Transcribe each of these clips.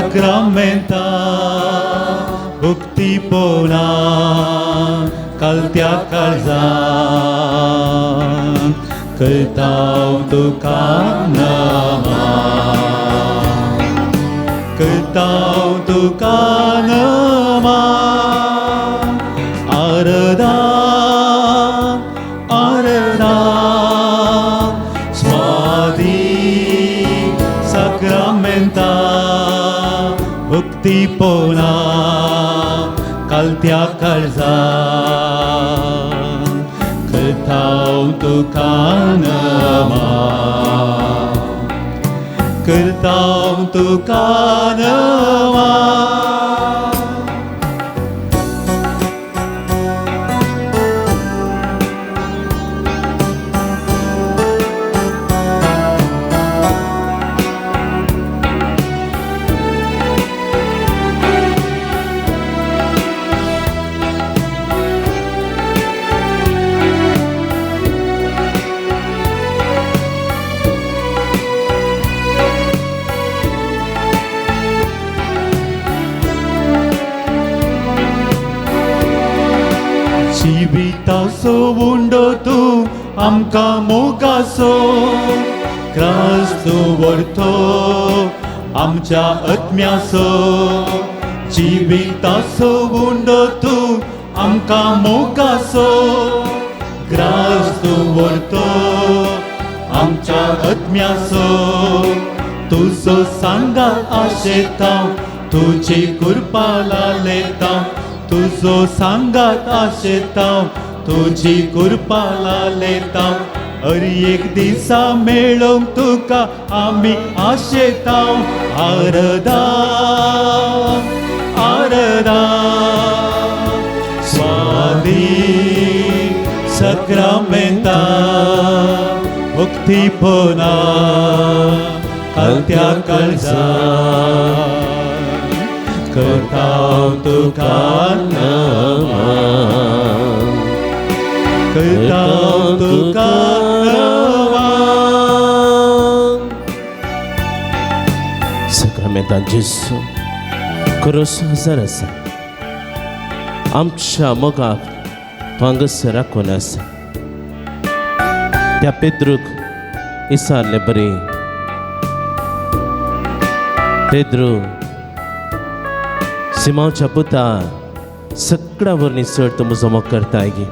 Sacramenta भक्ती पोना कलत्या काळजान करताव तुका नमन करताव तुका नमन आरदान आरदान स्वादी Sacramenta भक्ती पोना कलत्या काळजान करताव तुका नमन करताव तुका नमन जिविताचो उंडो तूं आमकां मोगाचो क्रास्तो व्हरतो आमच्या आत्म्याचो जिविताचो उंडो तूं आमकां मोगाचो क्रास्तो व्हरतो आमच्या आत्म्याचो तुजो सांगात आशेता तुजी कृपा लालेता तुजो सांगात आशेता तुजी कृपा लालेता हर एक दिसा मेळोंक तुका आमी आशेता आरदान आरदान स्वादी Sacramenta भक्ती पोना कलत्या काळजान करताव तुका नमन करताव तुका नमन Sacramentan Jesu cross हजार आसा आमच्या मोगाक तो हांगासर राखून आसा त्या पेद्रूक इसारले बरे पेद्रू सिमांच्या पुता सगळ्या वरणी चड तूं म्हजो मोग करता गे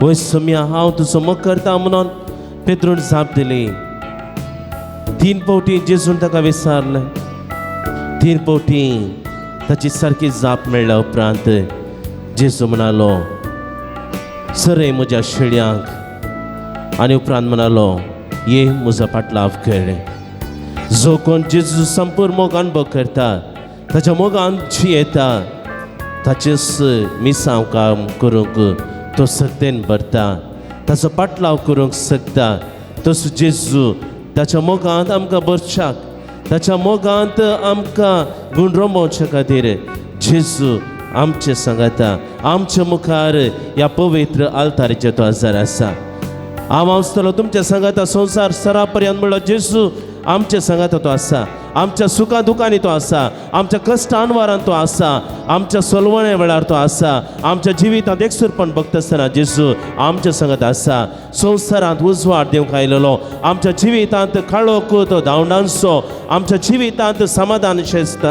वय सोम्या हांव तुजो मोग करता म्हणून पेद्रून जाप दिली 3 फावटी जेजून ताका विचारलें 3 फावटी ताची सारकी जाप मेळ्ळ्या उपरांत जेजू म्हणालो सरे म्हज्या शेळयांक आनी उपरांत म्हणालो ये म्हजो पाटलाव कर जो कोण जेजू संपूर्ण मोग अनुभव करता ताच्या मोगान जी येता ताचेच मिसांव काम करूंक तो सक्तेन भरता ताचो पाटलाव करूंक शकता तसो जेजू ताच्या मोगांत आमकां भरच्याक ताच्या मोगांत आमकां गुणरोमोवच्या खातीर जेजू आमचे सांगाता आमच्या मुखार ह्या पवित्र आल्तारीचेर तो हजार आसा हांव आसतलो तुमच्या सांगाता संवसार सरा पर्यंत म्हणलो जेजू आमच्या सांगाता तो आसा आमच्या सुखा दुखांनी तो आसा आमच्या कश्टान वारान तो आसा आमच्या सोलवणे वेळार तो आसा आमच्या जिवितांत एकसुरपण भक्त आसतना जेजू आमच्या सांगात आसा संवसारांत उजवाड दिवंक आयलेलो आमच्या जिवितांत काळोख तो धांवडांचो आमच्या जिवितांत समाधान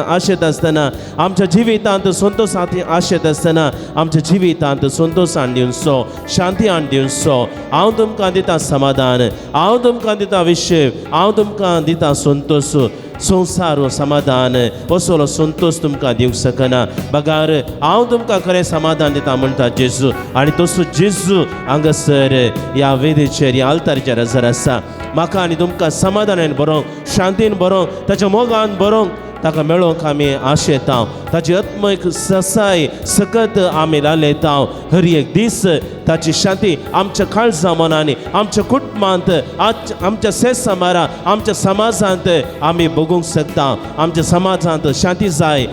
आशेत आसतना आमच्या जिवितांत संतोष आशेत आसतना आमच्या जिवितांत संतोष हाडून दिवचो शांती हाडून दिवचो हांव तुमकां दिता समाधान हांव तुमकां दिता विशय हांव तुमकां दिता संतोष संसार व समाधान असलो संतोष तुमकां दिवंक शकना बगार हांव तुमकां खरें समाधान दिता म्हणटा जेजू आनी तसो जेजू हांगासर ह्या वेदीचेर ह्या आल्तारीचेर हजर आसा म्हाका आनी तुमकां समाधानान बरोवंक शांतीन बरोवंक ताच्या मोगान बरोवंक ताका मेळोवंक आमी आशेता ताची आत्मीक ससाय सकत आमी लालयता हर एक दीस ताची शांती आमच्या काळजा मनांनी आमच्या कुटुंबांत आमच्या सेसामारा आमच्या समाजांत आमी बगूंक शकता आमच्या समाजांत शांती जाय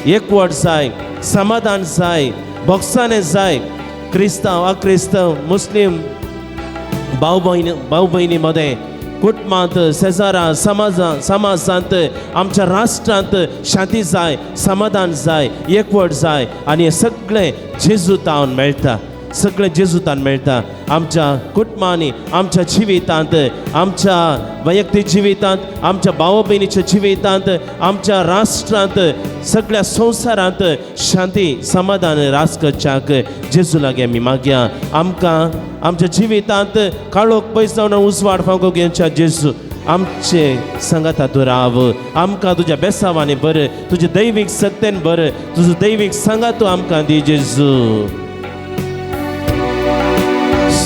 एकवट जाय समाधान जाय भोगसाणे जाय क्रिस्तांव अक्रिस्तांव मुस्लीम भाऊ भयणी मध्ये कुटुंबांत शेजारां समाजांत आमच्या राष्ट्रांत शांती जाय समाधान जाय एकवट जाय आनी हे सगळें जेजूतान मेळटा सगळें जेजूतान मेळटा आमच्या कुटुंबांनी आमच्या जिवितांत आमच्या वैयक्तीक जिवितांत आमच्या भाव भयणीच्या जिवितांत आमच्या राष्ट्रांत सगळ्या संवसारांत शांती समाधान रास करच्याक जेजू लागीं आमी मागया आमकां आमच्या जिवितांत काळोख पयस जावन उजवाड फावो घेवच्या जेजू आमचे संगता तूं राव आमकां तुज्या बेसावांनी बर तुज्या दैवीक सत्तेन बर तुजो दैवीक संगात तूं आमकां दी जेजू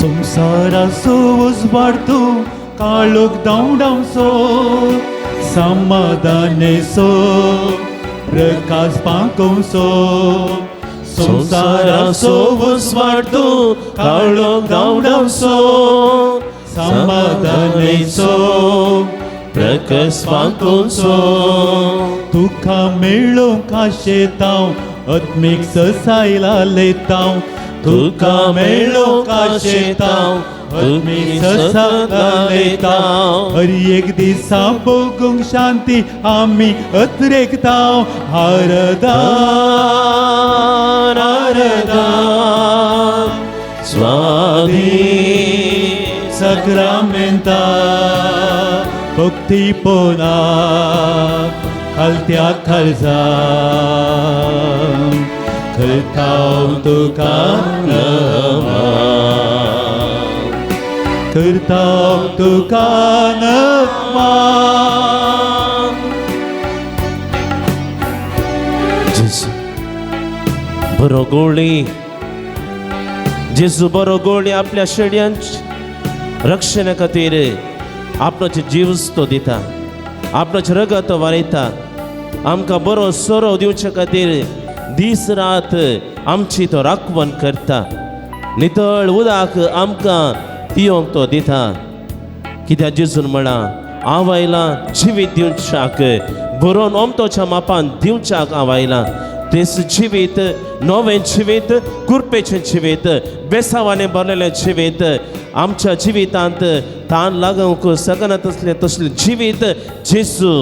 संसाराचो उजवाड तूं काळोख धांवडावचो समाधानेचो प्रकाश पाकोवचो संसाराचो उजवाड तूं काळोख धांवडावचो समाधानेचो प्रकाश पाकोवचो तुका मेळोवंक आशेतांव आत्मीक ससायला लेतांव तुका मेळोवंक आशेतांव आत्मीक ससायला लेतांव हर एक दिसा भोगूंक शांती आमी अत्रेकतांव हारदान स्वाधी सक्रामेंता भक्ती पोना खालत्या खालसा करतांव तुका नमन करतांव तुका नमन जेजू बरो गोळी जेजू बरो गोळी आपल्या शेड्यांच्या रक्षणा खातीर आपणाचे जीवच तो दिता आपणाचे रगत वारयता आमकां बरो सोरो दिवचे खातीर दीस रात आमची तो राखवण करता नितळ उदक आमकां पिवंक तो दिता कित्याक जेजून म्हणा हांव आयलां जिवीत दिवच्याक बरोवन ओमतोच्या मापान दिवच्याक हांव आयलां तेच जिवीत नवें जिवीत कुरपेचें जिवीत बेसावाने भरलेलें जिवीत आमच्या जिवितांत ताण लागूंक सकना तसलें जिवीत जेजू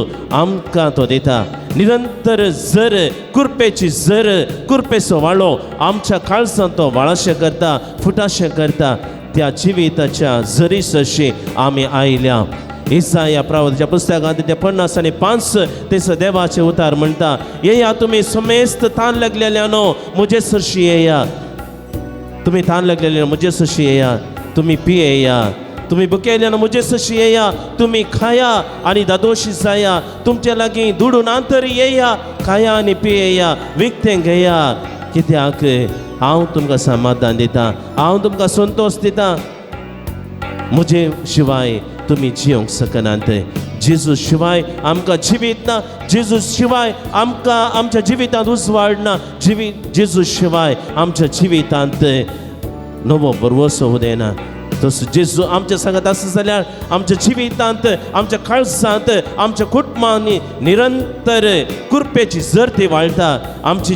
आमकां तो दिता निरंतर जर कुरपेची जर कुरपेचो वाळो आमच्या काळजांत तो वाळाशें करता फुटाशें करता त्या जिविताच्या जरीस अशी आमी आयल्या इसाया प्रवादीच्या पुस्तकांत ते 50 आणि 5 तेच देवाचे उतार म्हणटा येया तुम्ही समेस्त ताण लागलेल्यानो मुझे सरशी येया तुम्ही ताण लागलेल्या मुझे सरशी येया तुम्ही पियेया तुम्ही भुकेल्यानं मुझे सरशी येया तुम्ही खाया आणि दादोशी जाया तुमच्या लागीं दुडून अंतर येया खाया आणि पियेया विकतें घेया कित्याक हांव तुमकां समाधान दिता हांव तुमकां संतोष दिता मुझे शिवाय तुम्ही जिवंक शकनात जेजू शिवाय आमकां जिवीत ना जेजू शिवाय आमकां आमच्या जिवितांत उजवाड ना जेजू शिवाय आमच्या जिवितांत नवो बरवसो उदेना तसो जेजू आमच्या सांगात आसा जाल्यार आमच्या जिवितांत आमच्या काळजांत आमच्या कुटुंबांनी निरंतर कुरपेची जर्ती वाळटा आमची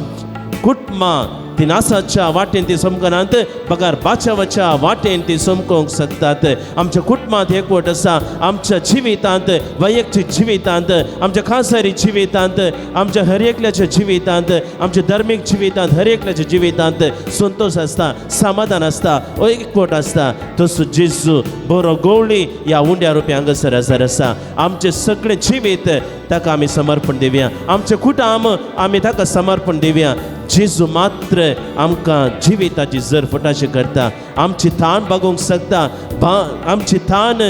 कुटुंबां ती नासाच्या वाटेन ती समकनात पगार बाचावाच्या वाटेन ती समकोंक शकतात आमच्या कुटुंबांत एकवट आसा आमच्या जिवितांत वैयक्तीक जिवितांत आमच्या खासारी जिवितांत आमच्या हर एकल्याच्या जिवितांत आमच्या धर्मीक जिवितांत हर एकल्याच्या जिवितांत संतोष आसता समाधान आसता एकवट आसता तसो जेजू बरो गवळी ह्या उंड्या रुपी हांगासर हजर आसा आमचे सगळे जिवीत ताका आमी समर्पण दिवया आमचे कुटुंब आमी ताका समर्पण दिवया जेजू मात्र आमकां जिविताची जर फुटाशी करता आमची थान बागोवंक शकता आमची थान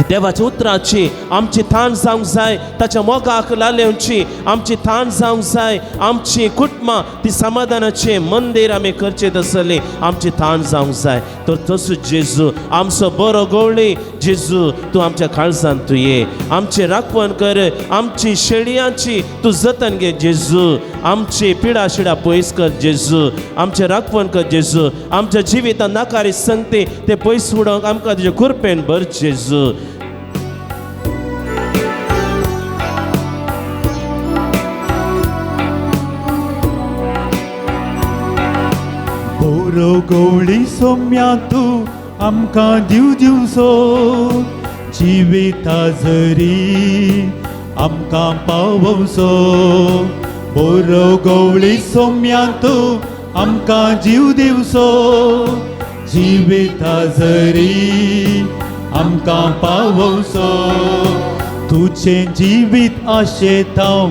देवाच्या उतराची आमची थान जावंक जाय ताच्या मोगाक लालेवची आमची थान जावंक जाय आमची कुटुंबां ती समाधानाचे मंदिर आमी करचेत आसली आमची थान जावंक जाय तर तसो जेजू आमचो बरो गवळी जेजू तूं आमच्या काळजांत तूं ये आमची राखवण कर आमची शेळयांची तूं जतन घे जेजू आमची पिडा शिडा पयस कर जेजू आमचे राखवण कर जेजू आमच्या जिवितांत नाकारी संगती ते पयस उडोवंक आमकां तुजे कृपेन भर जेजू बरो गवळी सोम्या तूं आमकां दिवसो जिविता जरी आमकां पावोसो बरो गवळी सोम्यान तूं आमकां जीव दिवचो जिविता जरी आमकां पावोसो तुझें जिवीत आशेतांव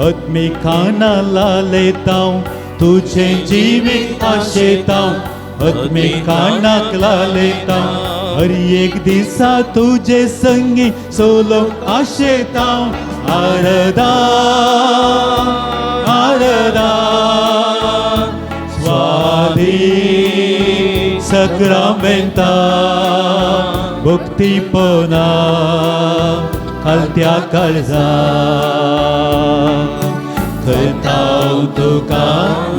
अत्मिकाना लालेतांव तुझें जिवीत आशेतांव अत्मिकानाक लालेतांव हर एक दिसा तुझे संगी सोलो आशेतांव आरदान आरदान स्वाधीन सक्रामेंता भक्तीपना खालत्या काळजां करतांव तुका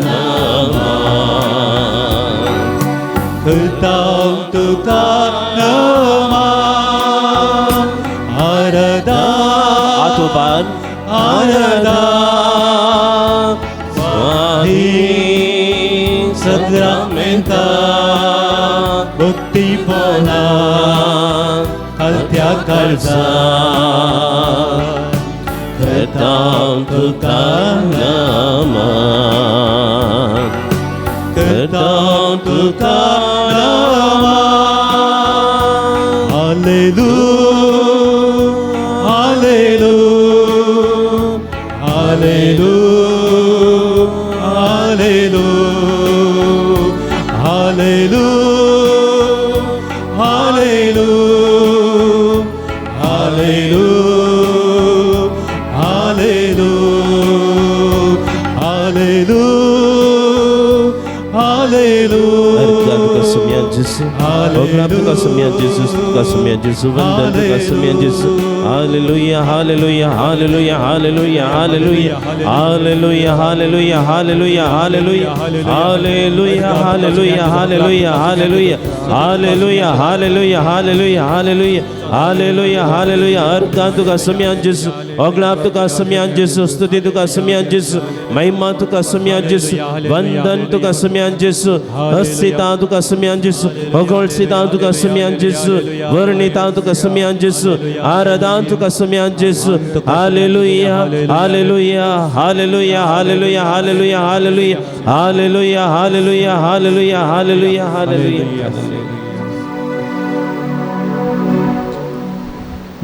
नमन करतांव तुका नमन आरदान आतोबान आरदान स्वाधीन सक्रामेंता भक्तीपना खालत्या काळजां करतांव तुका नमन करतांव तुका नमन hallelujah hallelujah hallelujah hallelujah hallelujah hallelujah hallelujah hallelujah Jesus, obrigado por caminhar Jesus, caminhar Jesus, vandando caminhar Jesus, aleluia, aleluia, aleluia, aleluia, aleluia, aleluia, aleluia, aleluia, aleluia, aleluia, aleluia, aleluia, aleluia, aleluia, aleluia, aleluia, aleluia, aleluia, aleluia, obrigado caminhar Jesus, obrigado caminhar Jesus, स्तुति tu caminhar Jesus, महिमा tu caminhar Jesus, वंदन tu caminhar Jesus, अस्तित्व tu caminhar Jesus, अगोलसिता tu caminhar Jesus, वर्णिता tu caminhar Jesus, आराधना tu caminhar Jesus, aleluia, aleluia, aleluia, aleluia, aleluia, aleluia, aleluia, aleluia, aleluia, aleluia, aleluia.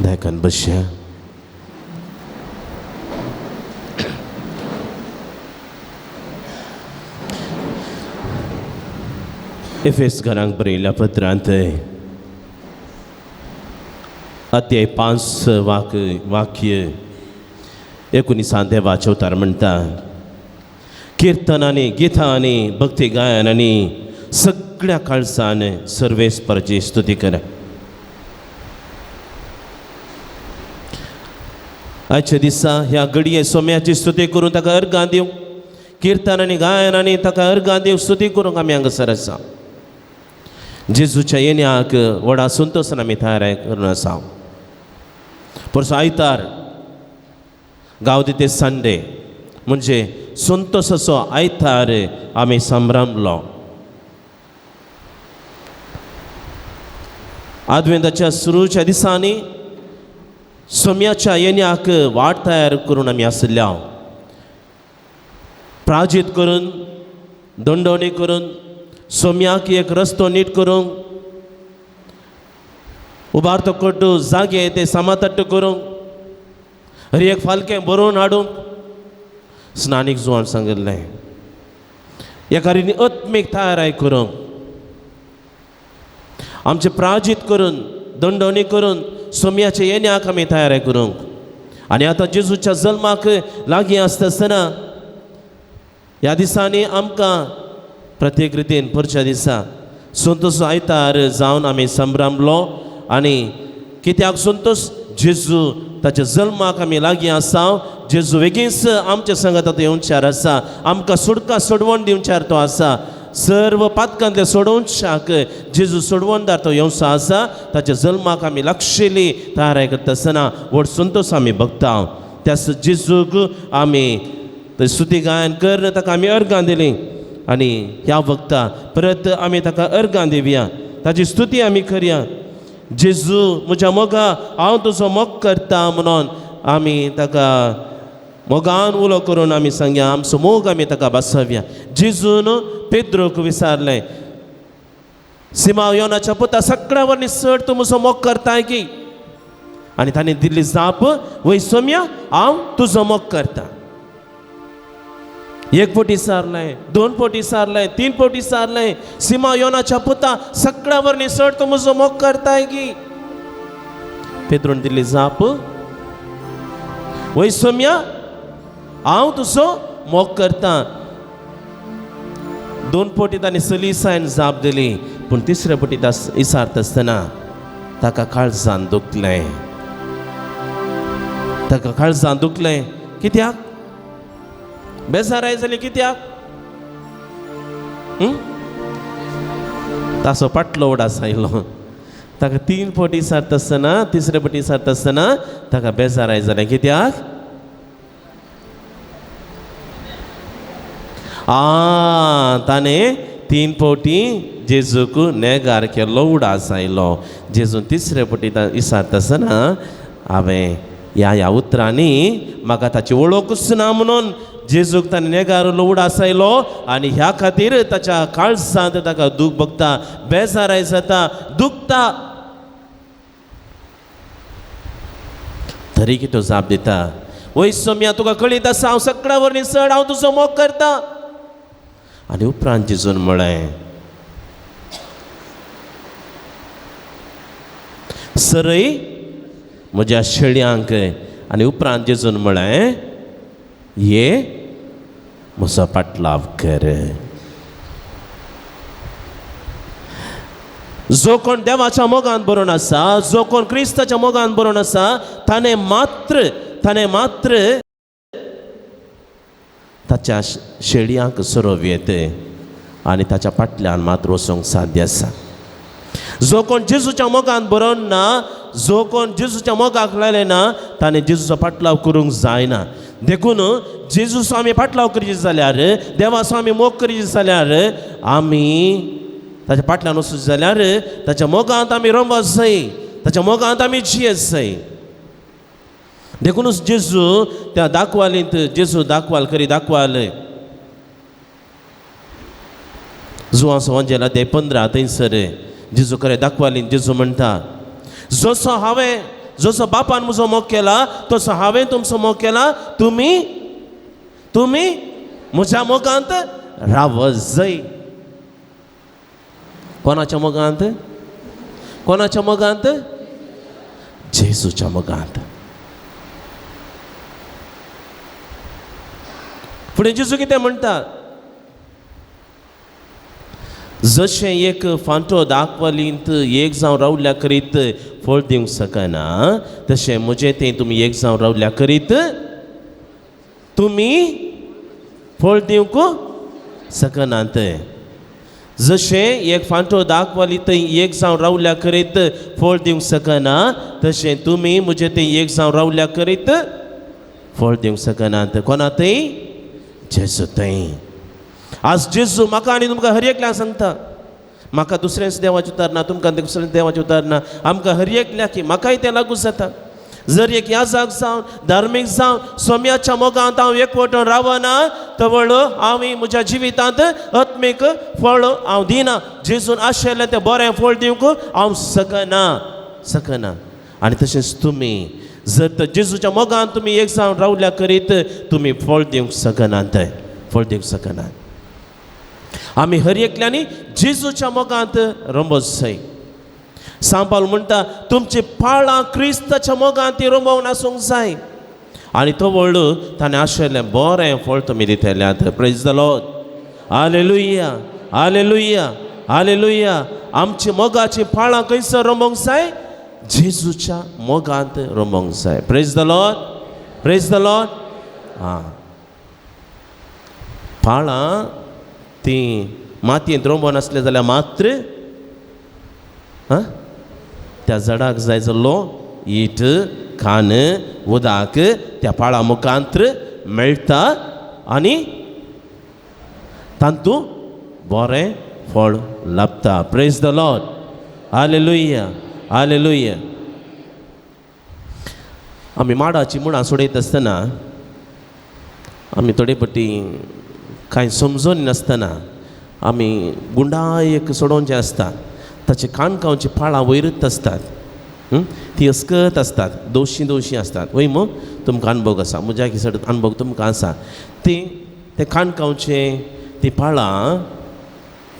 Daikan बसया. एफेस घरांक बरयल्या पत्रांत अध्याय 5 वाक्य 19 देवाचे उतार म्हणटा किर्तनांनी गितांनी भक्ती गायनांनी सगळ्या काळजान सर्वेस्पराची स्तुती करा. आजच्या दिसा ह्या घडये सोम्याची स्तुती करून ताका अर्गां दिवं किर्तनांनी गायनांनी ताका अर्गां दिवं स्तुती करूंक आमी हांगासर आसा. जेजूच्या येण्याक व्हडा संतोशान आमी तयार करून आसा. परसो आयतार गांवदी ते संडे म्हणजे संतोशाचो आयतार आमी संभ्रमलो. आदवेंताच्या सुरूच्या दिसांनी सोम्याच्या येण्याक वाट तयार करून आमी आसल्या. प्राजीत करून दंडोवणी करून सोम्याक एक रस्तो नीट करूंक उबारतो कट्टू जागे ते सामातट्ट करूंक हर एक फालकें बरोवन हाडूंक स्नानीक जुवान सांगिल्लें एका रितीन आत्मीक तयाराय करूंक आमचे प्राजीत करून दंडोवणी करून सोम्याचे येण्याक आमी तयाराय करूंक. आनी आतां जेजूच्या जल्माक लागीं आसता आसतना ह्या दिसांनी आमकां प्रत्येक रितीन परच्या दिसा संतोश आयतार जावन आमी संभ्रमलो. आनी कित्याक संतोश जेजू ताच्या जल्माक आमी लागीं आसा. जेजू बेगीनच आमच्या संगत आतां येवचार आसा. आमकां सुडका सोडवण दिवचार तो आसा. सर्व पातकांतले सोडोवच्याक जेजू सोडवणदार तो येवचो आसा. ताच्या जल्माक आमी लागशिल्ली तयारी करता आसतना व्हड संतोश आमी भोगता. त्याच जेजूक आमी स्तुती गायन कर ताका आमी अर्गां दिलीं. आनी ह्या वक्ता परत आमी ताका अर्गां दिवया ताची स्तुती आमी करया. जेजू म्हज्या मोगा हांव तुजो मोग करता म्हणून आमी ताका मोगान उलो करून आमी सांगया आमचो मोग आमी ताका बसवया. जेजून पेद्रोक विचारलें सिमा योनाच्या पुता सगळ्या वरनी चड तूं म्हजो मोग करताय की. आनी ताणें दिल्ली जाप वय सोम्या हांव तुजो मोग करता. एक फावटी सारलें, दोन फावटी सारलें, तीन फावटी सारलें सिमा योनाच्या पुता सगळ्या वरनी चड तूं म्हजो मोग करताय की. पेद्रोन दिल्ली जाप वय सोम्या हांव तुजो मोग करता. दोन फावटी ताणें सलिसायन जाप दिली पूण तिसऱ्या फावटी इसारता आसतना ताका काळजान दुखलें. ताका काळजान दुखलें. कित्याक? बेजाराय जाली. कित्याक? ताचो पाटलो उडास आयलो. ताका तीन फावटी सारता आसतना तिसऱ्या फावटी सारता आसतना ताका बेजाराय जालें. कित्याक? ताणें तीन फावटी जेजूक नेगार केल्लो उडास आयलो. जेजून तिसऱ्या फावटी इसारता आसतना हांवें ह्या उतरांनी म्हाका ताची वळखूच ना म्हणून जेजूक ताणें नेगारलो उडास आयलो आनी ह्या खातीर ताच्या काळजांत ताका दूख भोगता, बेजाराय जाता, दुखता. तरी कितें जाप दिता वय सोम्या तुका कळीत आसा हांव सगळ्या वरनी चड हांव तुजो मोग करता. आनी उपरांत जेजून म्हळें सरय म्हज्या शेळयांक. आनी उपरांत जेजून म्हळें ये म्हजो पाटलाव कर. जो कोण देवाच्या मोगान बरोवन आसा, जो कोण क्रिस्ताच्या मोगान बरोवन आसा ताणें मात्र ताच्या शेळयांक सोरोप येते आनी ताच्या फाटल्यान मात्र वचूंक साध्य आसा. जो कोण जेजूच्या मोगान बरोवन ना, जो कोण जेजूच्या मोगाक लायले ना ताणें जेजूचो फाटलाव करूंक जायना. देखून जेजूचो आमी फाटलाव करचे जाल्यार, देवाचो आमी मोग करचे जाल्यार आमी ताच्या फाटल्यान वचूंक जाल्यार ताच्या मोगांत आमी रमूंक जाय, ताच्या मोगांत आमी जियेंच जाय. देखूनच जेजू त्या दाखवालींत जेजू दाखवाल करी दाखवाल जुवांचो वंजेल अध्याय 15 थंयसर जेजू खरें दाखवालींत जेजू म्हणटा जसो बापान म्हजो मोग केला तसो हांवें तुमचो मोग केला. तुमी म्हज्या मोगांत रावच जाय. कोणाच्या मोगांत? कोणाच्या मोगांत? जेजूच्या मोगांत. फुडें जेजू कितें म्हणटा? जशें एक फांटो दाखवालींत एक जावन रावल्या करीत फळ दिवंक शकना तशें म्हजें तें तुमी एक जावन रावल्या करीत तुमी फळ दिवंक शकनात. जशें एक फांटो दाखवाली थंय एक जावन रावल्या करीत फळ दिवंक शकना तशें तुमी म्हजें तें एक जावन रावल्या करीत फळ दिवंक शकनात. कोणा थंय? जेजू थंय. आज जेजू म्हाका आनी तुमकां हर एकल्याक सांगता. म्हाका दुसऱ्याच देवाचें उतार ना, तुमकां दुसऱ्या देवाचें उतार ना. आमकां हर एकल्याक की म्हाकाय तें लागू जाता. जर एक याजक जावन धार्मीक जावन सोम्याच्या मोगांत हांव एकवटून रावना तवळ हांव म्हज्या जिवितांत आत्मीक फळ हांव दिना. जेजून आशिल्लें तें बरें फळ दिवंक हांव शकना. आनी तशेंच तुमी जर तर जेजूच्या मोगांत तुमी एक जावन रावल्या करीत तुमी फळ दिवंक शकनात. आमी हर एकल्यांनी जेजूच्या मोगांत रमोच जाय. सांपाल म्हणटा तुमची पाळां क्रिस्ताच्या मोगांत ती रमोवन आसूंक जाय आनी तो व्हडलो ताणें आशिल्लें बरें फळ तुमी दितल्यात. Praise the Lord. Hallelujah, hallelujah, hallelujah. आमची मोगाची पाळां खंयसर रमोवंक जाय? जेजूच्या मोगांत रमोवंक जाय. Praise the Lord, praise the Lord. पाळां ती मातयेंत रमोवन आसले जाल्यार मात्र त्या झाडाक जाय जाल्लो ईट खान उदक त्या पाळा मुखांत्र मेळटा आनी तांतूं बरें फळ लाभता. Praise the Lord. Hallelujah, hallelujah. आमी माडाची मुळां सोडयत आसतना आमी थोडे फावटी कांय समजून नासतना आमी गुंडायक सोडोवचें आसता. ताचे काणकांची पाळां वयरूच आसतात. ती अस्कत आसतात, दोशी आसतात. वय मग तुमकां अनुभव आसा, म्हज्या किसड अनुभव तुमकां आसा. ते काणकांचे ती पाळां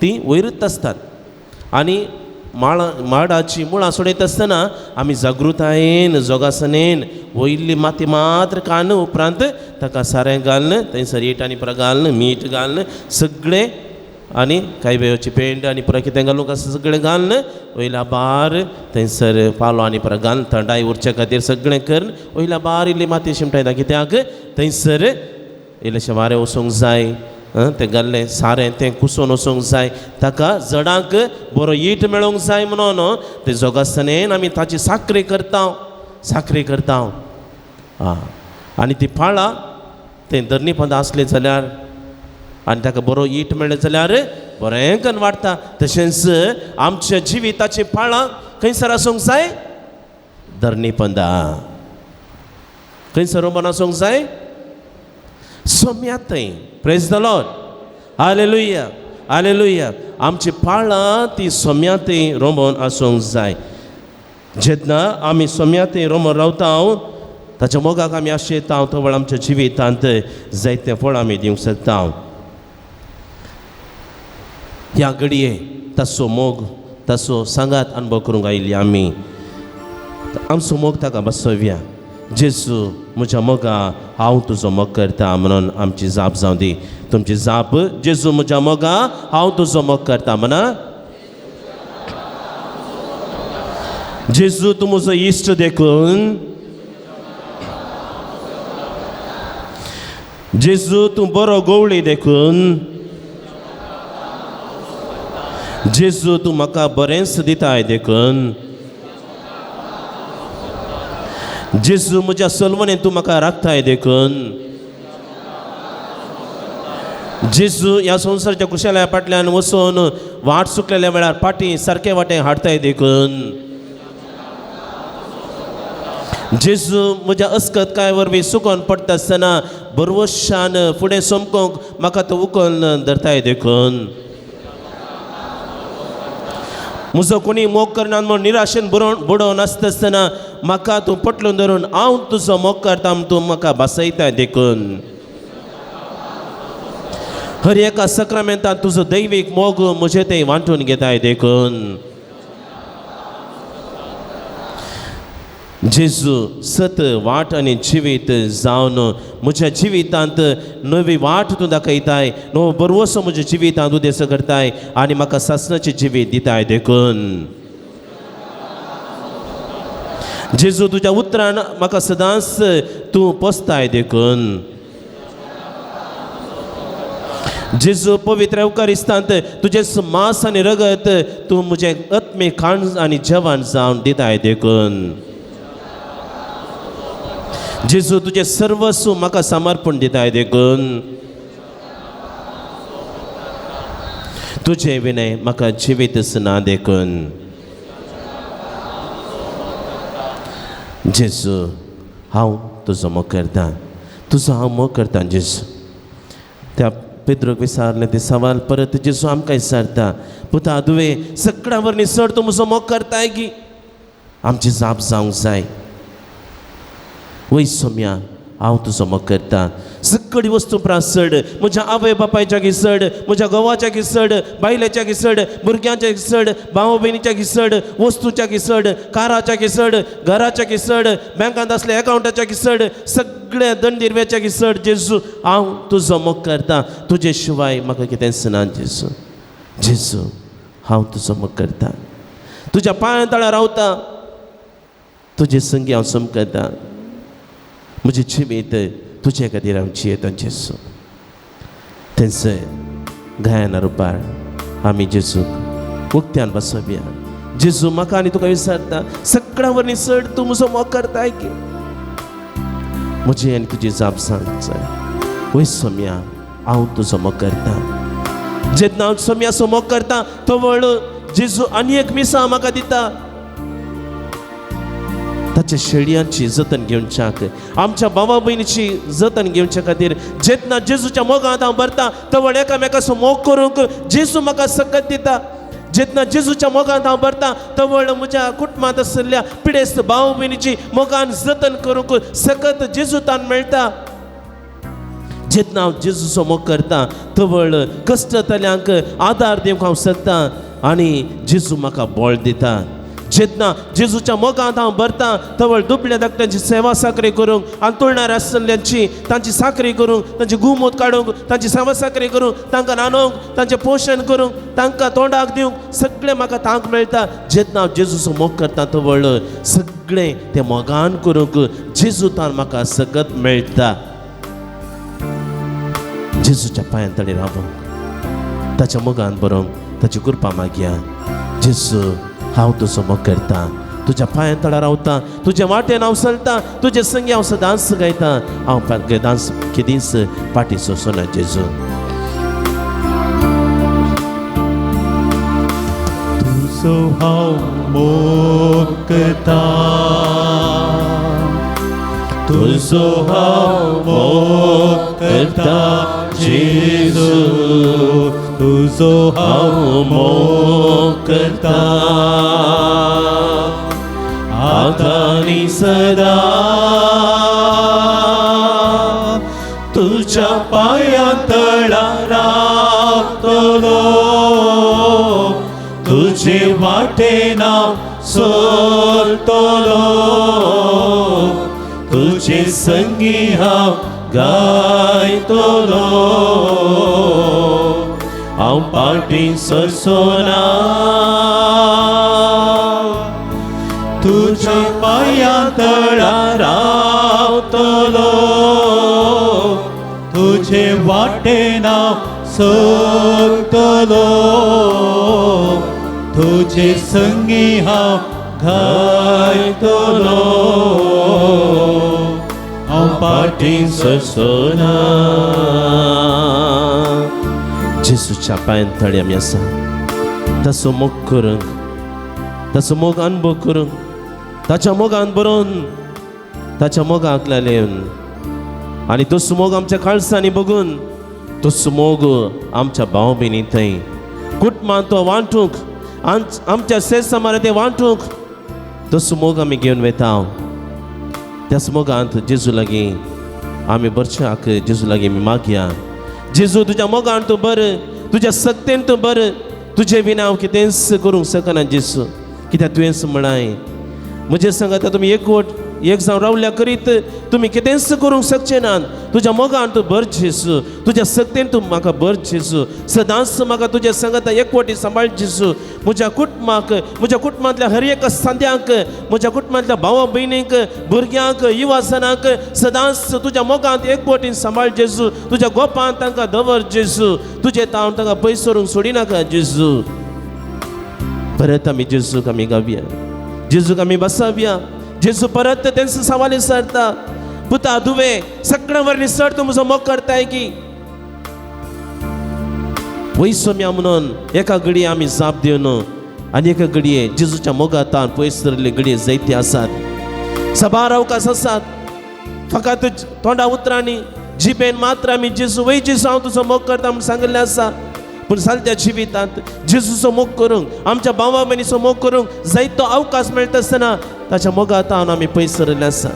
ती वयरूच आसतात. आनी माडाची मुळां सोडयत आसतना आमी जागृतायेन जोगासनेन वयल्ली माती मात्र काडन उपरांत ताका सारें घालन, थंयसर ईट आनी पुरो घालन, मीठ घालन, सगळें आनी कांय वेळची पेंट आनी पुरो कितें घालूंक आसा सगळें घालन वयल्या बार थंयसर पालो आनी पुरो घालन थंडाय उरचे खातीर सगळें करून वयल्या बार इल्ली माती शिमटायता. कित्याक थंयसर इल्लेशें वारें वचूंक जाय, तें घाल्लें सारें तें कुसून वचूंक जाय, ताका जडांक बरो ईट मेळोंक जाय म्हणून ते जोगासनेन आमी ताची साखरी करता. आनी ती पाळां तें धरणीपद आसलें जाल्यार आनी ताका बरो ईट मेळ्ळें जाल्यार बरें करून वाडटा. तशेंच आमच्या जिविताची पाळां खंयसर आसूंक जाय? धरणीपदा. खंयसर रोमन आसूंक जाय? सोम्यातय. Praise the Lord. Hallelujah, hallelujah. आमची पाळां ती सोम्यातय रोमन आसूंक जाय. जेन्ना आमी सोम्यातय रोमन रावता ताच्या मोगाक आमी आशेता तो वेळ आमच्या जिवितांत जायतें फळ आमी दिवंक शकता. ह्या घडये तसो मोग तसो सांगात अनुभव करूंक आयिल्ली आमी. आमचो मोग ताका बसोवया. जेजू म्हज्या मोगा हांव तुजो मोग करता म्हणून आमची जाप जावं दी. तुमची जाप, जेजू म्हज्या मोगा हांव तुजो मोग करता म्हणा. जेजू तूं म्हजो इश्ट देखून, जेजू तूं बरो गवळी देखून, जेजू तूं म्हाका बरेंच दिताय देखून, जेजू म्हज्या सलवणेन तूं म्हाका राखताय देखून, जेजू ह्या संवसाराच्या कुशेल्या फाटल्यान वचून वाट सुकलेल्या वेळार पाटी सारके वाटेन हाडताय देखून, जेजू म्हज्या अस्कतकाय वरवीं सुकोन पडटा आसतना बरवशान फुडें सोमकोंक म्हाका तो उखलून धरताय देखून, म्हजो कोणी मोग करना म्हूण निराशेन बुडोवन आसता आसतना म्हाका तूं पटलून धरून हांव तुजो मोग करता म्हूण तूं म्हाका भासयता देखून, हर एका सक्रामेंतान तुजो दैवीक मोग म्हजे थंय वांटून घेताय देखून. जेजू सत वाट आनी जिवीत जावन म्हज्या जिवितांत नवी वाट तूं दाखयताय, नवो बरवसो म्हज्या जिवितांत उदेस करताय आनी म्हाका सासणाचें जिवीत दिताय देखून. जेजू तुज्या उतरान म्हाका सदांच तूं पोसताय देखून. जेजू पवित्र एवकारिस्तांत तुजें मांस आनी रगत तूं म्हजें आत्मीक खाण आनी जेवण जावन दिताय देखून. जेजू तुजें सर्वस्व म्हाका समर्पण दिताय देखून. तुजें विनय म्हाका जिवीत ना देखून. जेजू हांव तुजो मोग करतां, तुजो हांव मोग करतां. जेजू त्या पेद्रोक विचारलें ते सवाल परत जेजू आमकां विचारता, पुता तुवे सगळ्या वरवीं चड तूं म्हजो मोग करताय की? आमची जाप जावंक जाय. वय सोम्या हांव तुजो मोग करतां. सगळी वस्तू परस चड, म्हज्या आवय बापायच्या घिसड, म्हज्या घोवाच्या घिसड, बायलेच्या घिसड, भुरग्यांच्या घिसड, भाव भयणीच्या घिसड, वस्तूच्या घिसड, काराच्या घिसड, घराच्या घिसड, बँकांत आसल्या एकावंटाच्या घिसड, सगळ्या दंडिरव्याच्या घिसड. जेजू हांव तुजो मोग करतां. तुजे शिवाय म्हाका कितेंच ना. जेजू जेजू हांव तुजो मोग करतां. तुज्या पांया तळार रावतां. तुजे संगी हांव समकतां. म्हजें जिवीत तुजे खातीर हांव जियेतां. जेजू थंयसर गायना रुपार आमी जेजूक उक्त्यान बसोवया. जेजू म्हाका आनी तुका विचारता, सगळ्या वरवीं चड तूं म्हजो मोग करताय की? म्हजी आनी तुजी जाप सांग जाय. वय सोम्या हांव तुजो मोग करतां. जेन्ना हांव सोम्याचो मोग करतां तो वेळ जेजू आनी एक मिसा म्हाका दिता. ताच्या शेळयांची जतन घेवच्याक आमच्या भावा भयणीची जतन घेवच्या खातीर जेन्ना जेजूच्या मोगांत हांव भरता तवळ एकामेकाचो मोग करूंक जेजू म्हाका सकत दिता. जेन्ना जेजूच्या मोगांत हांव भरता तवळ म्हज्या कुटुंबांत आशिल्ल्या पिडेस्त भाव भयणीची मोगान जतन करूंक सकत जेजूतान मेळटा. जेन्ना हांव जेजूचो मोग करता तवळ कश्टतल्यांक आदार दिवंक हांव शकता आनी जेजू म्हाका बळ दिता. जेन्ना जेजूच्या मोगांत हांव भरता तवळ दुबळ्या धाकट्यांची सेवा साकरी करूंक अंतुळणार आसलेल्यांची तांची साकरी करूंक तांची गुमूत काडूंक तांची सेवा साकरी करूंक तांकां रांदूंक तांचें पोशण करूंक तांकां तोंडाक दिवंक सगळें म्हाका तांक मेळटा. जेन्ना हांव जेजूचो मोग करता तवळ सगळें तें मोगान करूंक जेजूतान म्हाका सकत मेळटा. जेजूच्या पांयां तळी रावूंक ताच्या मोगान बरोवंक ताची कृपा मागया. जेजू हांव तुजो मोग करता, तुज्या पांयां तळा रावता, तुजे वाटेन हांव चलता, तुजे संगी हांव सदांच गायता. हांव दांस केदींच पाटी सोंसना जेजू. तुजो हांव मोग करता, तुजो हांव मोग करता जेजू, तुजो हांव मोग करता आतांनी सदा. तुज्या पांयां तळा रावतलो, तुजे वाटेन हांव चलतलो, तुजे संगी हांव गायतलो. हांव पाटी सोंसना, तुज्या पांयां तळा रावतलो, तुजे वाटेन हांव चलतलो, तुजे संगी हांव गायतलो. हांव पाटी सोंसना. जेजूच्या पांयां तळी आमी आसा ताचो मोग करूंक, ताचो मोग अनुभव करूंक, ताच्या मोगान बरोवन ताच्या मोगाक लागून आनी तसो मोग आमच्या काळसांनी बघून तसो मोग आमच्या भाव भयणी थंय कुटुंबांत तो वांटूंक आमच्या सेसामार ते वांटूंक तसो मोग आमी घेवन वयता. त्याच मोगांत जेजू लागीं आमी बरशाक जेजू लागीं आमी मागया. जेजू तुज्या मोगान तूं बर, तुज्या सक्तेन तूं बर, तुजे विना हांव कितेंच करूंक शकना जेजू. कित्याक तुवेंच म्हणाय म्हजे सांगात तुमी एकवट एक जावन रावल्या करीत तुमी कितेंच करूंक शकचे नात. तुज्या मोगान तूं बर जेजू, तुज्या सक्तेन तूं म्हाका बर जेजू. सदांच म्हाका तुज्या सांगात एकवटी सांबाळ जेजू. म्हज्या कुटुंबाक, म्हज्या कुटुंबांतल्या हर एक सांद्यांक, म्हज्या कुटुंबांतल्या भावा भयणींक, भुरग्यांक, युवा जनांक सदांच तुज्या मोगांत एकवटीन सांबाळ जेजू. तुज्या गोपांत तांकां दवर जेजू. तुजे तावन तांकां पयसरूंक सोडिनाका जेजू. परत आमी जेजूक आमी गावया, जेजूक आमी बसावया. जेजू परत तेंच सवाल विचारता, पुता तुवे सगळ्यां वर निसळ तूं म्हजो मोग करताय की वयसोम्या म्हणून एका घडये आमी जाप दिवन आनी एका घडये जेजूच्या मोगातान पयस धरले घडये जायते आसात. सबार अवकाश आसात. फकत तोंडा उतरांनी जिबेन मात्र आमी जेजू वय जेजू हांव तुजो मोग करता म्हूण सांगिल्लें आसा. पूण जालत्या जिवितांत जेजूचो मोग करूंक, आमच्या भावा भयणीचो मोग करूंक जायतो अवकाश मेळटा आसतना ताच्या मोगातान आमी पयस सरले आसा.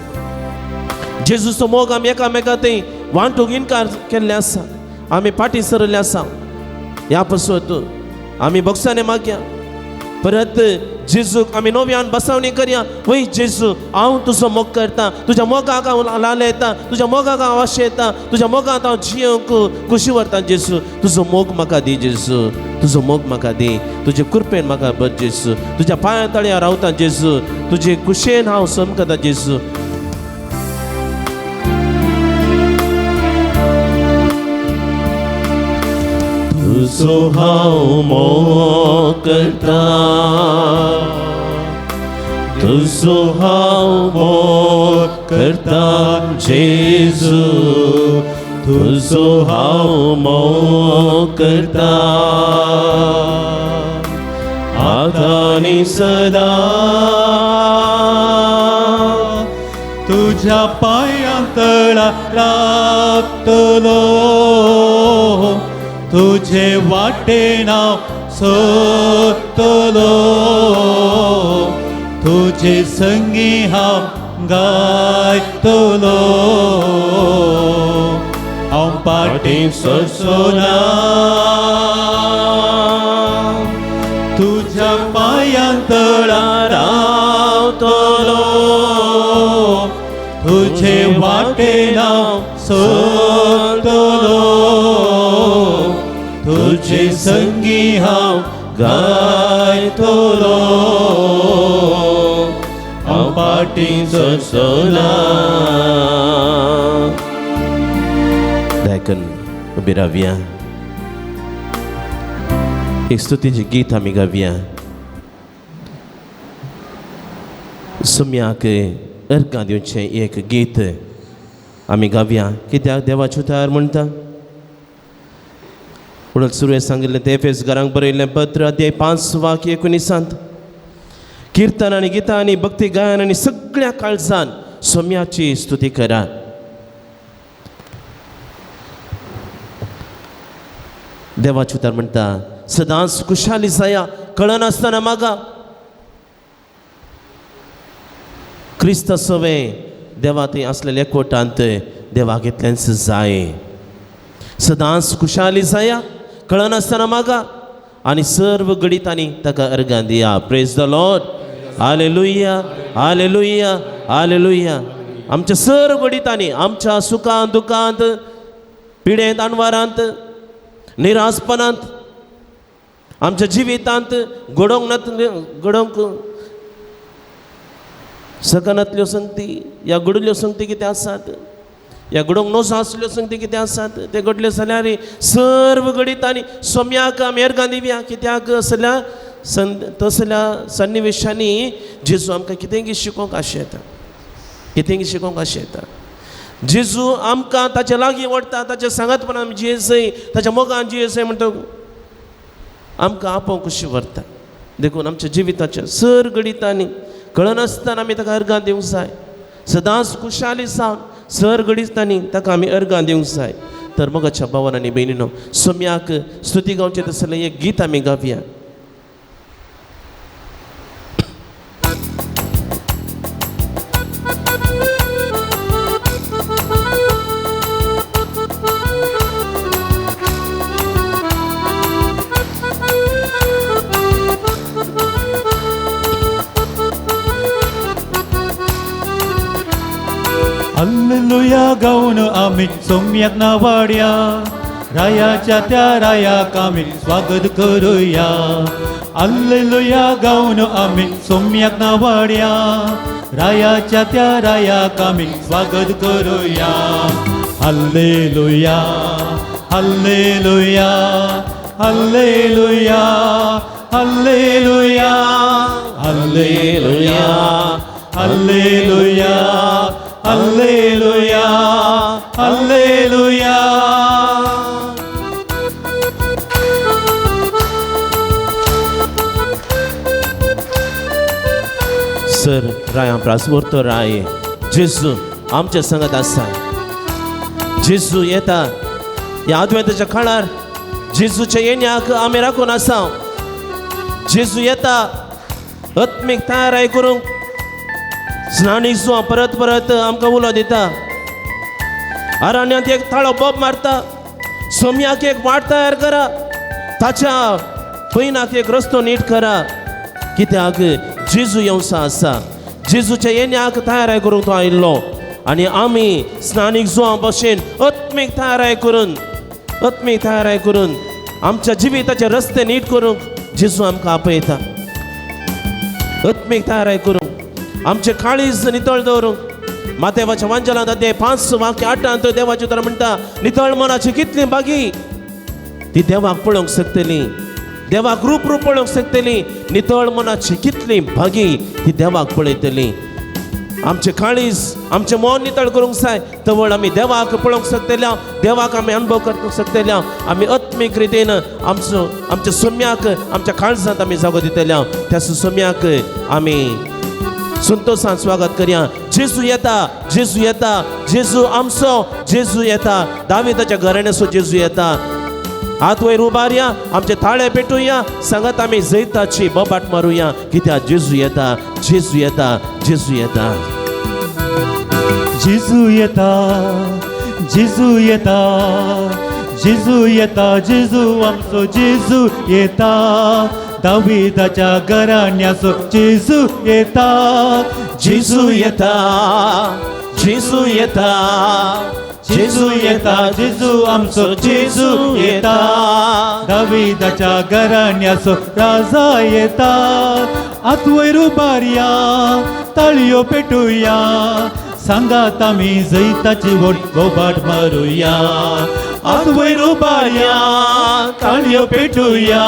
जेजूचो मोग आमी एकामेका थंय वांटूंक इन्कार केल्ले आसा. आमी फाटीं सरले आसा. ह्या पासून आमी भोगसाने मागया. परत जेजूक आमी नव्यान बसावणी करया. वय जेजू हांव तुजो मोग करता, तुज्या मोगाक हांव लाल येता, तुज्या मोगाक हांव आशे येता, तुज्या मोगांत हांव जियोंक खुशी व्हरता जेजू. तुजो मोग म्हाका दी जेजू, तुजो मोग म्हाका दी. तुजे कृपेन म्हाका बद जेजू. तुज्या पांयां तळी हांव रावता जेजू. तुजे कुशेन हांव समकता जेजू. तुजो हांव मोग करता, तुजो हांव मोग करता जेजू. तुजो हांव मोग करता आतां आनी सदां. तुझ्या पायांतळा रावतलो तुझे वाटेन हांव सोदतलो तुझे संगी हांव गायतलो हांव पाटी सोसोना तुझ्या पायांतळा रावतलो तुझे वाटेन हांव सोदतलो तुझे संगी हांव गायतलो हांव पाटी सोसोना. दायकन उबी रावया. एक स्तुतीचें गीत आमी गावया. सुम्याक अर्गां दिवचें एक गीत आमी गावया. कित्याक देवाचे उतार म्हणटा म्हणून सुरवें सांगिल्लें तें एफेस घरांक बरयल्लें पत्र अध्याय 5 वाक्य 19 किर्तन आनी गितां आनी भक्ती गायन आनी सगळ्या काळजान सोम्याची स्तुती करा. देवाचे उतार म्हणटा सदांच खुशाली जाया कळनासतना मागा. क्रिस्त सवे देवा थंय आसलेल्या एकवटांत देवाक इतलेंच जाय. सदांच खुशाली जाया कळनासतना मागा आनी सर्व गणितांनी ताका अर्गां दिया. Praise the Lord. Hallelujah hallelujah hallelujah. आमच्या सर्व गणितांनी आमच्या सुखांत दुखांत पिडेंत अणवारांत निरासपणांत आमच्या जिवितांत घडोवंक सकनांतल्यो संगती या घडल्यो संगती कितें आसात या घडोवंक नजो आसल्यो संगती कितें आसात ते घडल्यो जाल्यार सर्व गणितांनी सोम्याक आमी अर्गां दिवया. कित्याक तसल्या सन्निवेशांनी जेजू आमकां कितेंय शिकोवंक आशें येता. कितेंय शिकोवंक आशें येता. जेजू आमकां ताचे लागीं व्हरता. ताचे सांगातपणान जियेसय ताच्या मोगान जियेसय म्हणटा आमकां आपोवंक कशी व्हरता. देखून आमच्या जिविताच्या सर गणितांनी कळनासतना आमी ताका अर्गां दिवंक जाय. सदांच खुशाली जावन सर गणितांनी ताका आमी अर्गां दिवंक जाय. तर मोगाच्या भावान आनी भयणीनो सोम्याक स्तुती गावचें तसलें एक गीत आमी गावया. हल्लेलुया गाऊन आम्ही सोम्याक नावाड्या. रायाच्या त्या रायाक आम्ही स्वागत करूया. हल्लेलुया गाऊन आम्ही सोम्याक नावाड्या. रायाच्या त्या रायाक आम्ही स्वागत करूया. Hallelujah hallelujah hallelujah hallelujah hallelujah hallelujah hallelujah hallelujah. सर राया प्रासवरतो राय जेजू आमच्या संगत आसा. जेजू येता ह्या अद्वैताच्या काळार जेजूच्या येण्याक आमी राखून आसा. जेजू येता आत्मीक तयाराय करूंक स्नानीक जो परत परत आमकां उलो दिता. अरण्यांत एक थाळो बोब मारता. सोम्याक एक वाट तयार करा. ताच्या पैनाक एक रस्तो नीट करा. कित्याक जेजू येवसा आसा. जेजूच्या येण्याक तयाराय करूंक तो आयिल्लो आनी आमी स्नानीक जो भशेन आत्मीक तयाराय करून आमच्या जिविताचे रस्ते नीट करूंक जेजू आमकां आपयता. आत्मीक तयाराय करूंक आमचे काळीज नितळ दवरूंक मातेवाच्या वांजलांत अध्याय 5 वाक्य 8 देवाचे उतर म्हणटा नितळ मनाची कितली बागी ती देवाक पळोवंक शकतली. देवाक रूप पळोवंक शकतली. नितळ मनाची कितली बागी ती देवाक पळयतली. आमचे काळीज आमचे मन नितळ करूंक जाय तवळ आमी देवाक पळोवंक शकतल्या. देवाक आमी अनुभव करपाक शकतल्या. आमी आत्मीक रितीन आमच्या सोम्याक आमच्या काळजांत आमी जागो दितल्या. त्या सोम्याक आमी संतोषान स्वागत करया. जेजू येता, जेजू येता, जेजू आमचो जेजू येता, दाविदाच्या घराण्याचो जेजू येता. हात वयर उबारया, आमचे थाळे पेटूया, सांगात आमी जैताची बोबाट मारूया, कित्याक जेजू येता, जेजू येता, जेजू येता. जेजू येता, जेजू येता, जेजू येता, जेजू आमचो जेजू येता, दाविदाच्या घराण्याचो जेजू येता. जेजू येता, जेजू येता, जेजू येता, जेजू आमचो जेजू येता, दाविदाच्या घराण्याचो राजा येता. आत वयर उबारया, ताळयो पेटूया, सांगात आमी जैताची वोट बोबाट मारूया. आत वयर उबारया, ताळयो पेटूया,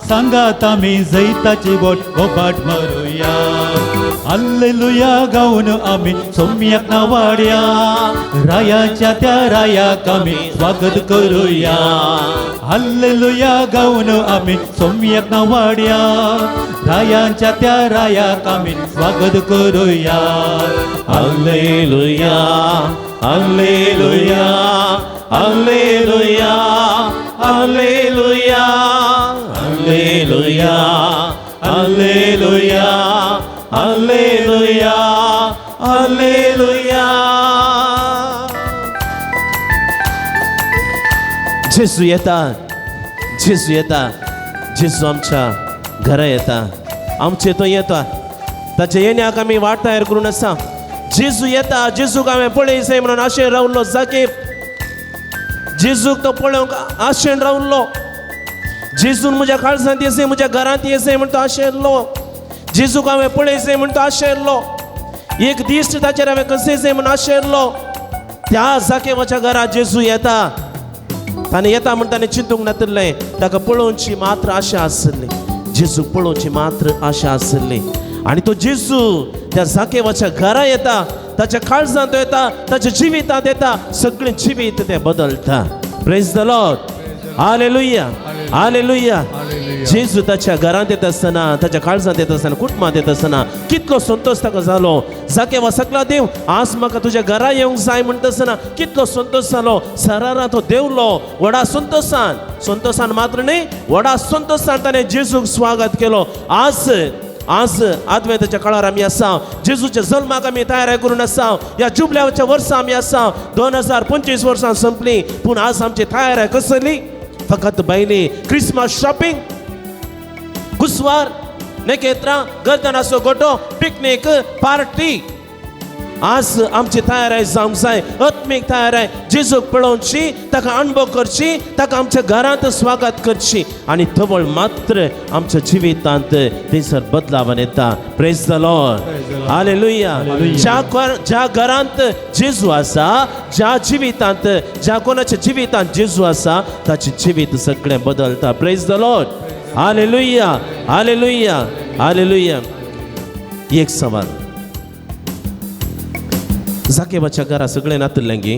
सांगात आमी जैताची वोट बोबाट मारूया. हल्लेलुया गाऊन आम्ही सोम्याक नावाड्या, रायाच्या त्या रायाक आम्ही स्वागत करूया. हल्लेलुया गाऊन आम्ही सोम्याक नावाड्या, रायांच्या त्या रायाक आम्ही स्वागत करूया. Hallelujah, hallelujah, hallelujah, hallelujah, hallelujah, hallelujah, hallelujah, hallelujah. जेजू येता, जेजू येता, जेजू आमच्या घरा येता, आमचे तो येता, ताचे येण्याक आमी वाट तयार करून आसा. जेजू येता, जेजूक हांवें पळयसै म्हणून आशेन रावल्लो जाकेब, जेजूक तो पळोवंक आशेन रावल्लो. जेजून म्हज्या काळजांत येसै, म्हज्या घरांत येसै म्हण तो आशेल्लो. जेजूक हांवें पळयसै म्हण तो आशेल्लो. एक दिश्ट ताचेर हांवें कसयसै म्हण आशेल्लो. त्या जाकेबाच्या घरांत जेजू येता. ताणें येता म्हण ताणें चिंतूंक नासलें, ताका पळोवची मात्र आशा आसली. जेजूक पळोवची मात्र आशा आसली. आनी तो जेजू त्या जाकेबाच्या घरा येता, ताच्या काळजांत येता, ताच्या जिवितांत येता, सगळें जिवीत तें बदलता. Praise the Lord, hallelujah, hallelujah. जेजू ताच्या घरांत येता आसतना, ताच्या काळजांत येता आसतना, कुटुंबांत येता आसतना कितलो संतोष ताका जालो. जाकेबा सकला देव, आज म्हाका तुज्या घरा येवंक जाय म्हणटा आसतना कितलो संतोष जालो. सरारा तो देवलो व्हडा संतोषान, संतोषान मात्र न्ही, व्हडा संतोषान ताणें जेजूक स्वागत केलो. आज आदवेंताच्या काळार आमी आसा, जेजूच्या जल्माक आमी तयारी करून आसा. ह्या जुबल्याच्या वर्सां आमी आसा. 2025 वर्सां संपली, पूण आज आमची तयारी कसली. फकत बायली क्रिसमस शॉपिंग, गुसवार, नेकेत्रां, गर्दनाचो गोटो, पिकनीक, पार्टी. आज आमची तयारी जावंक जाय, आत्मीक तयारी. जेजूक पळोवची, ताका अणभव करची, ताका आमच्या घरांत स्वागत करची, आनी थवळ मात्र आमच्या जिवितांत थंयसर बदलावन येता. Praise the Lord, hallelujah. ज्या घरांत जेजू आसा, ज्या जिवितांत, ज्या कोणाच्या जिवितांत जेजू आसा, ताचें जिवीत सगळें बदलता. Praise the Lord, hallelujah, hallelujah, hallelujah. एक सवाल, जाकेबाच्या घरा सगळें नातलें गे,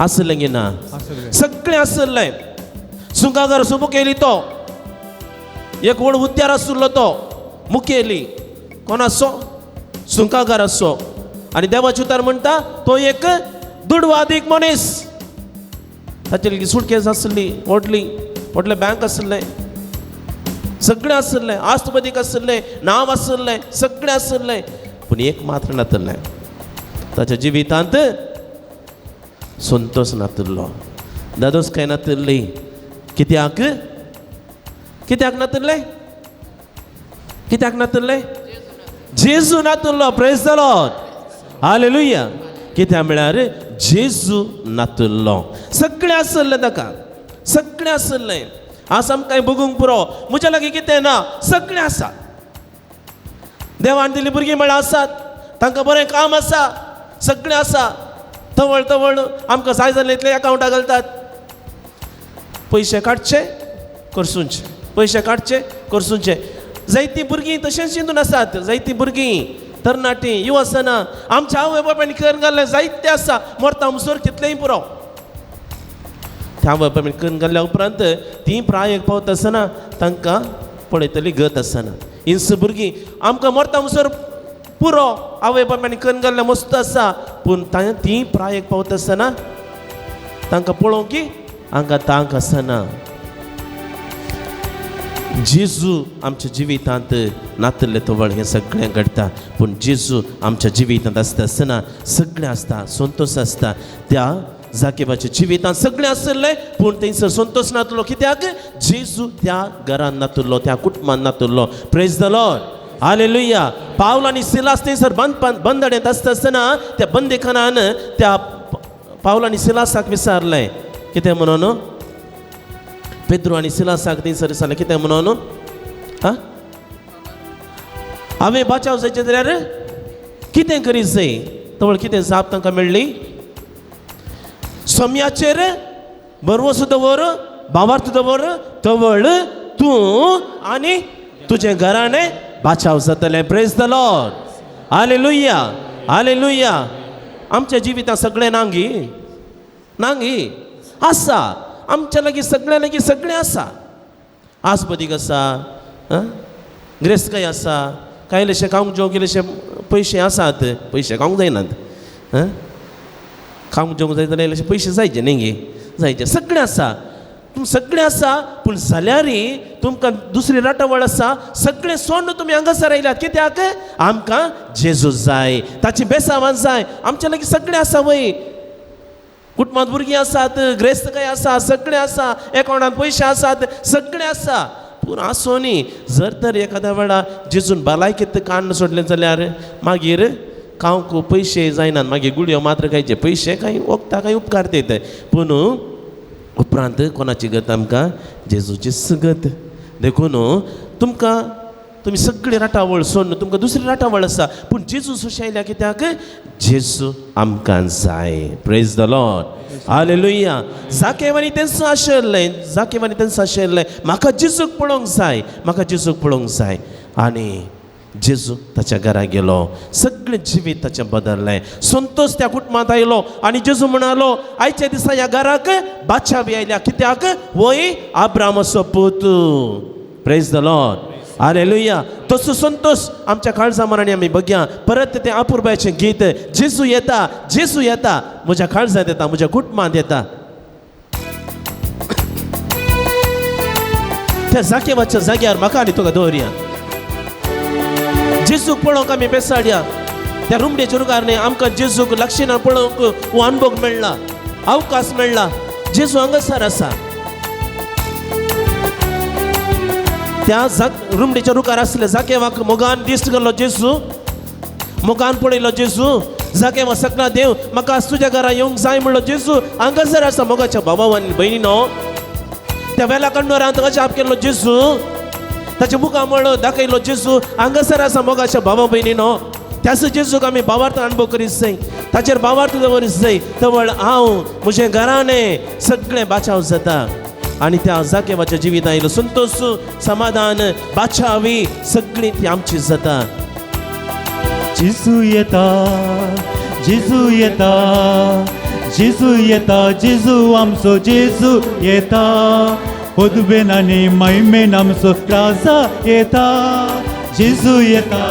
आसलें गे ना, सगळें आसलें. सुंकागार मुखेली तो, एक व्हड उद्यार आसलो तो मुखेली, कोणाचो? सुंकागाराचो. आनी देवाचे उतार म्हणटा तो एक दुडवादीक मनीस. ताचेर सुटकेस आसली, व्हडलें बँक आसलें, सगळें आसलें, आस्तबदीक आसलें, नांव आसलें, सगळें आसलें. पूण एक मात्र नातलें, ताच्या जिवितांत संतोष नातलो, दादोस काय नातली. कित्याक? कित्याक नातले? कित्याक नातले? जेजू नातलो. Praise the Lord, hallelujah. कित्याक म्हळ्यार जेजू नातलो. सगळें आसलें ताका, सगळें आसलें. आज आमकां बगूंक पुरो, म्हज्या लागीं कितें ना, सगळें आसा. देवान दिल्लीं भुरगीं म्हळ्यार आसात, तांकां बरें काम आसा, सगळें आसा. तवळ तवळ आमकां जाय जालें इतलें अकावंटाक घालतात. पयशे काडचे, करसूंचे, पयशे काडचे, करसूंचे. जायतीं भुरगीं तशेंच चिंतून आसात. जायतीं भुरगीं, तरणाटीं, युवासना, आमच्या आवय बापायन करून घाल्लें जायतें आसा. मोरता मुसोर तितलेंय पुरो. त्या आवय बापायन करून घाल्ल्या उपरांत तीं प्रायेक पावता आसतना तांकां पळयतलीं गत आसना. इंच भुरगीं आमकां मोरता मुसोर पुरो आवय बापायनी कण घाल्ल्या मस्त आसा पूण ती प्रायेक पावता आसतना तांकां पळोवंक की हांगा तांक आसना. जेजू आमच्या जिवितांत नातले तवळ हें सगळें घडटा पूण जेजू आमच्या जिवितांत आसता आसतना सगळें आसता संतोश आसता. त्या जाकेबाच्या जिवितांत सगळें आसलें पूण थंयसर संतोश नातलो कित्याक जेजू त्या घरान नातुरलो त्या कुटुंबान नातुरलो. Praise the Lord. हालेलुया. पावल आनी सिलास थंयसर बंदडेंत आसता आसतना त्या बंदेखानान त्या पावल आनी सिलासाक विचारलें कितें म्हणून पेद्रो आनी सिलासाक थंयसर विचारलें कितें म्हणून हांवें बाचाव जायचें जाल्यार कितें करीत जाय. तवळ कितें जाप तांकां मेळ्ळी. सोम्याचेर बरवसो दवर भावार्थ दवर तवळ तूं आनी तुजें घराणें बाचाव जातलें. Praise the Lord. Hallelujah. Hallelujah. आमच्या जिवितांत सगळें नांगी आसा. आमच्या लागीं सगळ्या लागीं सगळें आसा. आस्पदीक आसा ग्रेस्तकाय आसा कांय इल्लेशे खावंक जेवंक इल्लेशे पयशे आसात. पयशे खावंक जायनात. खावंक जेवंक जाय जाल्यार इल्लेशे पयशे जायचे न्ही गे जायचे सगळें आसा. सगळें आसा पूण जाल्यारय तुमकां दुसरी राटावळ आसा. सगळें सोडून तुमी हांगासर आयल्यात कित्याक आमकां जेजू जाय ताची बेसांवां जाय. आमच्या लागीं सगळें आसा वय. कुटुंबांत भुरगीं आसात ग्रेस्तकाय आसा सगळें आसा एकावंटांत पयशे आसात सगळें आसा पूण आसोनी जर तर एखाद्या वेळा जेजून भलायकेंत कान्न सोडलें जाल्यार मागीर खावंक पयशे जायनात. मागीर गुडयो मात्र खायचे पयशे कांय वखदां कांय उपकार तेत पूण उपरांत कोणाची गत आमकां जेजूची सगत देखून तुमकां तुमी सगळी राटावळ सोडून तुमकां दुसरी राटावळ आसा पूण जेजू सुशेंयल्या कित्याक जेजू आमकां जाय. Praise the Lord. हालेलुया. जाकेवानी तेंच आशिल्लें म्हाका जेजूक पळोवंक जाय आनी जेजू ताच्या घरा गेलो. सगळें जिवीत ताचें बदललें. संतोष त्या कुटुंबांत आयलो आनी जेजू म्हणालो आयच्या दिसा ह्या घराक बादशाह बी आयल्या कित्याक वय आब्रामाचो पूत. Praise the Lord. हालेलुया. तसो संतोष आमच्या काळजा मराणी आमी बघया. परत तें आपुरबायेचें गीत जेजू येता म्हज्या काळजांत येता म्हज्या कुटुंबांत येता. त्या जाकेबाच्या जाग्यार म्हाका आनी तुका दवरया. जेजूक पळोवंक आमी बेसाडया. त्या रुमडेच्या रुगारने आमकां जेजूक लागशिना पळोवंक हो अनुभव मेळ्ळा अवकाश मेळ्ळा. जेजू हांगासर आसा. त्या रुमडेच्या रुगार आसले जाकेवाक मोगान दिश्ट गेलो जेजू. मोगान पळयलो जेजू. जाकेवा सकना देव म्हाका आज तुज्या घरा येवंक जाय म्हणलो. जेजू हांगासर आसा मोगाच्या भावा आनी भयणीनो. त्या वेला कण्णोरांत अजाप केलो जेजू. ताच्या मुखार मळ दाखयलो जेजू हांगासर आसा मोगाच्या भावा भयणीनो. त्याच जेजूक आमी भावार्थ अणभव करीत जाय ताचेर भावार्थ दवरीत जाय. तवळ हांव म्हजें घराणें सगळें बाचाव जाता. आनी त्या जाकेवाच्या जिवीत आयलो संतोष समाधान बाचावी सगळीं ती आमची जाता. जेजू येता जेजू येता जेजू येता जेजू आमचो जेजू येता. उदबेन आनी महिमेन आमचो राजा येता. जेजू येता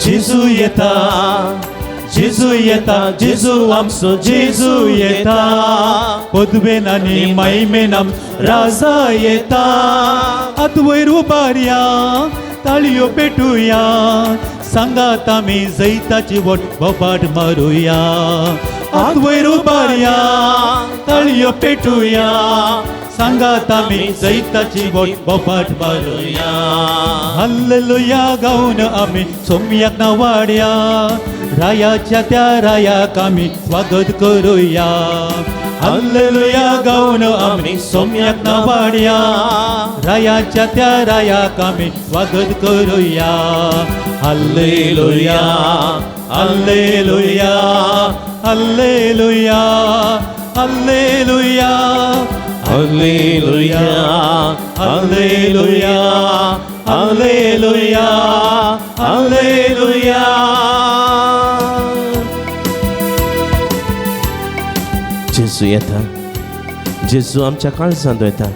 जेजू येता जेजू येता जेजू आमचो जेजू येता. उदबेन आनी महिमेन आमचो राजा येता. आतवयर उबारया ताळयो पेटुया सांगात आमी जैताची वट बोबाट मारुया. आतवयर उबारया ताळयो पेटुया सांगात आमी जैताची वट बोबाट मारुया. हल्लेलुया गावन आमी सोम्याक नावाड्या. रायाच्या त्या रायाक आमी स्वागत करुया. हल्लेलुया गावन आमी सोम्याक नावाड्या. रायाच्या त्या रायाक आमी स्वागत करुया. Hallelujah hallelujah hallelujah hallelujah hallelujah hallelujah hallelujah hallelujah. जेजू येता. जेजू आमच्या काळजांत येता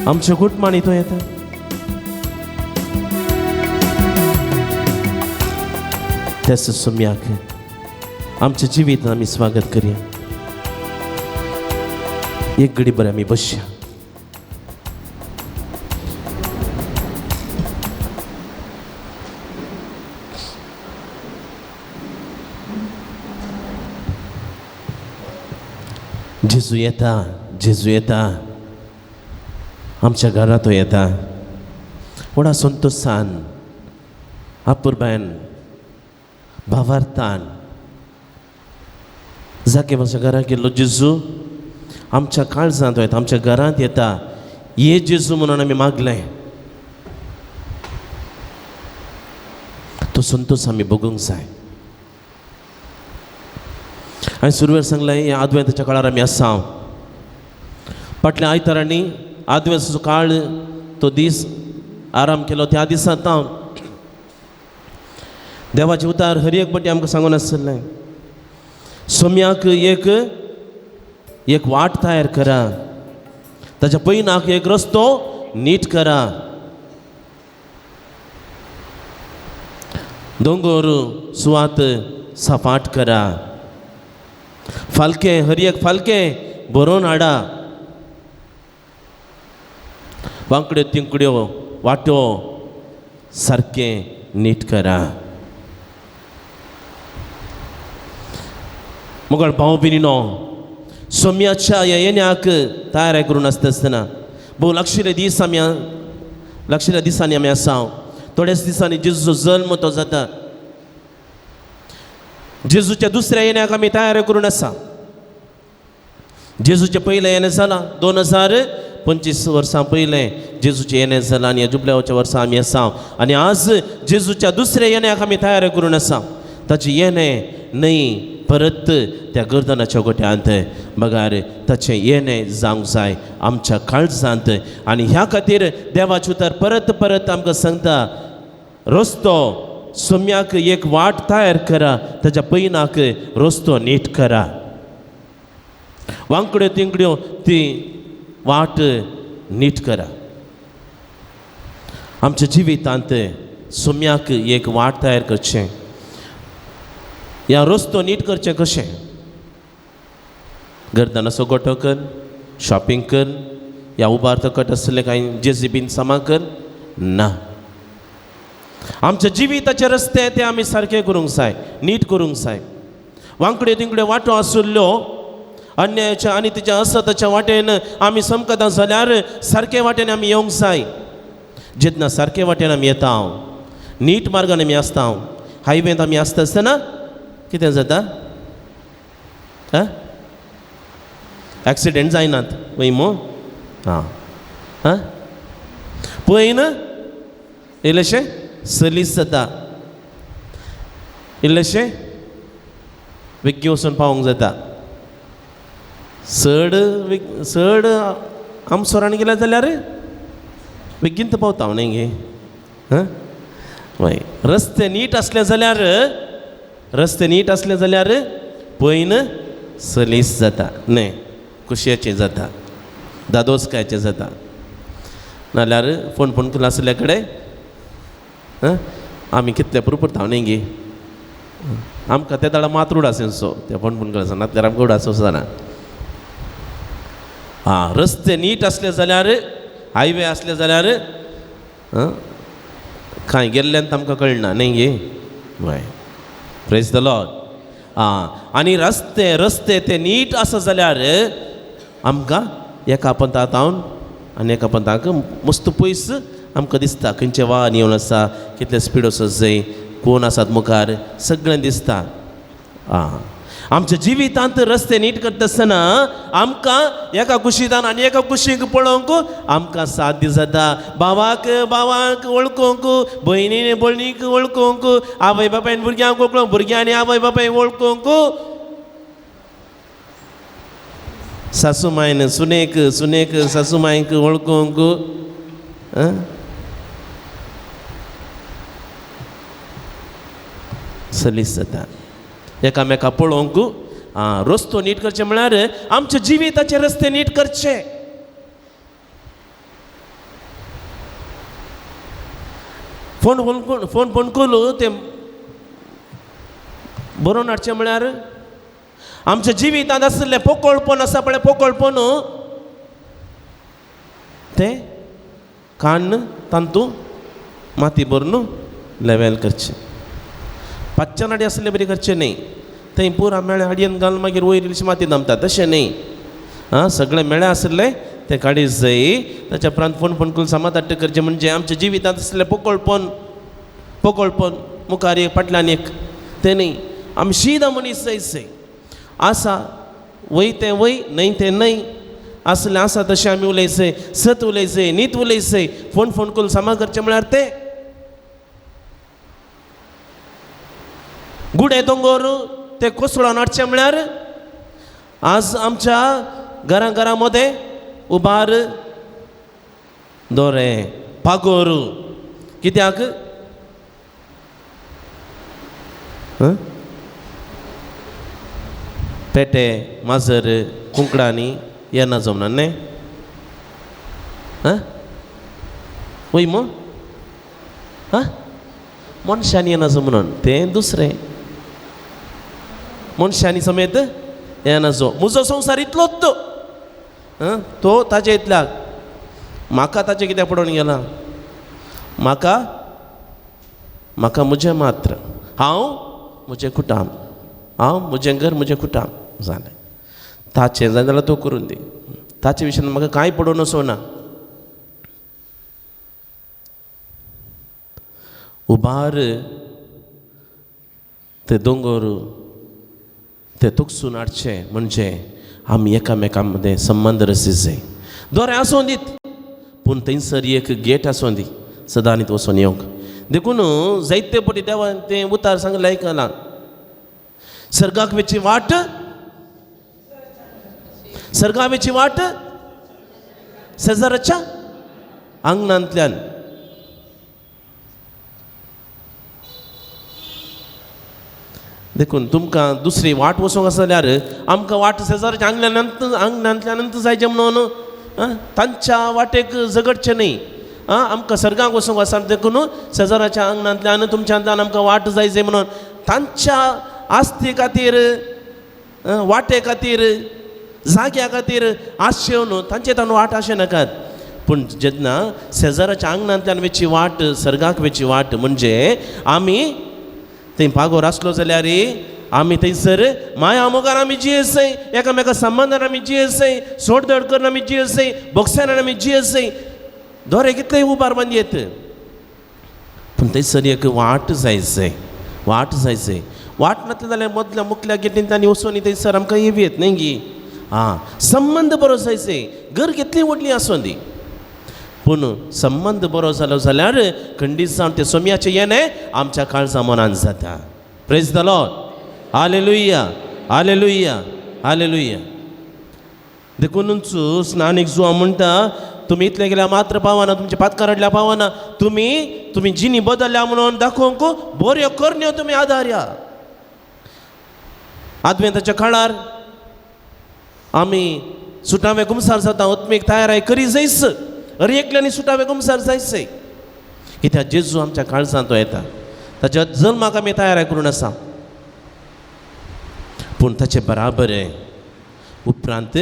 आमच्या कुटुंबांनी तो येता. त्याच सोम्याक आमच्या जिवीत आम्ही स्वागत करूया. एक घडी बरं आम्ही बसया. जेजू येता, जेजू येता, आमच्या घरात तो येता. व्हडा संतोषान अपुरबायन भावार्थान जाके माझ्या घरात गेलो. जेजू आमच्या काळजांत येता, आमच्या घरांत येता. ये जेजू म्हणून आम्ही मागलें. तो संतोष आम्ही बघूंक जाय. हांवें सुरवेर सांगलें हे आदवेंताच्या काळार आमी आसा. फाटल्या आयतारांनी आदवेंताचो काळ तो दीस आराम केलो. त्या दिसांत हांव देवाचे उतार हर एक फावटी आमकां सांगून आसलें, सोम्याक एक वाट तयार करा, ताच्या पैनाक एक रस्तो नीट करा. दोंगर सुवात सपाट करा. फालके हर एक फालके बरोवन हाडा. वांकड्यो तिंकड्यो वाटो सारकें नीट करा. मुगळ भाव बिनिनो, सोम्याच्या ह्या येण्याक तयार करून आसतना भोव लागशिल्ले दीस लागशिल्ल्या दिसांनी आमी आसा. थोड्याच दिसांनी जेजूचो जल्म तो जाता. जेजूच्या दुसऱ्या येण्याक आमी तयार करून आसा. जेजूचें पयलें येणें जालां 2025 वर्सां पयलें जेजूचें येणें जालां आनी ह्या जुबल्याच्या वर्सां आमी आसा. आनी आज जेजूच्या दुसऱ्या येण्याक आमी तयार करून आसा. ताचें येणें न्हय परत त्या गर्दनाच्या गोट्यांत बगार ताचें येणें जावंक जाय आमच्या काळजांत. आनी ह्या खातीर देवाचें उतर परत परत आमकां सांगता, रस्तो सोम्याक एक वाट तयार करा, ताच्या पैनाक रस्तो नीट करा. वांकड्यो तिंकड्यो ती वाट नीट करा. आमच्या जिवितांत सोम्याक एक वाट तयार करचें, ह्या रस्तो नीट करचें कशें? गर्दनाचो गोठो कर, शॉपिंग कर, ह्या उबारतो कट आसले कांय JCBन सामान कर ना. आमच्या जिविताचे रस्ते ते आमी सारके करूंक जाय, नीट करूंक जाय. वांकड्यो तिंकड्यो वाटो आसुल्ल्यो अन्यायाच्या आनी तिच्या असताच्या वाटेन आमी समकता जाल्यार सारके वाटेन आमी येवंक जाय. जेन्ना सारके वाटेन आमी येता, नीट मार्गान आमी आसता, हायवेंत आमी आसता आसतना कितें जाता? एक्सिडेंट जायनात पळय मो. हां पळय ना, इल्लेशें सलीस जाता, इल्लेशें विग्गी वचून पावोंक जाता. चड आमसोरान गेल्या जाल्यार बेगीन पावता हांव न्ही गे. हय रस्ते नीट आसले जाल्यार पयन सलीस जाता न्हय, कुशयाचें जाता, दादोसकायचें जाता. नाल्यार फोन केलो आसले कडेन आमी कितले पुरता न्ही गे. आमकां त्या दाडा मातरूड आसा सो ते फोन केलो आसा, नातर आमकां उडासो जाना. रस्ते नीट आसले जाल्यार, हायवे आसले जाल्यार खंय गेल्ल्यान आमकां कळना न्ही गे. हय प्रेज द लॉर्ड. आनी रस्ते ते नीट आसा जाल्यार आमकां एका पंथांत आनी एका पंथाक मस्त पयस आमकां दिसता खंयचे वाहन येवन आसा, कितले स्पीड वचत जाय, कोण आसात मुखार, सगळें दिसता. आमच्या जिवितांत रस्ते नीट करता आसतना आमकां एका कुशींतल्यान आनी एका कुशीक पळोवंक आमकां साध्य जाता. भावाक वळखूंक, भयणीक वळखूंक, आवय बापायन भुरग्यांक वळखूंक, भुरग्यांनी आवय बापायक वळखूंक, सासूमायन सुनेक सासूमायक वळखूंक. सलीस जाता एकामेका पळोवंक. रस्तो नीट करचे म्हळ्यार आमच्या जिविताचे रस्ते नीट करचे. फोन करून ते बरोवन हाडचें म्हळ्यार आमच्या जिवितांत आसलें पोकळपण आसा पळय पोकळपण तें काडून तांतूं माती भरून लेवेल करचें. पांचच्या नाडी आसलें बरी करचें न्ही. थंय पुरा मेळ्या हाडयेन घालून मागीर वयर इल्लीशी माती दामता तशें न्ही. सगळें मेळ्ळें आसलें तें काडीत जाय. ताच्या उपरांत फोन करून समाधाट्ट करचें म्हणजे आमच्या जिवितांत आसलें पोकळपण मुखार एक फाटल्यान एक तें न्ही. आमी शिदा मनीस जायचे आसा वय तें वय न्हय तें न्हय आसलें आसा तशें आमी उलयचे सत उलयचे नीत उलयचे फोन करून सामा करचें म्हळ्यार तें गुडे दोंगर ते कोसळोन हाडचें म्हळ्यार आज आमच्या घरां मदें उबार दोरे पागोर कित्याक पेटे माजर कुंकडांनी येना जमना न्ही. वय मनशांनी येना जमून तें दुसरें मनशांनी समेत येना जो म्हजो संवसार इतलोच तो ताचे इतल्याक म्हाका ताचे कित्याक पडून गेला. म्हाका म्हजें मात्र हांव म्हजें कुटाम हांव म्हजें घर म्हजें कुटाम जालें. ताचें जाय जाल्यार तो करून दी. ताचे विशयान म्हाका कांय पडून असो ना. उबार ते दोंगर ते तुकसून हाडचे म्हणजे आमी एकामेकां मदें संबंद रचीत जाय. दोरे आसूं दीत पूण थंयसर एक गेट आसूं दी सदांच वचून येवंक. देखून जायते पटी देवान तें उतार सांगलें आयकलां सर्गाक वेची वाट शेजाराच्या आंगणांतल्यान. देखून तुमकां दुसरी वाट वचूंक आसा जाल्यार आमकां वाट शेजाराच्या आंगणांतल्यानंत जायचें म्हणून तांच्या वाटेक झगडचें न्ही. आमकां सर्गाक वचूंक आसा देखून शेजाराच्या आंगणांतल्यान तुमच्यांतल्यान आमकां वाट जाय जाय म्हणून तांच्या आस्ती खातीर वाटे खातीर जाग्या खातीर आशेवन तांचे तान वाट अशें नाकात. पूण जेन्ना शेजाराच्या आंगणांतल्यान वेची वाट सर्गाक वेची वाट म्हणजे आमी थंय पागोर आसलो जाल्यार आमी थंयसर माया मोगान आमी जियेसय एकामेका संबंदान आमी जियेसय सोडधड करून आमी जियेसय बोगसायन आमी जियेसय. दोरे कितलेय उबार बांदी येत पूण थंयसर एक वाट जायसय वाट नासलें जाल्यार मदल्या मुखल्या गेटीन तांणी वचून थंयसर आमकां येवयेत न्ही गी. संबंद बरो जायसय घर कितली व्हडली आसूं दी पूण संबंद बरो जालो जाल्यार खंडीत जावन ते सोम्याचें येणें आमच्या काळजा मनांत जाता. Praise the Lord. Hallelujah hallelujah hallelujah. देखूनच स्नानीक जुआ म्हणटा तुमी इतले गेल्यार मात्र पावना तुमचे पातकार हाडल्या पावना तुमी जिनी बदलल्या म्हणून दाखोवंक बऱ्यो करण्यो तुमी आदार्या. आदवेंताच्या काळार आमी सुटावे गुमसार जाता ओत्मेक तयाराय करी जायस एकल्यांनी सुटावे गुमसार जायसय कित्याक जेजू आमच्या काळजांत तो येता ताच्या जल्माक आमी तयाराय करून आसा. पूण ताचे बराबर उपरांत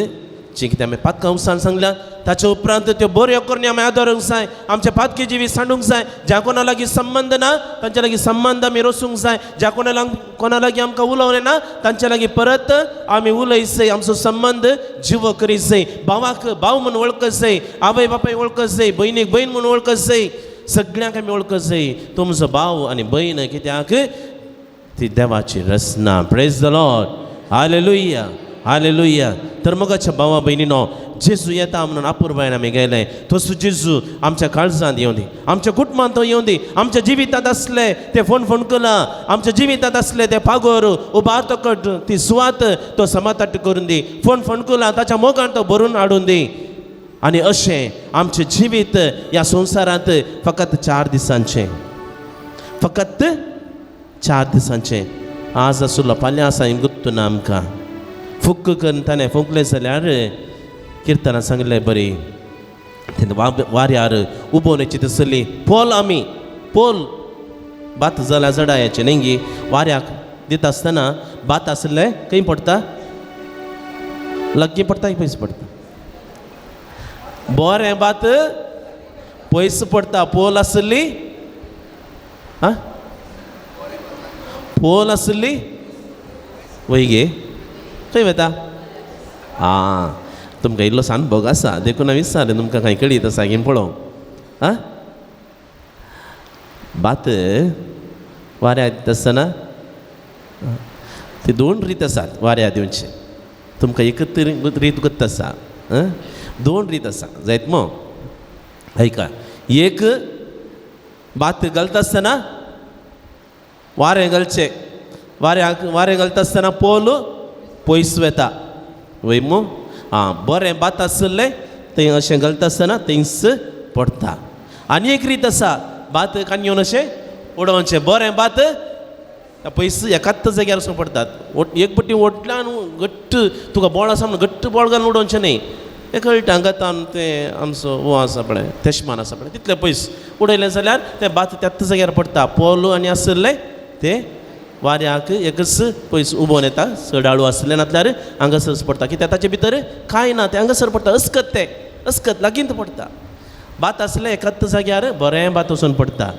जे कितें आमी पातकां उसान सांगल्या ताचे उपरांत त्यो बऱ्यो करण्यो आमी आदारूंक जाय. आमचे पातकी जिवी सांडूंक जाय. ज्या कोणा लागीं संबंद ना तांच्या लागीं संबंद आमी रचूंक जाय. ज्या कोणा लागीं आमकां उलोवलें ना तांच्या लागीं परत आमी उलयसय आमचो संबंद जिवो करीसय. भावाक भाव म्हणून वळखसय आवय बापाय वळखसय भयणीक भयण म्हणून वळखसय सगळ्यांक आमी वळखसय तो म्हजो भाव आनी भयण कित्याक ती देवाची रचना. Praise the Lord. Hallelujah hallelujah. तर मगाच्या भावा भयणीनो जेजू येता म्हणून अपुर्बायन आमी गेले तसो जेजू आमच्या काळजांत येवं दी आमच्या कुटुंबांत तो येवं दी. आमच्या जिवितांत आसले ते फोन कला आमच्या जिवितांत आसले ते पागोर उबार तो कट ती सुवात तो समाधाट करून दी. फोन कला ताच्या मोगान तो भरून हाडून दी. आनी अशें आमचें जिवीत ह्या संवसारांत फकत 4 दिसांचें फकत 4 दिसांचें. आज आसलो फाल्यां आसा गुत्तू ना आमकां फुक्क करून ताणें फुंकलें जाल्यार किर्तनां सांगलें बरी वाऱ्यार उबोवन चिंतसली पोल आमी पोल बात जाला जडायाचें न्ही गी वाऱ्याक दिता आसतना भात आसलें खंय पडटा लागीं पडटा पयस पडटा बरें भात पयस पडटा पोल आसली आं पोल आसली वय गे खंय वता आं तुमकां इल्लो अनुभव आसा देखून हांवें विचारलें तुमकां खंय कळीत आसा घेवन पळोवंक आं भात वाऱ्या दिता आसतना ते दोन रीत आसात वाऱ्या दिवचे तुमकां एकच रीत गत आसा दोन रीत आसा जायत मो ऐका एक भात घालता आसतना वारें घालचें वारें घालता आसतना पोल पयस वेता वय मो आं बरें भात आसलें थंय अशें घालता आसतना थंयच पडटा आनी एक रीत आसा भात कांयोन अशें उडोवचें बरें भात पयस एकाच जाग्यार वचून पडटात एक पट्टी ओटल्यान घट्ट तुका बॉल आसा म्हणून घट्ट बॉल घालून उडोवचें न्ही एक कळटा गतान तें आमचो वो आसा पळय तेशमान आसा पळय तितलें पयस उडयलें जाल्यार तें भात त्याच जाग्यार पडटा पोल आनी आसलें तें वाऱ्याक एकच पयस उबोन येता चडाळू आसलें नातल्यार हांगासर पडटा कित्याक ताचे भितर कांय ना तें हांगासर पडटा अस्कत लागींत पडटा भात आसलें एकाच जाग्यार बरें भात वचून पडटा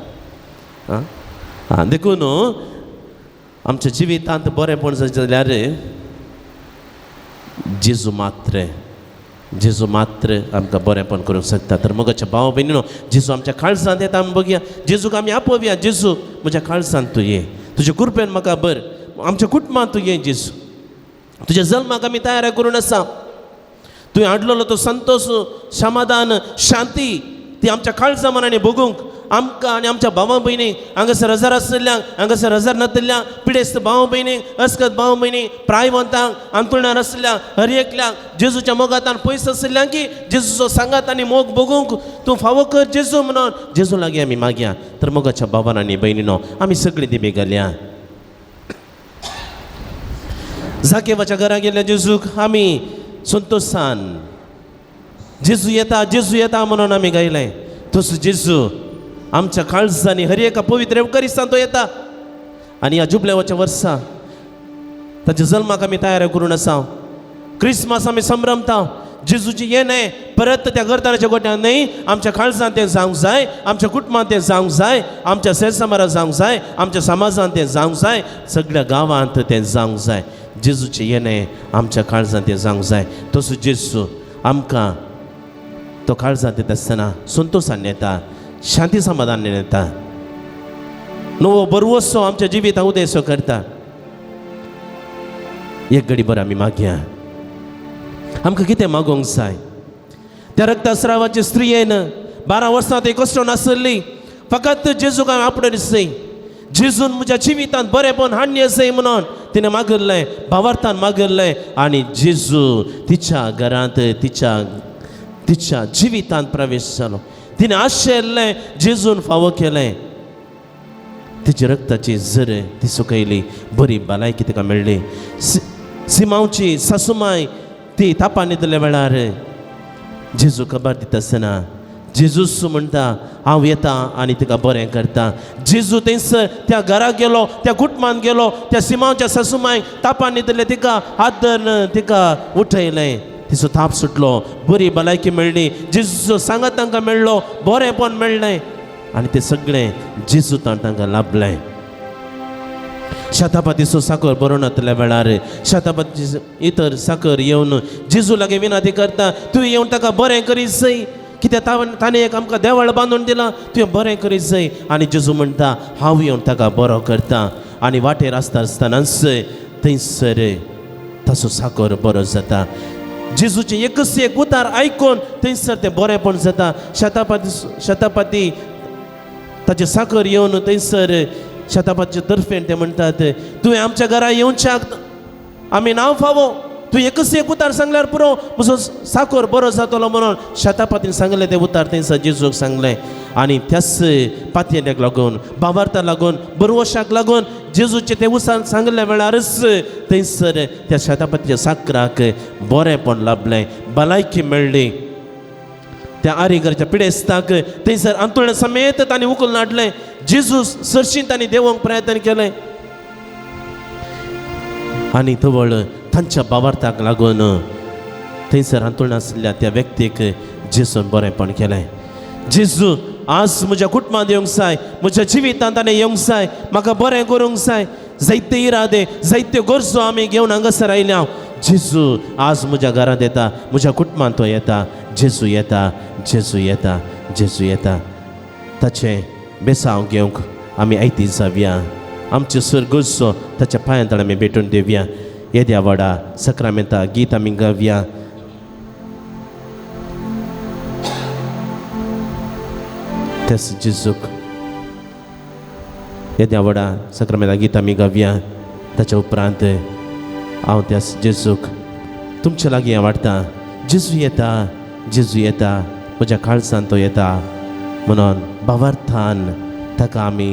आं देखून आमच्या जिवितांत बरेंपण जाल्यार जेजू मात्र आमकां बरेंपण करूंक शकता तर मोगाच्या भाव भयणीनो जेजू आमच्या काळजांत येता आमी बघया जेजूक आमी आपोवया जेजू म्हज्या काळजांत तूं ये तुज्या कृपेन म्हाका बर आमच्या कुटुंबांत तूं ये जेजू तुज्या जल्माक आमी तयार करून आसा तुवें हाडलेलो तो संतोष समाधान शांती ती आमच्या काळजा मनांनी भोगूंक आमकां आनी आमच्या भावां भयणीक हांगासर हजर आशिल्ल्यांक हांगासर हजर नातिल्ल्यांक पिडेस्त भाव भयणीक अस्कत भाव भयणीक प्रायवंतांक अंतुळणार आशिल्ल्यांक हर एकल्यांक जेजूच्या मोगातान पयस आशिल्ल्यांक की जेजूचो सांगात आनी मोग भोगूंक तूं फावो कर जेजू म्हणून जेजू लागीं आमी मागया तर मोगाच्या भावान आनी भयणीनो आमी सगळीं दिबे घालया जाकेवाच्या घरा गेल्या जेजूक आमी संतोशान जेजू येता म्हणून आमी गायलें तसो जेजू आमच्या काळजांनी हर एका पवित्र एवकारिस्तान तो येता आनी ह्या जुबल्यावाच्या वर्सा ताच्या जल्माक आमी तयार करून आसा क्रिसमस आमी संभ्रमता जेजूची येणें परत त्या घरदाराच्या गोट्यान न्ही आमच्या काळजांत तें जावंक जाय आमच्या कुटुंबांत तें जावंक जाय आमच्या सेरसामारांत जावंक जाय आमच्या समाजांत तें जावंक जाय सगळ्या गांवांत तें जावंक जाय जेजूचें येणें आमच्या काळजांत तें जावंक जाय तसो जेजू आमकां तो काळजांत येता आसतना संतोशान येता शांती समाधान येता नवो बरवोत्सव आमच्या जिवितांत उदेसो करता एक घडी भर आमी मागया आमकां कितें मागोवंक जाय त्या रक्तस्रावाच्या स्त्रियेन 12 वर्सां थंय कश्ट नासली फकत जेजूक हांवें आपणें दिसय जेजून म्हज्या जिवितांत बरेंपण हाडणे जाय म्हणून तिणें मागल्लें भावार्थान मागल्लें आनी जेजू तिच्या घरांत तिच्या जिवितांत प्रवेश जालो तिणें आशेल्लें जेजून फावो केलें तिची रक्ताची झर ती सुकयली बरी भलायकी तिका मेळ्ळी सिमांवची सासूमाय ती तापान न्हिदल्या वेळार जेजू खबर दिता आसतना जेजूस म्हणटा हांव येता आनी तिका बरें करता जेजू थंयसर त्या घराक गेलो त्या कुटुंबांत गेलो त्या सिमांवच्या सासूमायक तापान न्हिदले तिका हात धरून तिका उठयलें तिचो ताप सुटलो बरी भलायकी मेळ्ळी जेजूचो सांगात तांकां मेळ्ळो बरेंपण मेळ्ळें आनी तें सगळें जेजूतान तांकां लाभलें शतापतीचो साकर बरो नातल्या वेळार शतापती इतर साकर येवन जेजू लागीं विनंती करता तूं येवन ताका बरें करीत जय कित्याक ताणें एक आमकां देवळ बांदून दिलां तुवें बरें करीत जय आनी जेजू म्हणटा हांव येवन ताका बरो करता आनी वाटेर आसता आसतनाच थंयसर ताचो साकर बरो जाता जेजूचें एकच एक उतार आयकून थंयसर तें बरेंपण जाता शतापती ताचे साकर येवन थंयसर शतापतीचे तर्फेन ते म्हणटात तुवें आमच्या घरा येवच्याक आमी नांव फावो तूं एकच एक उतार सांगल्यार पुरो म्हजो साकर बरो जातलो म्हणून शतापतीन सांगलें तें उतार थंयसर जेजूक सांगलें आनी त्याच पातयेक लागून भावार्थाक लागून बरवशाक लागून जेजूचे ते उसान सांगल्या वेळारच थंयसर त्या शतापतीच्या साकराक बरेंपण लाभलें भलायकी मेळ्ळी त्या आरीगरच्या पिडेस्ताक थंयसर अंतुळ्या समेत तांणी उखलून हाडलें जेजू सरशीन तांणी देवोंक प्रयत्न केलें आनी तवळ तांच्या भावार्थाक लागून थंयसर हांतून आसलेल्या त्या व्यक्तीक जेसून बरेंपण केलें. जेजू आज म्हज्या कुटुंबांत येवंक जाय, म्हज्या जिवितांत ताणें येवंक जाय, म्हाका बरें करूंक जाय. जायते इरादे जायत्यो गरजो आमी घेवन हांगासर आयल्या. जेजू आज म्हज्या घरांत येता, म्हज्या कुटुंबांत तो येता. जेजू येता, जेजू येता, जेजू येता. ताचें बेसांव घेवंक आमी आयती जावया. आमच्यो सर गरजो ताच्या पांयां तळा आमी भेटून दिवया. येद्या वाडा सक्रामेंता गीत आमी गावया. तेच जेजूक येद्या वाडा सक्रामेंता गीत आमी गावया. ताच्या उपरांत हांव त्या जेजूक तुमचे लागीं हांव वाडटा. जेजू येता, जेजू येता, म्हज्या काळजान तो येता म्हणून भावार्थान ताका आमी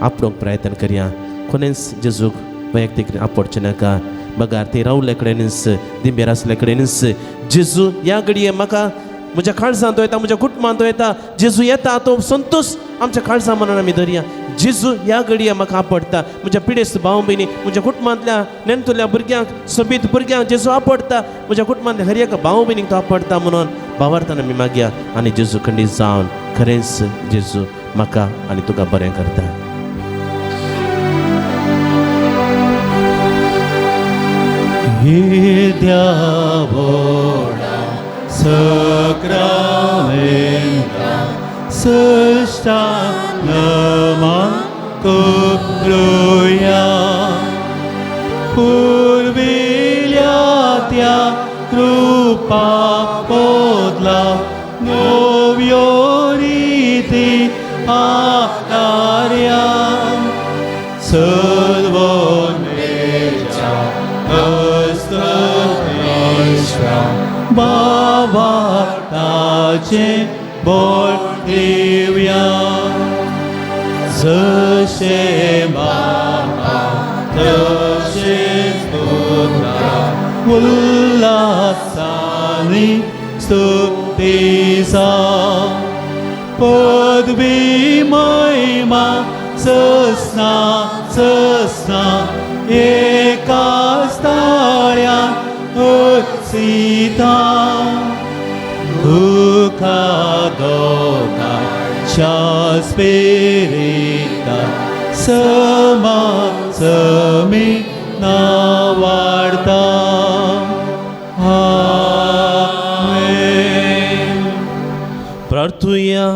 आपणूक प्रयत्न करया. कोणेंच जेजूक वैयक्तीक आपडचें नाका. बगार ते रावले कडेनच दिंबेर आसले कडेनच जेजू ह्या घडये म्हाका म्हज्या काळजान तो येता, म्हज्या कुटुंबांत तो येता. जेजू येता तो संतोश आमच्या काळजां म्हणून आमी धरया. जेजू ह्या घडये म्हाका आपडटा. म्हज्या पिडेस्त भाव भयणी, म्हज्या कुटुंबांतल्या नेणतुल्या भुरग्यांक, सोबीत भुरग्यांक जेजू आपडटा. म्हज्या कुटुंबांतल्या हर एका भाव भयणीक तो आपडटा म्हणून भावार्थान आमी मागया. आनी जेजू खंडीत जावन खरेंच जेजू म्हाका आनी तुका बरें करता. येद्या वाडा सक्रामेंता सष्टांगमान करूया. पुर्विल्या त्या कृपा पोदला नव्यो रीती आदार्या. सर्वोन्मेच्या भावार्थाचे बोल दिवया. जशे बाबा तशेच पुत्रा उल्हासानी स्तुतीसा. पदवी महिमा ससना ससना एकाच ताळ्यान सीता. दुखा दोखाच्या स्पिरिता समा समी वाढता. आमेन. प्रार्थुया.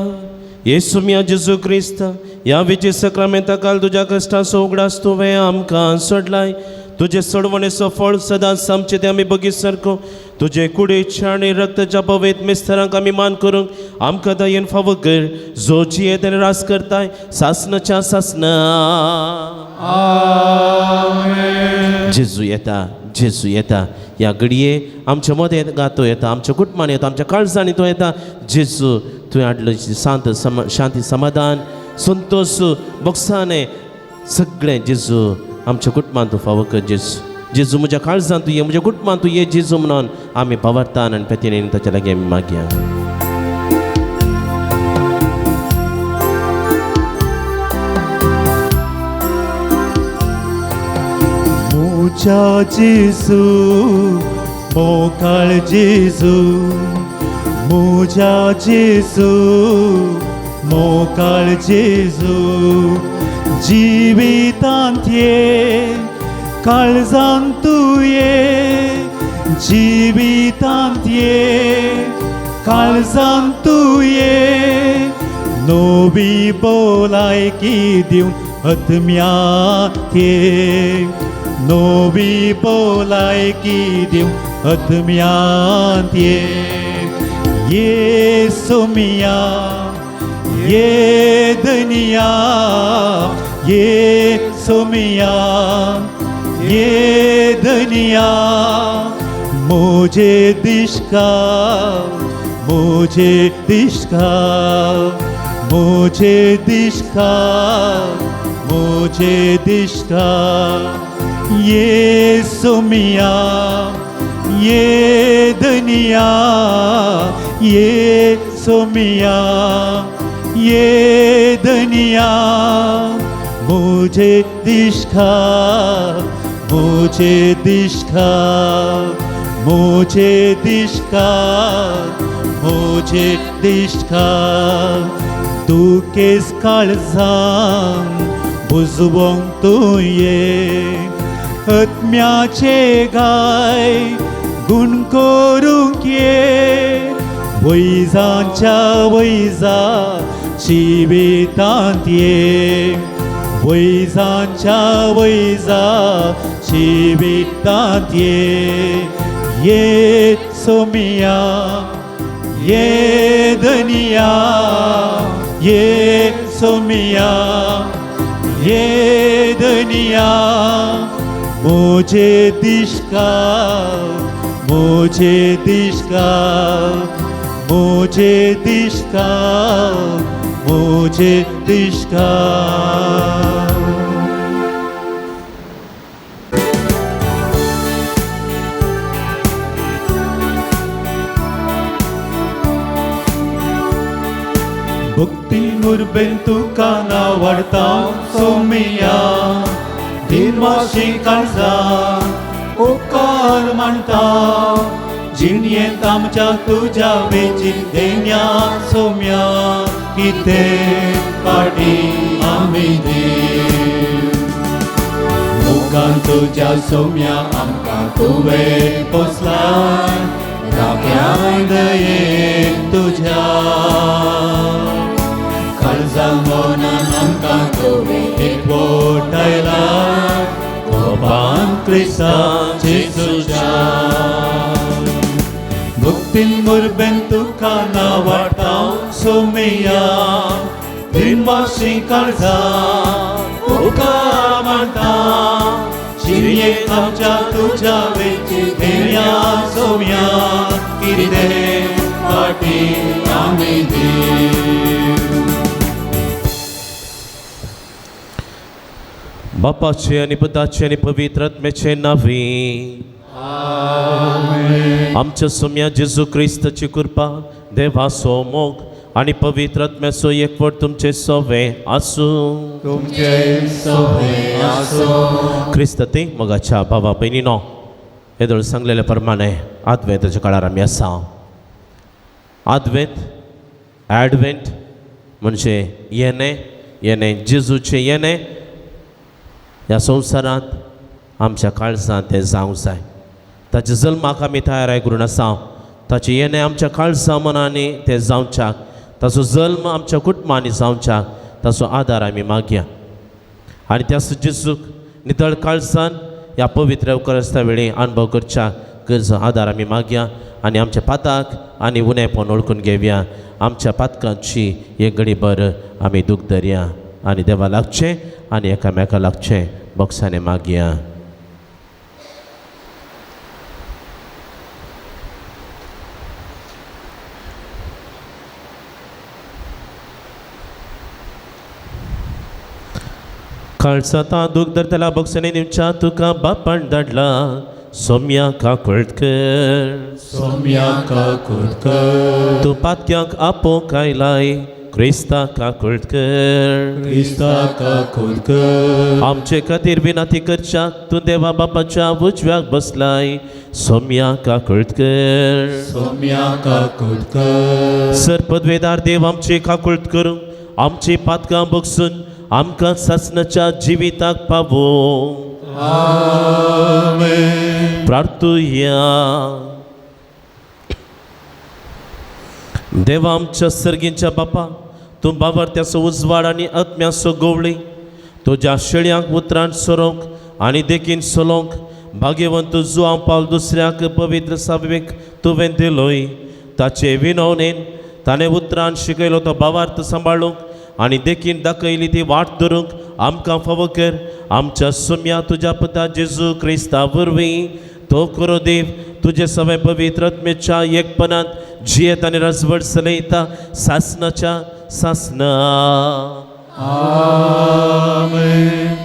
येशू मिया जेजू क्रिस्त ह्या विची सक्रामेंता काल तुज्या कश्टाचो उगडास तुवें आमकां सोडलाय. तुजे सोडवणेचो फळ सदांच आमचे ते आमी बगीत सारको तुजे कुडीच्या आनी रक्ताच्या पवित्र मिस्तारांक आमी मान करूंक आमकां दयेन फावो कर. जो जियेत आनी रास करताय सासनाच्या सासना. जेजू येता, जेजू येता. ह्या घडये आमच्या मदें गातो येता, आमच्या कुटुंबान येता, आमच्या काळजांनी तो येता. जेजू तुवें हाडलो शांती समाधान संतोष बक्षाने सगळें जेजू आमच्या कुटुंबांत तूं फावो कर. जेजू जेजू म्हज्या काळजांत तूं ये, म्हज्या कुटुंबांत तूं ये जेजू म्हणून आमी भावार्थान आनी पेतीन ताच्या लागीं आमी मागया. मुझा जेजू मोकाळ जेजू, मुझा जेजू मोकाळ जेजू. जिवितांत ये काळजांत तूं ये, जिवितांत ये काळजांत तूं ये. नवी भलायकी दिवन आत्म्यांत ये, नवी भलायकी दिवन आत्म्यांत ये. येसू मिया ये दुनिया, येसू मिया ये दुनिया. मुझे दिशका, मुझे दिशका, मुझे दिशका, मुझे दिशका. येसू मिया ये दुनिया, येसू मिया ये दुनिया. मुझे दिशका, मुझे दिश्काल मुझे दिश्काल मुझे दिश्काल तू केस काळजांत बुजवंक तुये आत्म्याचे गाय गुण करूंक ये वैजांच्या वैजा जिवितांत ये वैजांच्या वैजा जिवितांत ये सोमिया ये दुनिया ये सोमिया ये दुनिया मुझे दिश्काल मुझे दिश्काल मुझे दिश्काल मुझे दिश्काल भक्ती मुरबेन तुका नावाडता सोमिया दिनवाशी काळजा उपकार मानता जिणयेंत आमच्या तुझ्या वेचीत देण्या सोम्या किते पाटी आमी देव मुखार तुझ्या सोम्या आमकां तुवें पोसलाय राख्याय दयेन तुझ्या काळजां मोनान आमकां तुवें एकवटायला कोपान क्रिस्तांव जेजूच्या भक्तीन मुरबेन तुका नावाडटा सोमिया दिनवाशी काळजा उपकार मानता जिणयेंत आमच्या तुझ्या वेचीत देण्या सोम्या कितें पाटी आमी देव बापाचे आणि पुताचे आणि पवित्र आत्म्याचे नावे आमच्या सोम्या जेजू क्रिस्ताची कृपा देवाचो मोग आणि पवित्र आत्म्याचो एकवट तुमचे सोवे आसूं तुमचे सोवे आसूं क्रिस्त ते मोगाच्या भावा बहिणीनो येदोळ सांगलेल्या प्रमाणे आदवेंताच्या काळार आमी आसा आदवेंत ॲडवेंट म्हणजे येणे जेजूचे येणे ह्या संवसारांत आमच्या काळजांत तें जावंक जाय ताच्या जल्माक आमी तयाराय करून आसा ताचे येणे आमच्या काळजां मनांनी तें जावच्याक ताचो जल्म आमच्या कुटुंबांनी जावच्याक ताचो आदार आमी मागया आनी त्या जेजूक नितळ काळजान ह्या पवित्र अवकारास्ता वेळी अनुभव करच्याक गरजो आदार आमी मागया आनी आमच्या पाताक आनी उणेपण ओळखून घेवया आमच्या पातकांची एक घडीभर आमी दूख धरया आनी देवा लागचें आनी एकामेका लागचें बोक्सांनी मागया काळजांता दूख धरतला बोक्सांनी दिवच्या तुका बापान धाडला सोम्या काकुळकर सोम्या काकुळकर तूं पातक्यांक आपो कायलाय क्रिस्ता काकुळकर क्रिस्ता काकुळकर आमचे खातीर विनंती करच्याक तूं देवा बापाच्या उजव्याक बसलाय सोम्या काकुळकर सोम्या काकुळकर सर पदवेदार देव आमचे काकुळट करूंक आमची पातकां बगसून आमकां सासणाच्या जिविताक पावो आमेन प्रार्थुया देवा आमच्या सर्गींच्या बापा तूं बाबरत्याचो उजवाड आनी आत्म्याचो गवळी तुज्या शेळयांक उतरांत सरोंक आनी देखीन सोलोंक भाग्यवंत जुआंव पावल दुसऱ्याक पवित्र सावेक तुवें दिलोय ताचे विनवणेन ताणें उतरांत शिकयलो तो भावार्थ सांबाळूंक आनी देखीन दाखयली ती वाट धरूंक आमकां फावो कर आमच्या सोम्या तुज्या पुता जेजू क्रिस्ता वरवीं तो करो देव तुजे सवय पवित्र आत्मेच्या एकपणांत जियेत आनी रजवड चलयता सासणाच्या सासना आमेन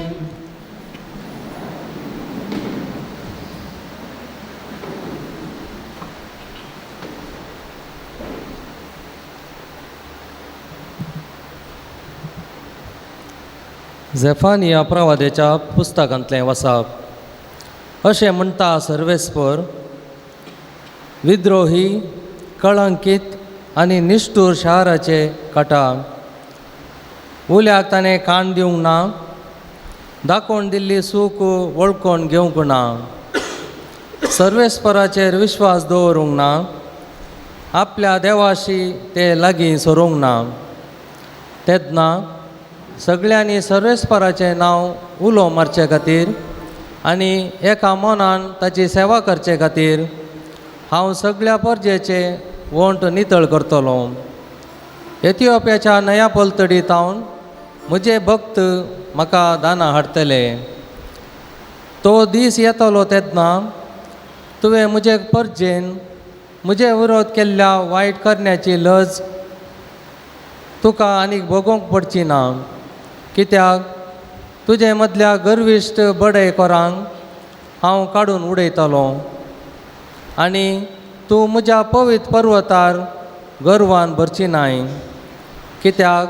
झेफानिया प्रवाद्याच्या पुस्तकांतलें वाचप अशें म्हणटा सर्वेस्पर, विद्रोही, कळंकीत आनी निश्ठूर शाराचे काटा. उल्याक ताणें कान दिवंक ना, दाखोवन दिल्ली सूख वळखून घेवंक ना, सर्वेस्पराचेर विश्वास दवरूंक ना, आपल्या देवाशी ते लागीं सरूंक ना. तेन्ना सगळ्यांनी सर्वेस्पराचें नांव उलो मारचे खातीर आनी एका मनान ताची सेवा करचे खातीर हांव सगळ्या परजेचे वोंट नितळ करतलो. एथिओपियाच्या नया पलतडींतावन म्हजे भक्त म्हाका दानां हाडटले. तो दीस येतलो तेन्ना तुवें म्हजे परजेन म्हजे विरोध केल्ल्या वायट करण्याची लज तुका आनीक भोगोवंक पडची ना, कित्याक तुजे मदल्या गर्विश्ट बडेकोरांक हांव काडून उडयतलो आनी तूं म्हज्या पवित्र पर्वतार गर्वान भरची नाय, कित्याक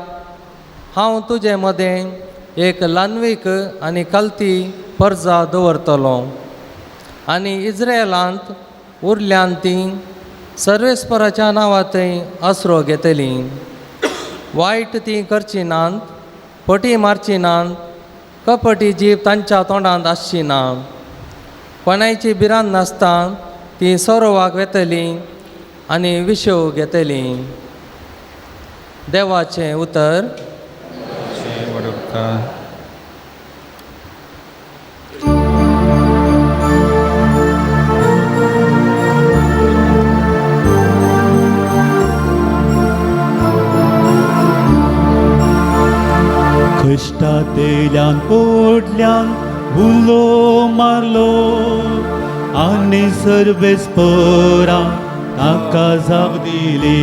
हांव तुजे मदें एक लान्वीक आनी कालती परजा दवरतलो आनी इज्रायेलांत उरल्यांत तीं सर्वेस्पराच्या नांवांतय आसरो घेतलीं. वायट तीं करची नात, फटी मारची नात, कपटी जीब तांच्या तोंडांत आसची ना. कोणायची भिरांत नासता तीं सोरोवाक वेतलीं आनी विशव घेतलीं. देवाचें उतर. कश्टांतल्यान पोटल्यान उलो मारलो आनी सर्वेस्पराक ताका जाप दिली.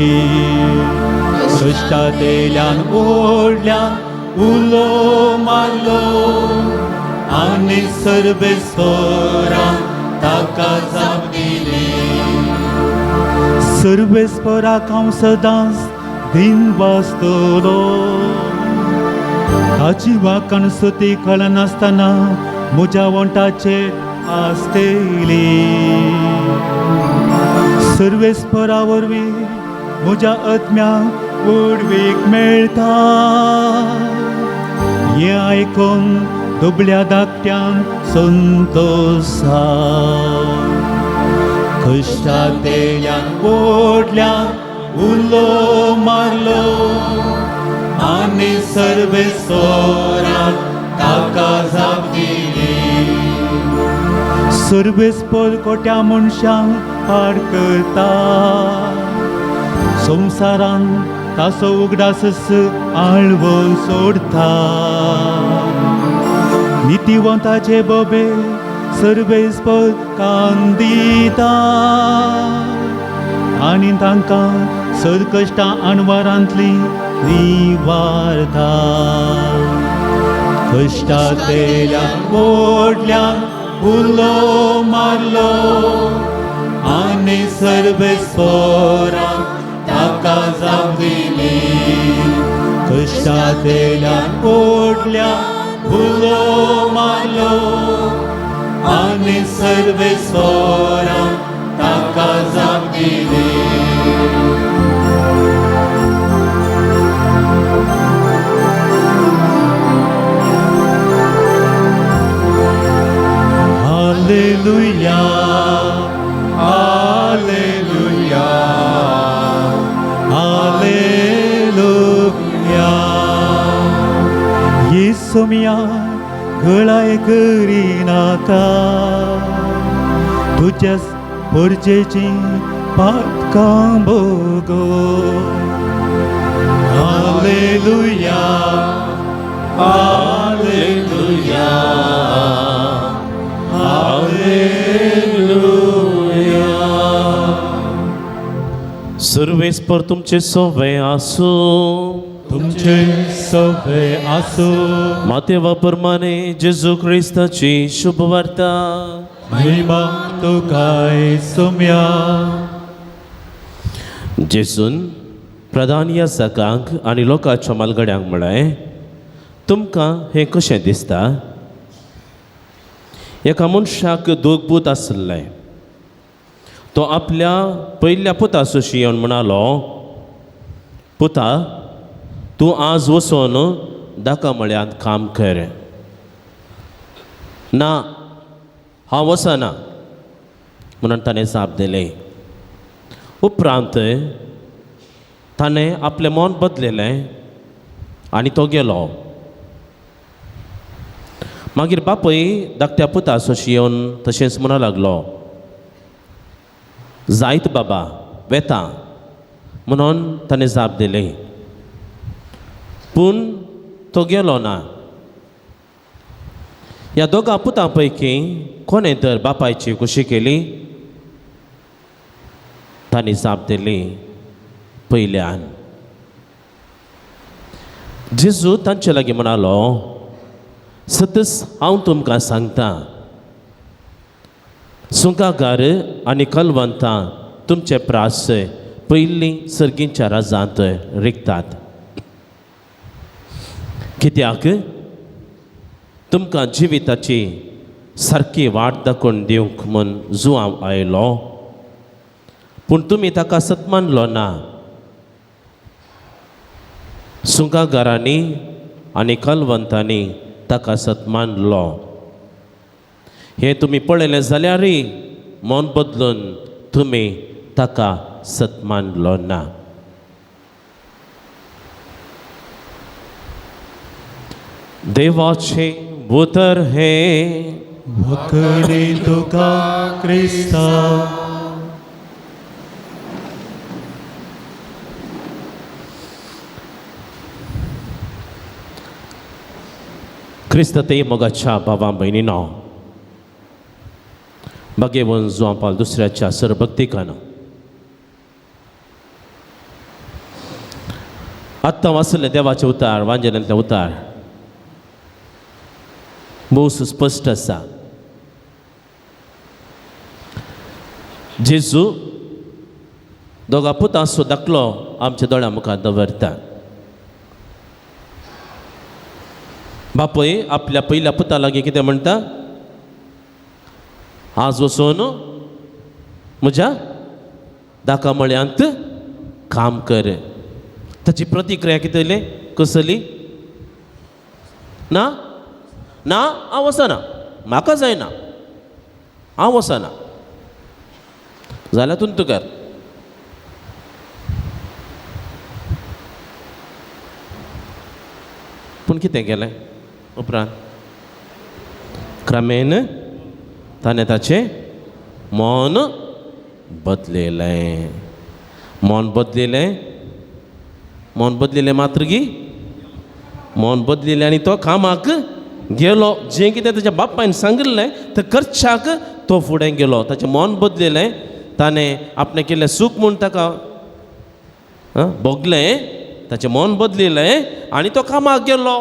कश्टांतल्यान ओडल्यान उलो मारलो आनी सर्वेस्पराक ताका जाप दिली. सर्वेस्पराक हांव सदांच दिन वाचतलो, ताची वाकण स्तुती कळनासतना म्हज्या वंटाचेर आसतली. सर्वेस्परा वरवीं म्हज्या आत्म्याक उडवीक मेळटा. हें आयकून दुबळ्या धाकट्यान संतोशा. कश्टांतल्यान ओडल्यान उलो मारलो आनी सर्वेस्पराक ताका जाप दिली. सर्वेस्पर कोट्या मनशांक आड करता. संवसारान ताचो उगडास आळवून सोडता. नितिवंताचे बोबे सर्वेस्पर कान दिता आनी तांकां सर कश्टां आनवारांतली निवारता. कश्टांतल्यान ओडल्यान उलो मारलो आनी सर्वेस्पराक ताका जाप दिली. कश्टांतल्यान ओडल्यान उलो मारलो आनी सर्वेस्पराक ताका जाप दिली. Alleluia, Alleluia, Alleluia. येसू मिया गळाय करी नाका, तुझ्याच परजेची पातकां बोगो. Alleluia, Alleluia. सर्वेस्पर तुमचे सवे आसो, तुमचे सवे आसो. मातेवा प्रमाणे जेजू ख्रिस्ताची शुभ वार्ता. महिमा तुकाय सोम्या. जेजून प्रधान याजकांक आनी लोकांच्या मालगड्यांक म्हळें, तुमकां हें कशें दिसता? एका मनशाक दोग पूत आसले. तो आपल्या पयल्या पुतासोशी येवन म्हणालो, पुता तूं आज वचोन दाका मळ्यांत काम कर. ना हांव वचना म्हणून ताणें जाप दिलें. उपरांत ताणें आपलें मन बदलिलें आनी तो गेलो. मागीर बापूय धाकट्या पुतासोशी येवन तशेंच म्हणूं लागलो, जायत बाबा वेता म्हणून ताणें जाप दिली. पूण तो गेलो ना. ह्या दोगां पुतां पैकी कोणें तर बापायची कुशी केली. तांणी जाप दिली पयल्यान. जेजू तांचे लागीं म्हणालो, सतस हांव तुमकां सांगतां, सुंकागार आनी कलवंतां तुमचे प्रास पयलीं सर्गींच्या राजांत रिकतात. कित्याक तुमकां जिविताची सारकी वाट दाखोवन दिवंक म्हूण जुआंव आयलो, पूण तुमी ताका सतमानलो ना. सुंकागारांनी आनी कलवंतांनी ताका सतमानलो. हे तुमी पळयलें जाल्यारय मन बदलून तुमी ताका सतमानलो ना. देवाचें उतर हें वखडी तुका क्रिस्ता. क्रिस्त ते मोगाच्या भावां भयणीनो, बागेवन जुआंपाल दुसऱ्याच्या सरभक्तिकान आत्तां वाचले देवाचे उतार, वांजेल्यांतले उतार भोव सुस्पश्ट आसा. जेजू दोगा पुतांचो दाखलो आमच्या दोळ्या मुखार दवरता. बापूय आपल्या पयल्या पुता लागीं कितें म्हणटा, आज वचून म्हज्या दाका मळ्यांत काम कर. ताची प्रतिक्रिया कितें कसली? ना ना हांव वचना, म्हाका जायना, हांव वचना. जाल्यार तूं कर. पूण कितें केलें उपरांत? क्रमेन ताणें ताचें मन बदलिलें. मन बदलिलें मात्रगी मन बदलिलें आनी तो कामाक गेलो. जें कितें ताच्या बापायन सांगिल्लें तें करच्याक तो फुडें गेलो. ताचें मन बदलिलें. ताणें आपणें केल्लें सूख म्हूण ताका भोगलें. ताचें मन बदलिलें आनी तो कामाक गेलो.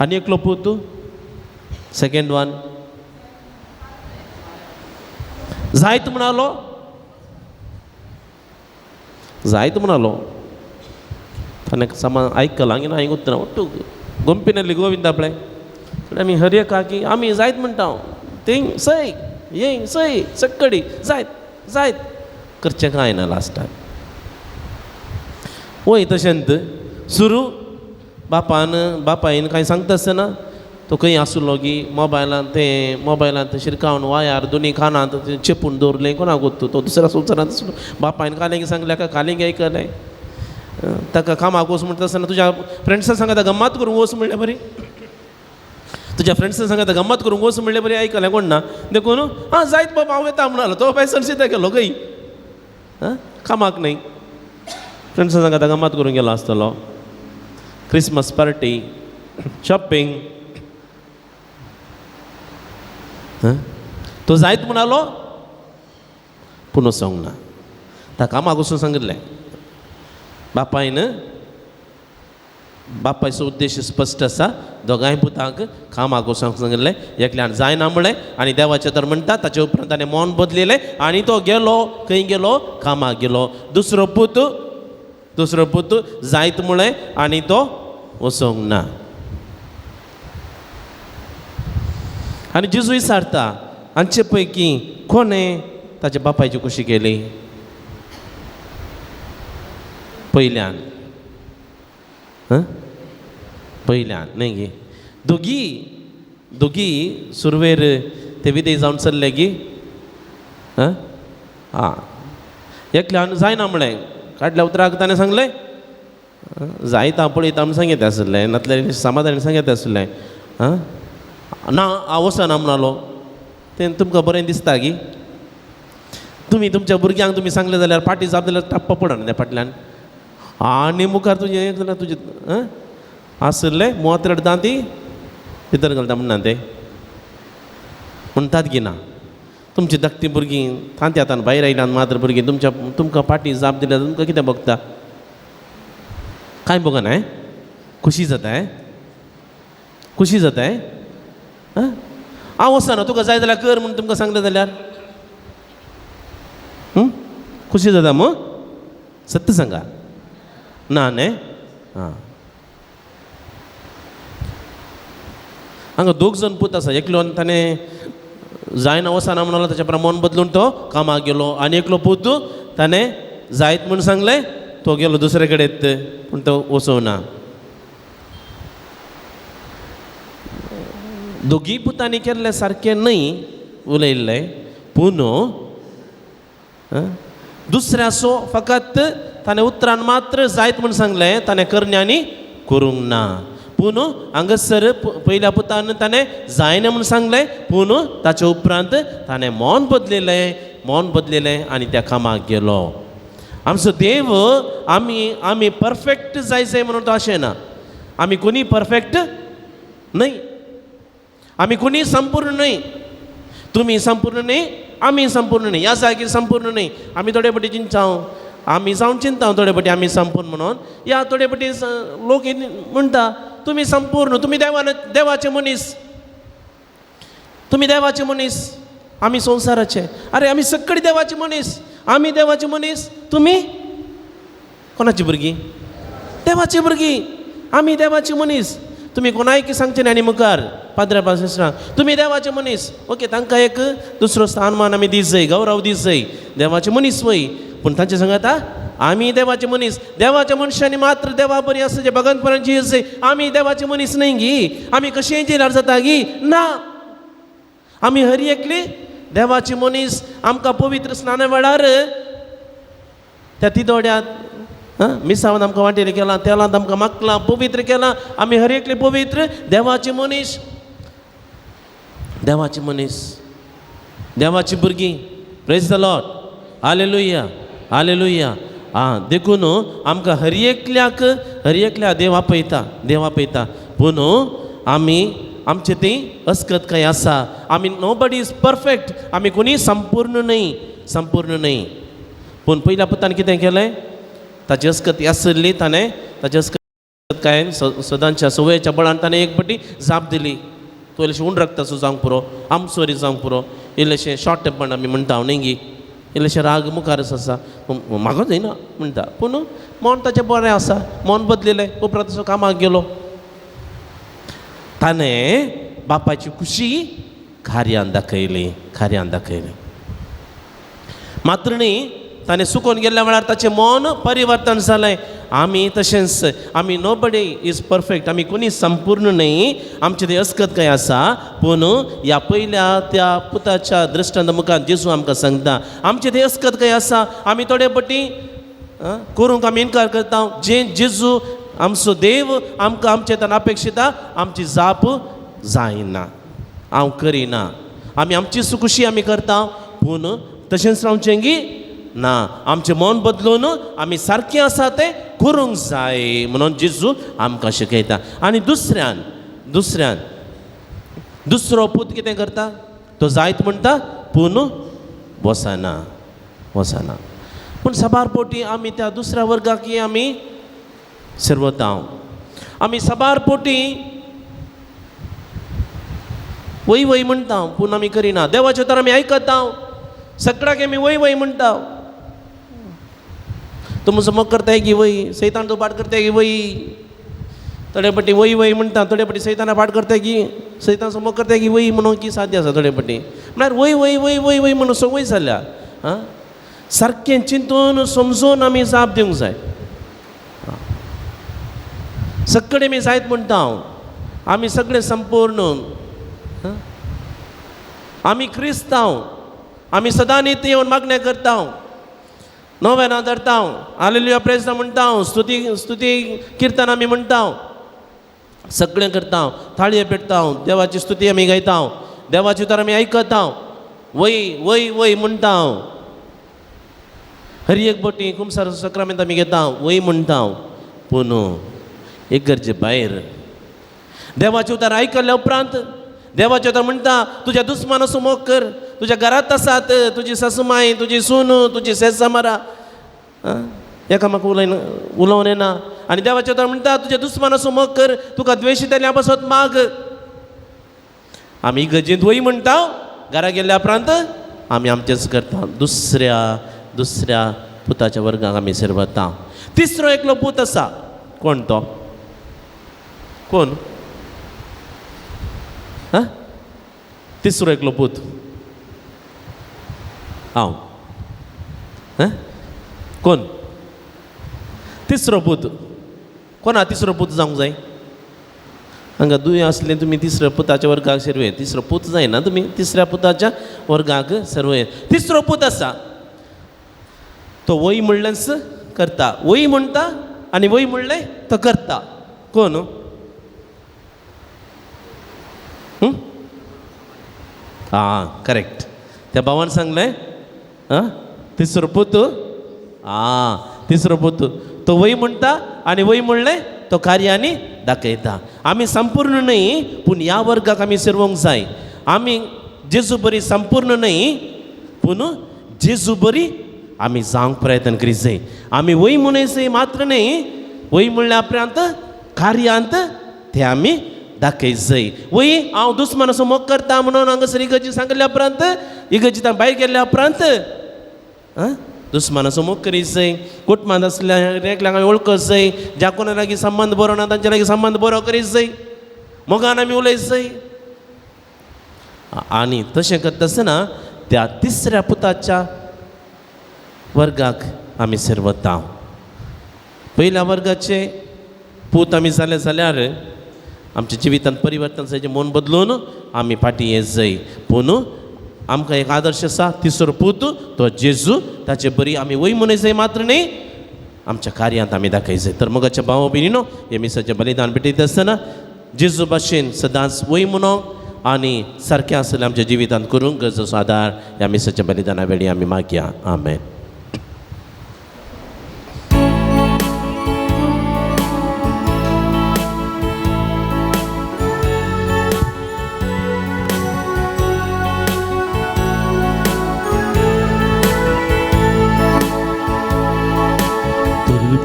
आनी एकलो पूत, सेकेंड वन, जायत म्हणालो. ताणें सामान आयकलां की ना हांवें उतरां ಒಟ್ಟು ಗುಂಪಿನಲ್ಲಿ ಗೋವಿಂದಾಪಳೆ आमी हरयेकाकी आमी जायत म्हणटा थिंग सय ये सय सक्कडी जायत करचें कांय ना लास्टाक. वय तशेंत सुरू बापायन कांय सांगता आसतना तो खंय आसलो की मोबायलांत शिरकावन वायार दोनी कानांत चेपून दवरलें कोणाक गोत्तू. तो दुसऱ्या संवसारांत आसलो. बापायन कालेंगी सांगलें कालेंगी आयकलें. ताका कामाक वच म्हणटा आसतना तुज्या फ्रेंड्सां सांगात गम्मात करूंक वच म्हणलें बरी. तुज्या फ्रेंड्सां सांगात गम्मात करूंक वच म्हणलें बरी. आयकलें कोण ना देखून जायत बाबा हांव येता म्हणालो. तो बाय सरशीत गेलो खंय कामाक न्हय. फ्रेंड्सां सांगात गम्मात करूंक गेलो आसतलो. Christmas party, shopping. तो जायत म्हणालो पूण वचोंक ना. ताका कामाक वचून सांगिल्लें. बापायचो उद्देश स्पश्ट आसा. दोगांय पुतांक कामाक वचोंक सांगिल्लें. एकल्यान जायना म्हणलें आनी देवाचें तर म्हणटा. ताचे उपरांत ताणें मन बदलिलें आनी तो गेलो. खंय गेलो? कामाक गेलो. दुसरो पूत जायत म्हळें आनी तो वचोंक ना. आनी जेजू विचारता हांचे पैकी कोणें ताच्या बापायची कुशी केली पयल्यान पयल्यान न्ही गे दोगी सुरवेर ते विदेश जावन चल्ले गी हां एकल्यान जायना म्हणलें काडल्या उतराक ताणें सांगलें जायता पळयता म्हणून सांगितलें आसलें नातल्या समाधान सांगितलें आसलें ना हांव वचना म्हणलो तें तुमकां बरें दिसता गी तुमी तुमच्या भुरग्यांक तुमी सांगलें जाल्यार फाटीं जाप जाल्यार टप्प पडना त्या फाटल्यान आनी मुखार तुजें एक जाल्यार तुजें आसलें मोत रडटा ती भितर घालता म्हणना ते म्हणटात गी ना तुमची धाकटी भुरगीं तांती आतां भायर आयल्यान मात्र भुरगीं तुमकां फाटीं जाप दिल्यार तुमकां कितें भोगता कांय भोगना खुशी जाता खुशी जाता हांव वचना तुका जाय जाल्यार कर म्हणून तुमकां सांगलें जाल्यार खुशी जाता मग सत्य सांगा ना न्ही हां हांगा दोग जाण पूत आसा एकलो ताणें जायना वचना म्हणलो ताच्या प्रमाण मन बदलून तो कामाक गेलो आनी एकलो पूत ताणें जायत म्हूण सांगलें तो गेलो दुसरे कडेन पूण तो वचोना दोगी पुतांनी केल्लें सारकें न्हय उलयल्लें पूण दुसऱ्याचो फकत ताणें उतरान मात्र जायत म्हूण सांगलें ताणें करण्यांनी करूंक ना पूण हांगासर पयल्या पुतान ताणें जायना म्हूण सांगलें पूण ताच्या उपरांत ताणें मन बदलिल्लें आनी त्या कामाक गेलो आमचो देव आमी परफेक्ट जाय म्हणून तो अशें ना आमी कोणी परफेक्ट न्हय आमी कोणी संपूर्ण न्हय तुमी संपूर्ण न्हय आमी संपूर्ण न्हय ह्या जागीर संपूर्ण न्हय आमी थोडे फावटी चिंताव आमी जावन चिंताव थोडे फावटी आमी संपूर्ण म्हणून या थोडे फावटी लोक म्हणटा तुमी संपूर्ण तुमी देवाचे मनीस तुमी देवाचे मनीस आमी संवसाराचे अरे आमी सगळीं देवाचे मनीस आमी देवाचे मनीस तुमी कोणाची भुरगीं देवाची भुरगीं आमी देवाची मनीस तुमी कोणायक सांगचे न्ही आनी मुखार पाद्र्या पासरांक तुमी देवाचे मनीस ओके तांकां एक दुसरो स्थानमान आमी दीस जाय गौरव दीस जाय देवाचे मनीस वय पूण तांचे सांगाता आमी देवाचे मनीस देवाच्या मनशांनी मात्र देवा बरी आसा जे भगवंतपणान जी जाय आमी देवाचे मनीस न्हय गी आमी कशेंय जेल्यार जाता गी ना आमी हर एकली देवाची मनीस आमकां पवित्र स्नाना वेळार त्या तिदोड्यांत मिसावन आमकां वाटेर केलां तेलांत आमकां मागलां पवित्र केलां आमी हर एकले पवित्र देवाची मनीस देवाची भुरगीं praise the Lord hallelujah hallelujah देखून आमकां हर एकल्या देव आपयता पूण आमी आमचे ती अस्कत काय आसा आमी नोबडी इज परफेक्ट आमी कोणी संपूर्ण न्हय पूण पयल्या पुतान कितें केलें ताची अस्कत आसली ताणें ताची अस्कत काय सदांच्या सवयेच्या बळान ताणें एक फावटी जाप दिली तो इल्लेशें उण रक्ताचो जावंक पुरो आमसोरी जावंक पुरो इल्लेशें शॉर्ट टेम्पर्ड आमी म्हणटा न्ही गी इल्लेशें राग मुखारच आसा म्हाका जायना म्हणटा पूण मन ताचें बरें आसा मन बदलिल्लें उपरांत तसो कामाक गेलो ताणें बापाची खुशी कार्यान दाखयली मात्र न्ही ताणें सुकोवन गेल्ल्या वेळार ताचें मन परिवर्तन जालें आमी तशेंच आमी नोबडी इज परफेक्ट आमी कोणी संपूर्ण न्हय आमचें तें अस्कत काय आसा पूण ह्या पयल्या त्या पुताच्या दृश्टांत मुखार जेजू आमकां सांगता आमचें तें अस्कत काय आसा आमी थोडे फावटी करूंक आमी इन्कार करता जेजू आमचो देव आमकां आमचे तन अपेक्षिता आमची जाप जायना हांव करिना आमी आमची सुखुशी आमी करता पूण तशेंच रावचें गी ना आमचें मन बदलून आमी सारकें आसा तें करूंक जाय म्हणून जेजू आमकां शिकयता आनी दुसऱ्यान दुसरो पूत कितें करता तो जायत म्हणटा पूण वचना पूण सबार पोटी आमी त्या दुसऱ्या वर्गाक आमी सर्वता आमी सबार पोटी वय म्हणटा पूण आमी करिना देवाचें तर आमी आयकता सगळ्याक आमी वय म्हणटा तो म्हजो मोग करताय की वय सैतान तो पाठ करताय की वय थोडे फावटी वय म्हणटा थोडे फावटी सैताना पाठ करताय की सैतान समोर करता की वय म्हणून की साध्य आसा थोडे पटी म्हळ्यार वय वय वय वय वय म्हणून संवय जाल्या आं सारकें चिंतून समजून आमी जाप दिवंक जाय सगळे मी जायत म्हणटा हांव आमी सगळे संपूर्ण आमी क्रिस्तांव आमी सदां नित्य येवन मागण्या करता हांव नोवेनां धरता हांव हालेलुया प्रेज म्हणटा हांव स्तुती किर्तन आमी म्हणटा हांव सगळें करता हांव थाळयो पेटता हांव देवाची स्तुती आमी गायता हांव देवाची उतर आमी आयकता हांव वय वय वय म्हणटा हांव हरी एक बोटी कुमसार सक्रामेंत आमी घेता हांव वय म्हणटा हांव पूण एक गरजे भायर देवाचे उतर आयकल्या उपरांत देवाचे उतर म्हणटा तुज्या दुस्माना समोर कर तुज्या घरांत आसात तुजी सासूमाय तुजी सून तुजी सेसामारा एकामेका उलोवन येना आनी देवाचे उतर म्हणटा तुज्या दुस्माना समोर कर तुका द्वेशितल्या पासत माग आमी इगर्जेंत वय म्हणटा घरा गेल्ल्या उपरांत आमी आमचेंच करता दुसऱ्या पुताच्या वर्गाक आमी शिरवता तिसरो एकलो पूत आसा कोण तो कोण तिसरो एकलो पूत हांव कोण तिसरो पूत कोण तिसरो पूत जावंक जाय हांगा दुयें आसलें तुमी तिसऱ्या पुताच्या वर्गाक सर्वे तिसरो पूत जायना तुमी तिसऱ्या पुताच्या वर्गाक सर्वे तिसरो पूत आसा तो वय म्हणलेंच करता वय म्हणटा आनी वय म्हणलें तो करता कोण करेक्ट त्या भावान सांगलें तिसरो पूत तिसरो पूत तो वय म्हणटा आनी वय म्हणलें तो कार्यानी दाखयता आमी संपूर्ण न्हय पूण ह्या वर्गाक आमी शिरवंक जाय आमी जेजू बरी संपूर्ण न्हय पूण जेजू बरी आमी जावंक प्रयत्न करीत जाय आमी वय म्हणून मात्र न्हय वय म्हणल्या उपरांत कार्यांत ते आमी दाखयत जाय वय हांव दुस्मान असो मोग करता म्हणून हांगासर इगर्जी सांगल्या उपरांत इगर्जी भायर गेल्ल्या उपरांत दुस्मानाचो मोग करीत जाय कुटुंबांत आसल्या एकल्याक आमी वळखत जाय ज्या कोणा लागीं संबंद बरो ना तांच्या लागीं संबंद बरो करीत जाय मोगान आमी उलयत जाय आनी तशें करता आसतना त्या तिसऱ्या पुताच्या वर्गाक आमी शिरवता पयल्या वर्गाचे पूत आमी जाले जाल्यार आमच्या जिवितांत परिवर्तन जायचें मन बदलून आमी फाटीं येत जाय पूण आमकां एक आदर्श आसा तिसरो पूत तो जेजू ताचे बरी आमी वय म्हणून जाय मात्र न्ही आमच्या कार्यांत आमी दाखय जाय तर मोगाच्या भाव भयणीनो हे मिसाचें बलिदान भेटयता आसतना जेजू भाशेन सदांच वय म्हणूंक आनी सारकें आसलें आमच्या जिवितांत करूंक गरजेचो आदार ह्या मिसाच्या बलिदाना वेळी आमी मागया आमेन.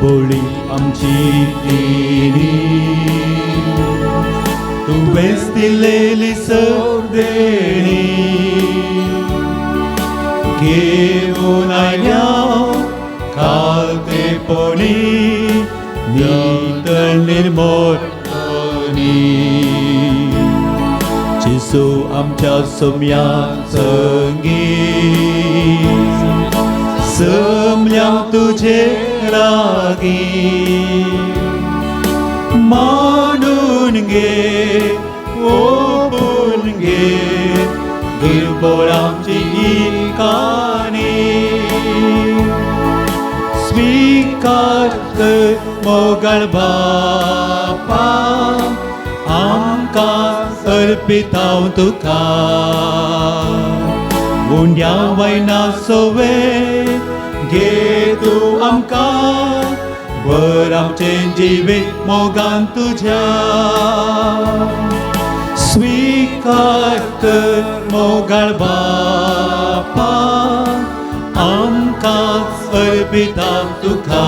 बोळी आमची येणी तुवेंच दिलेली सौदेणी घेऊन आयल्या खालतेपणी नितळ निर्मोळपणी जेजू आमच्या सोम्या संगी समल्या तुझे लागी मांडून घे ओपून घे गिरबोळ आमची काणी स्वीकार कर मोगळ बापा आमकां अर्पितांव तुका गुंड्या वयना सोवे घे तू आमकां वर आमचें जिवीत मोगान तुज्या स्वीकार कर मोगाळ बापा आमकां अर्पितां तुका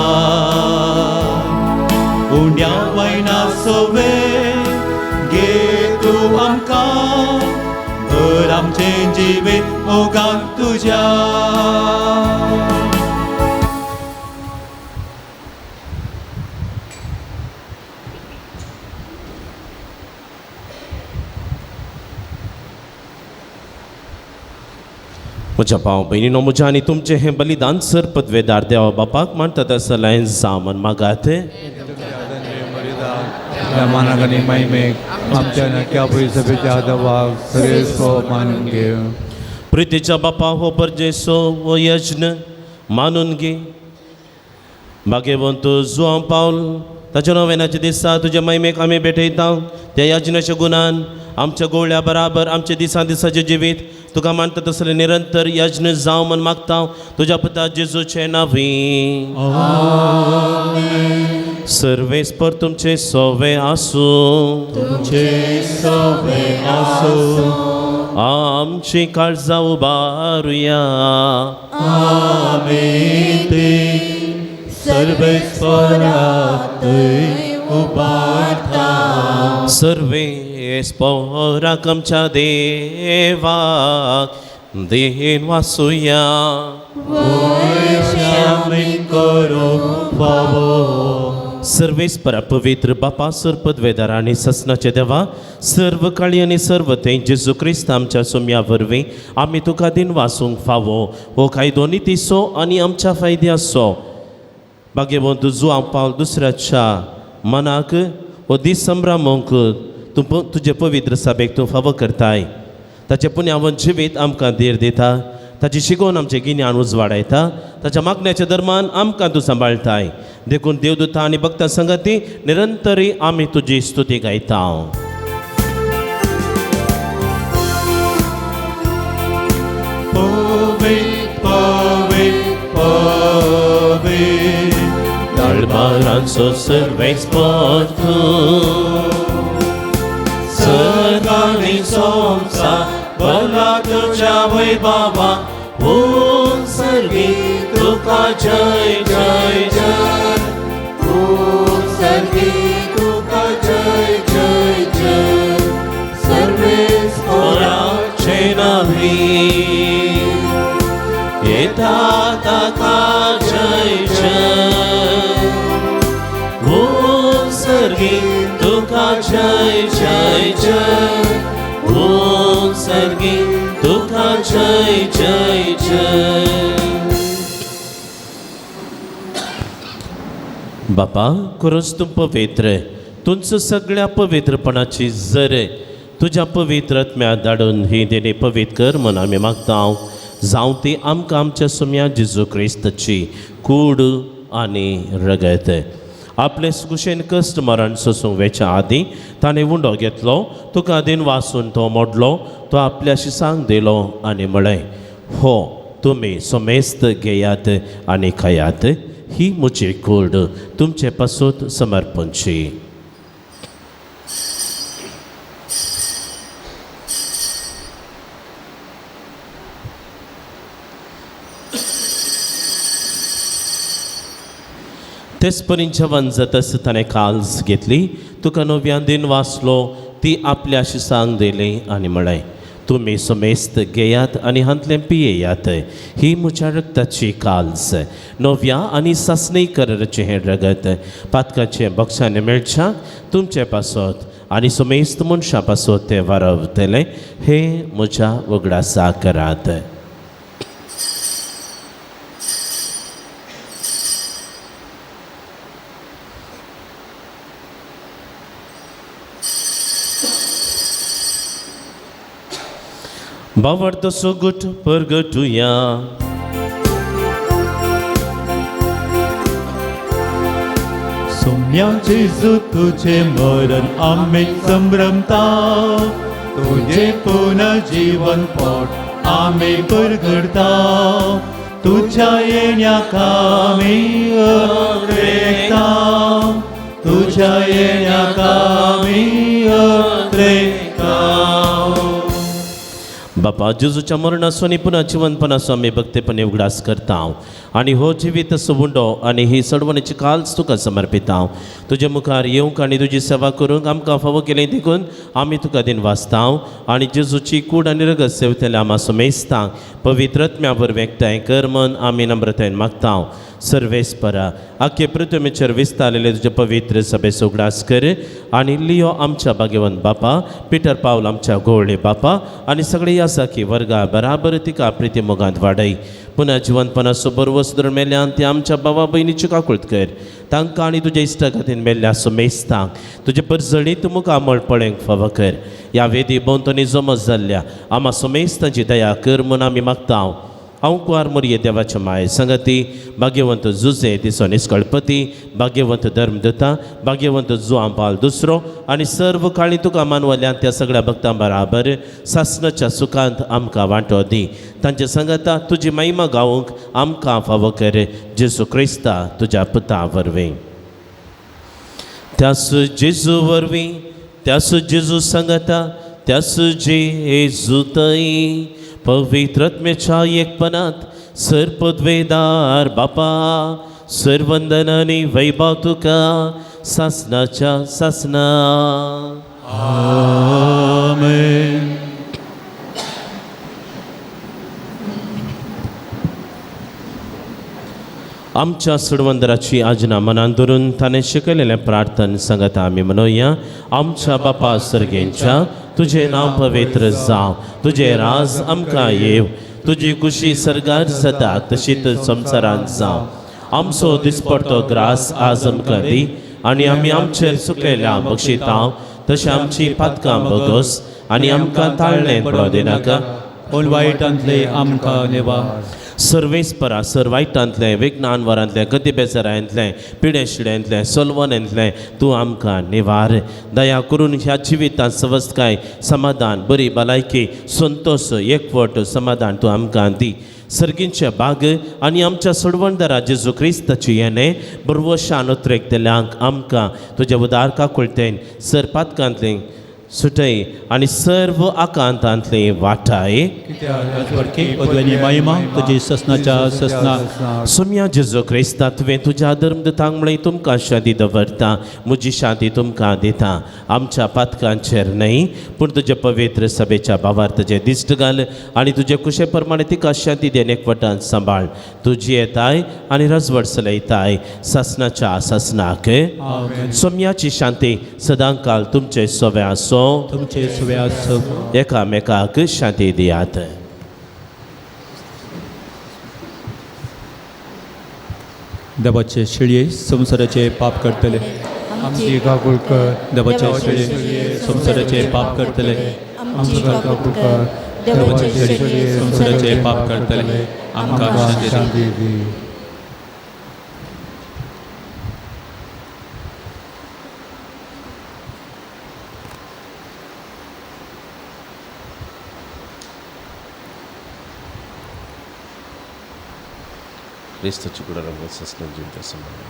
उंड्या वयना सोवे घे तू आमकां वर आमचें जिवीत मोगान तुज्या म्हज्या भाव भयणीनो म्हज्या आनी तुमचें हें बलिदान सर पदवेदार देवा बापाक मानता तसं लायन जामन मागात मानाक आनी महिमेक आमच्या नक्या सभेच्या आदवाक सरेस्व मानून घे. प्रितीच्या बापा हो परजेसो हो यज्ञ मानून घे. भाग्यवंत जुआंव पावल ताच्या नोवेनाच्या दिसा तुज्या महिमेक आमी भेटयता. त्या यज्ञाच्या गुणान आमच्या गोळ्या बराबर आमचे दिसाचें जिवीत तुका मानता तसलें निरंतर यज्ञ जावं म्हण मागता तुज्या पुता जेजूचे नांवी. सर्वेस्पर तुमचे सोवे आसूं. आमची काळजां उबारुया. सर्वेस्पराक आमच्या देवाक देन वासुया. सर्वेस्परा पवित्र बापा सर पदवेदार आनी ससनाचे देवा सर्व काळी आनी सर्व ते जेजू क्रिस्त आमच्या सोम्या वरवीं आमी तुका दिन वासूंक फावो हो कायदो नितीसो आनी आमच्या फायद्याचो. भाग्यवंत जुआंव पावल दुसऱ्याच्या मनाक हो दीस संभ्रमोंक तुजे पवित्र सभेक तूं फावो करताय. ताचे पुण्यावन जिवीत आमकां धीर दिता. ताची शिकोवन आमचे गिन्यान उजवाडायता. ताच्या मागण्याच्या दरम्यान आमकां तूं सांबाळताय. देखून देवदूता आनी भक्तां संगती निरंतरी आमी तुजी स्तुती गायता. तळमारांचो सर्वेस्पर तूं सदांनी संसार भला तुज्या वैभवा ओम सर्गी तुका जय जय जय. ओम सर्गी तुका जय जय जय. सर्वेस्पराचे नांवी येता ताका जय जय. ओम सर्गी तुका जय जय जय. ओम सर्गी तुका जय जय जय. बापा खरोच तूं पवित्र. तुमचं सगळ्या पवित्रपणाची जर तुज्या पवित्रत्म्या धाडून ही देणे पवित्र कर म्हण आमी मागता. जावं ती आमकां आमच्या सोम्या जेजू क्रिस्ताची कूड आनी रगत. आपले कुशेन कश्ट मरण सोसूंक वेच्या आदीं ताणें उंडो घेतलो. तुका दिन वासून तो मोडलो. तो आपल्याशी सांग दिलो आनी म्हळें हो तुमी सोमेस्त घेयात आनी खायात. ही म्हजी कूड तुमचे पासून समर्पणची. तेच परीन जेवण जातस ताणें काल्स घेतली. तुका नव्यान दिन वाचलो ती आपल्याशी सांग दिली आनी म्हळें तुमी सोमेस्त घेयात आनी हांतलें पियेयात. ही म्हज्या रगताची काल्स नव्या आनी सासणी कराराचें हें रगत पातकाचें बक्षांनी मेळच्या तुमचे पासत आनी सोमेस्त मनशा पासत तें वारवतलें. हे म्हज्या उगडासा करात. बावडतसो गुट परगटुया. सोम्या जेजू तुझे मरण आमी संभ्रमता. तुझे पुनर्जीवन पोट आमी परगडता. तुझ्या येण्याक आमी अत्रेता. तुझ्या येण्याक आमी अत्रेता. बापा जेजूच्या मरणाचो आनी पुन्हा जिवनपणाचो आमी भक्तीपणे उगडास करता. आनी हो जिवीत सुबुंडो आनी ही सडवणीची काल्स तुका समर्पिता. तुजे मुखार येवंक आनी तुजी सेवा करूंक आमकां फावो केलें देखून आमी तुका दिन वाचता. आनी जेजूची कूड आनी रगत सेवतले आमा सोमेस्तांक पवित्रत्म्या वरवीं एकठांय कर म्हण आमी नम्रतायेन मागता. सर्वेस्परा आख्खे पृथ्वीचेर विस्तारलेले तुजे पवित्र सभेचो उगडास कर. आनी लियो आमच्या भाग्यवंत बापा, पिटर पावल आमच्या गोवळे बापा आनी सगळे ह्या आसा की वर्गा बराबर तिका प्रिती मोगांत वाडय पुन्हा जिवंतपणा सोबर वसुधरून मेल्ल्यान ते आमच्या भावा भयणीची काकुळट कर तांकां आनी तुज्या इश्टा खातीर मेल्ल्या सुमेस्तांक तुजे परजळीत मुखार मळपळेंक फावो कर ह्या वेदी भोंवतणी जमत जाल्ल्या आम्हा सुमेस्तांची दया कर म्हूण आमी मागता हांव कुंवार मोरये देवाच्या माये संगती भाग्यवंत जुजे तिचो निश्कळपती भाग्यवंत धर्मदत्ता भाग्यवंत जुआं पाल दुसरो आनी सर्व काळी तुका मानवल्ल्यान त्या सगळ्या भक्तां बराबर सासणाच्या सुखांत आमकां वांटो दी तांच्या संगता तुजी महिमा गावूंक आमकां फावो कर जेजू क्रिस्ता तुज्या पुता वरवीं त्यास जेजू वरवीं त्यास जेजू संगता त्यास जेजू थंय पवित्रत्मेच्या एकपणात सर्पद्वेदार बापा सर्वंदन आनी वैभव तुका सासणाच्या सासना आमेन. आमच्या सुडवंदराची आजना मनान धरून ताणें शिकयलेलें प्रार्थन सांगता आमी म्हणुया आमच्या बापा सर्गेंच्या तुझे नाव पवित्र जाव तुझे राज आमकां येव तुजी खुशी सर्गार जाता तशीच संवसारांत जाव आमचो दिसपडटो ग्रास आज आमकां दी आनी आमी आमचेर सुकलेल्या बक्षितांव तशें आमची पातकां बगोस आनी आमकां ताळणें पडो दिनाका पूण वायटांतले आमकां नेवा सर्वेस्परा सर्वायटांतलें विज्ञानवरांतलें गती बेजारांतलें पिडे शिड्यांतलें सोलवनांतलें तूं आमकां निवार दया करून ह्या जिवितांत सवस्काय समाधान बरी भलायकी संतोश एकवट समाधान तूं आमकां दी सर्गींचे बाग आनी आमच्या सोडवणदारा जेजू क्रिस्ताची येणे बरवशान उतरेक दिल्यांक आमकां तुज्या उदार काकुळतेन सरपातकांतलें सुटय आनी सर्व आकांतांतले वाटाय पदवेनी महिमा तुजी ससनाच्या ससना सोम्या जेजू क्रिस्ता तुवें तुज्या धर्मदतांक म्हळें तुमकां शांती दवरता म्हजी शांती तुमकां दिता आमच्या पातकांचेर न्हय पूण तुज्या पवित्र सभेच्या भावार तुजें दिश्ट घाल आनी तुजे कुशे प्रमाणे तिका शांती देन एकवटान सांबाळ तुजी येताय आनी रजवड चलयताय ससनाच्या ससनाक सोम्याची शांती सदांकाल तुमचे सोवे आसो तुमचे सुव्यास एकामेकाक शांती दियात देवाचे शिळये संसाराचे पाप करतले आमची काकूळ कर देवाचे शिळये संसाराचे पाप करतले आमची काकूळ कर देवाचे शिळये संसाराचे पाप करतले आमकां शांती दी. क्रिस्ताची कुडा रंग ससना जिवता संभाळ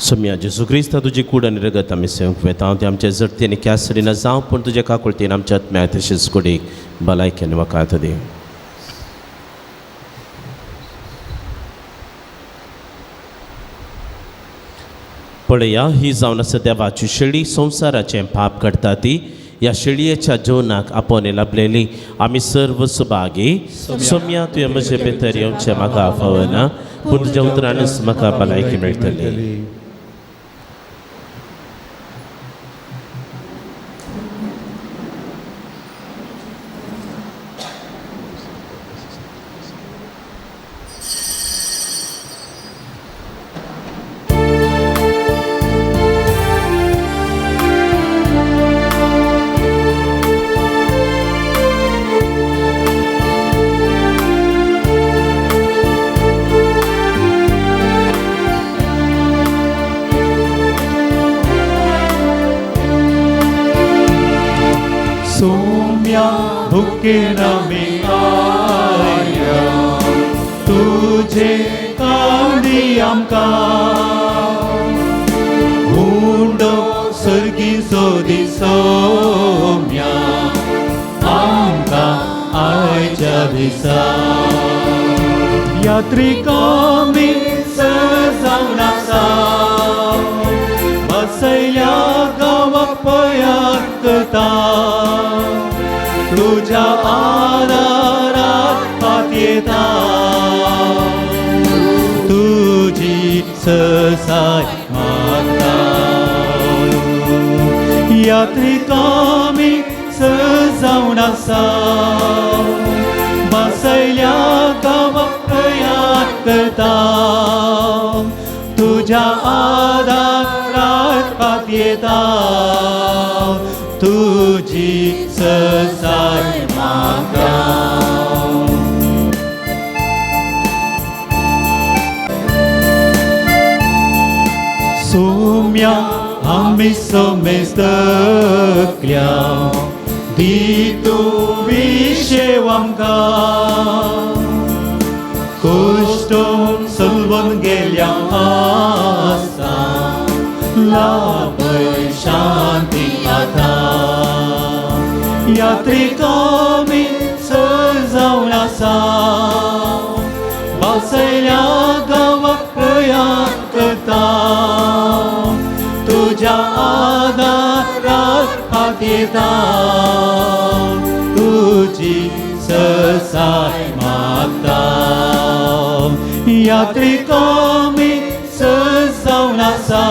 सोम्या जेजू क्रिस्ता तुजी कूड आनी रगत आमी सेवंक वेता हांव ते आमच्या जडतेनी कॅसडीन जावं पूण तुजे काकुळतेन आमच्या आत्म्या तशेंच कुडीक भलायकेन वकात दी पळया ही जावन आसा देवाची शेळी संवसाराचें पाप करता ती ह्या शेळयेच्या जेवणाक आपोवन लाभलेली आमी सर्व सुभागी सोम्या तुवें म्हजे भितर येवचें म्हाका फावना पूण तुज्या उतरानच म्हाका भलायकी मेळटली भुकेन आमी आया तुझे कांडी आमकां हुंडो सर्गीचो दिसोम्या आमकां आयच्या दिसा यात्रिकांनी जावन आसा बसयल्या गांवाक पयार करता तुझ्या आदारात हात येता तुझी ससाय मागता यात्रिकामी सजावून आसा बसयल्या गांवाक प्रयाण करता तुझ्या आदारात पात येता तुझी ससाय म्हाका सोम्या आमी समेस्तकल्या दितू विशेव आमकां कश्टोन सलवून गेल्या आसा लाभय शांती आता यात्रिकामी सजावून आसा बसयल्या गांवाक प्रयाण करता तुझ्या आदारात हात येता तुझी ससाय मागता यात्रिकामी सजावून आसा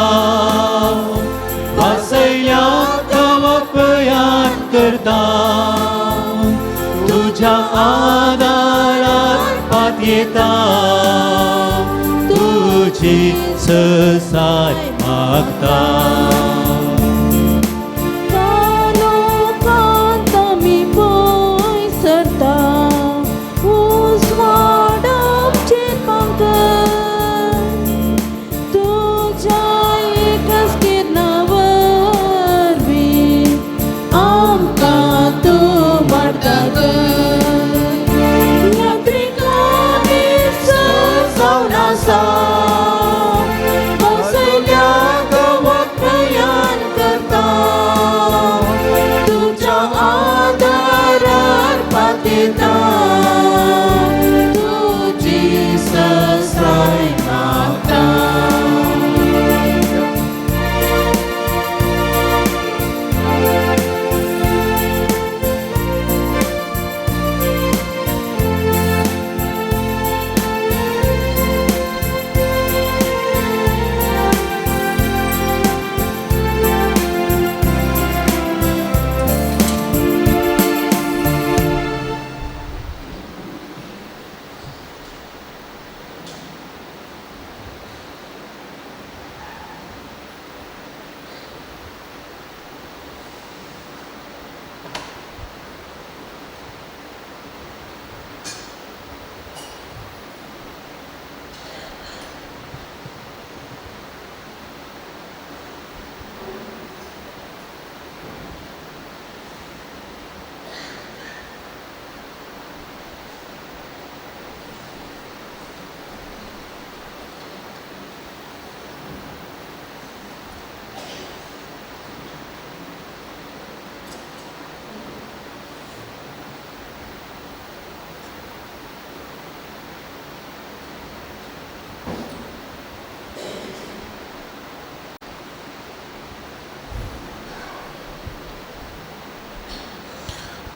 बसयल्या गांवाक प्रयाण करता तुझ्या आदारात हात येता तुझी ससाय मागता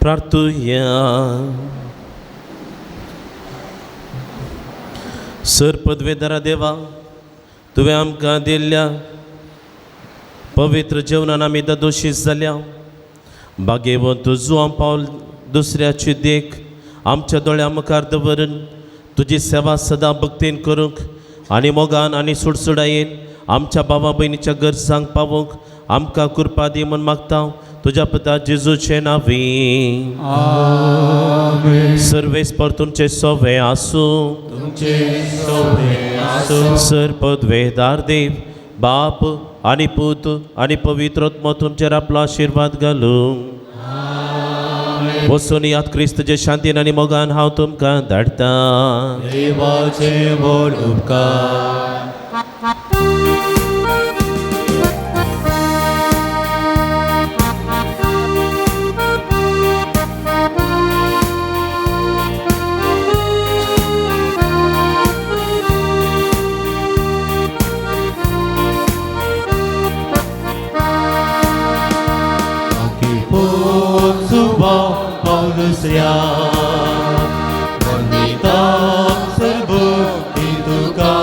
प्रार्थुया सर पदवेदारा देवा तुवें आमकां दिल्ल्या पवित्र जेवणान आमी दोशी जाल्या बागेवन तुजो पावल दुसऱ्याची देख आमच्या दोळ्या मुखार दवरून तुजी सेवा सदां भक्तीन करूंक आनी मोगान आनी सुडसुडायेन आमच्या भावा भयणीच्या गरजांक पावूंक आमकां कृपा दी म्हूण मागता तुझ्या पिता जेजूचे नावी सर्वेस पर तुमचे सोवे आसूं सर पदवेदार देव बाप आनी पूत आनी पवित्र आत्मा तुमचेर आपलो आशीर्वाद घालूं वचून यात क्रिस्तचे शांतीन आनी मोगान हांव तुमकां धाडटा देवाचे व्हड उपकार दुसऱ्या वंदिता सर्व तुका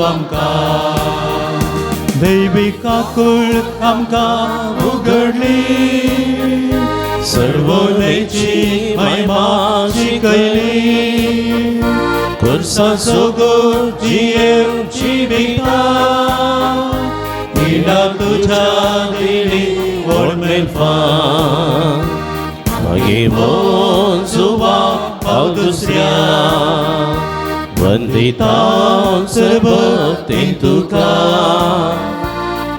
आमकां दैवीक आंखूळ आमकां उगडली सर्वोदयची महिमा शिकयली खुर्सा सोगो जियेवची बिता इडा तुझ्या दिली व्हड मेल्फां मागे मोन सुवा हांव दुसऱ्या वंदिता सर्वतेन तुका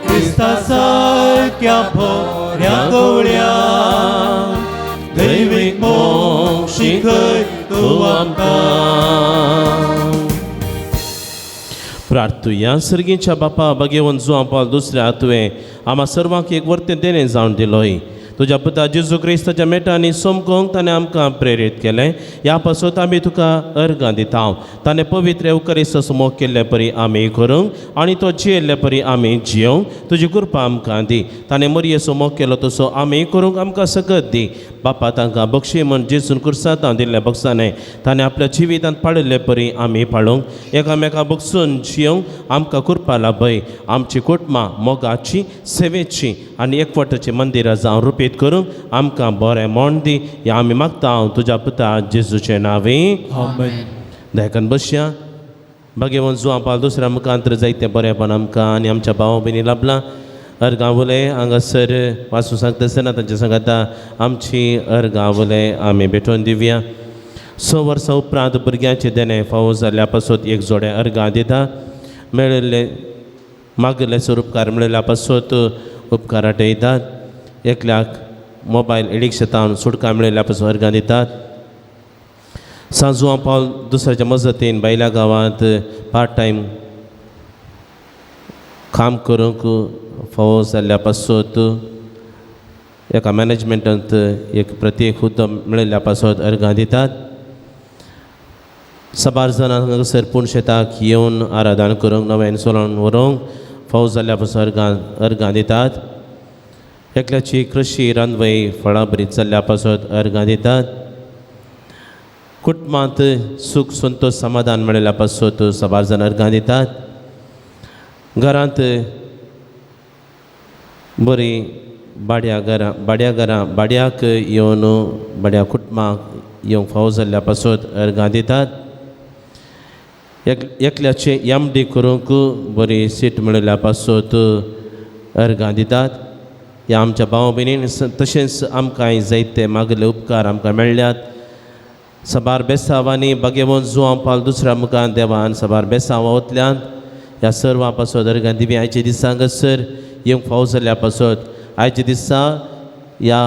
क्रिस्ता सारक्या भोऱ्या गवळ्या दैवीक मोग शिकय तूं आमकां प्रार्थुया सर्गीच्या बापा भगेवन जो पावल दुसऱ्या तुवें आम्हा सर्वांक एक वर्तें देणें जावन दिलोय तुज्या पुता जेजू क्रिस्ताच्या मेटांनी सोमकोंक ताणें आमकां प्रेरीत केलें ह्या पासत आमी तुका अर्गां दिता ताणें पवित्र एवकरिस्त मोग केल्ले परी आमी करूंक आनी तो जियेल्ले परी आमी जियोंक तुजी कृपा आमकां दी ताणें मरयेचो मोग केलो तसो आमी करूंक आमकां सकत दी बापा तांकां बक्षी म्हण जेजून कुर्सातां दिल्ल्या बक्षांनी ताणें आपल्या जिवितांत पाळिल्ले परी आमी पाळूंक एकामेका बक्षून जियोंक आमकां कृपा लाभय आमची कुटुंबां मोगाची सेवेची आनी एकवटाची मंदिरां जावं रुपीत करूंक आमकां बरें मोण दी हें आमी मागता तुज्या पुता जेजूचे नांवी आमेन दायकान बसया भगेवन जो पाल दुसऱ्या मुखांतर जायते बरेपण आमकां आनी आमच्या भाव भयणी लाभलां अर्गांवले हांगासर वाचूं सांगता तांच्या सांगाता आमची अर्गांवले आमी भेटोवन दिवया 6 वर्सां उपरांत भुरग्यांचे देणे फावो जाल्ल्या पासत एक जोडे अर्गां दिता मेळिल्ले मागिल्ले उपकार मेळिल्ल्या पासत उपकार आटयतात एकल्याक मोबायल एडिक्शनांत सुटका मेळिल्ल्या पासून अर्गां दितात सांजू पावल दुसऱ्याच्या मजतीन बायल्या गांवांत पार्ट टायम काम करूंक फावो जाल्ल्या पासत एका मॅनेजमेंटांत एक प्रत्येक हुद्दो मेळिल्ल्या पासत अर्गां दितात साबार जाणांक हांगासर पुणशेताक येवन आराधना करूंक नव्यान सोलोन व्हरूंक फावो जाल्ल्या पासून अर्गां दितात एकल्याची कृशी रांदवय फळां बरीच जाल्ल्या पासत अर्गां दितात कुटुंबांत सूख संतोश समाधान मेळिल्ल्या पासत साबार जाण अर्गां दितात घरांत बरी बाड्याक येवन बाड्या कुटुंबाक येवंक फावो जाल्ल्या पासत अर्गां दितात एकल्याचे एमडी करूंक बरी सीट मेळिल्ल्या पासत अर्गां दितात ह्या आमच्या भाव भयणीन तशेंच आमकांय जायते मागिल्ले उपकार आमकां मेळ्ळ्यात साबार बेसांवांनी भगेवन जुवां पावल दुसऱ्या मुखार देवान साबार बेसांवां वतल्यान ह्या सर्वां पासत अर्गां दिवी आयचे दिसा हांगासर येवंक फावो जाल्ल्या पासत आयचे दिसा ह्या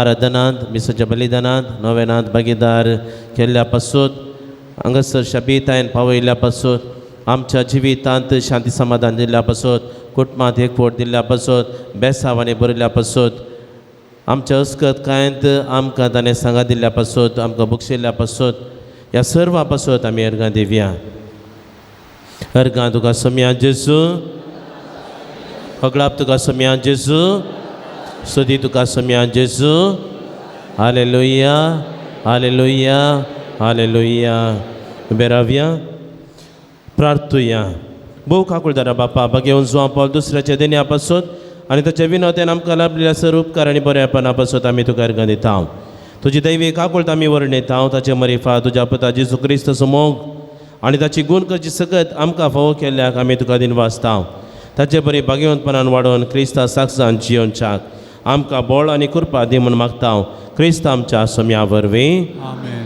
आराधनांत मिसाच्या बलिदानांत नोवेनांत भागीदार केल्ल्या पासत हांगासर शाबीतायेन पावयल्ल्या पासत आमच्या जिवितांत शांती समाधान दिल्ल्या पासत कुटुंबांत एकवट दिल्ल्या पासत बेसांवांनी भरिल्ल्या पासत आमच्या अस्कतकायेंत आमकां ताणें सांगा दिल्ल्या पासत आमकां बक्षिल्ल्या पासत ह्या सर्वां पासत आमी अर्गां दिवया अर्गां तुका सोम्या जेजू हगडाप तुका सोम्या जेजू स्तुती तुका सोम्या जेजू हालेलुया हालेलुया हालेलुया उबे रावया प्रार्थुया भोव काकुळदारा बापा भगेवन जुवां पावल दुसऱ्याच्या देण्या पासत आनी ताच्या विनोतेन आमकां लाभलेल्या सर्व उपकार आनी बरेपणा पासत आमी तुका अर्गां दिता तुजी दैवी काकुळट आमी वर्णयता ताचे मरिफा तुज्या पुता जेजू क्रिस्त मोग आनी ताची गूण करची सकत आमकां फावो केल्ल्याक आमी तुका दिन वाचता ताचे बरी भाग्यवंतपणान वाडोवन क्रिस्ता साक्षान जियोनच्याक आमकां बळ आनी कृपा दी म्हूण मागता क्रिस्त आमच्या सोम्या वरवीं आमेन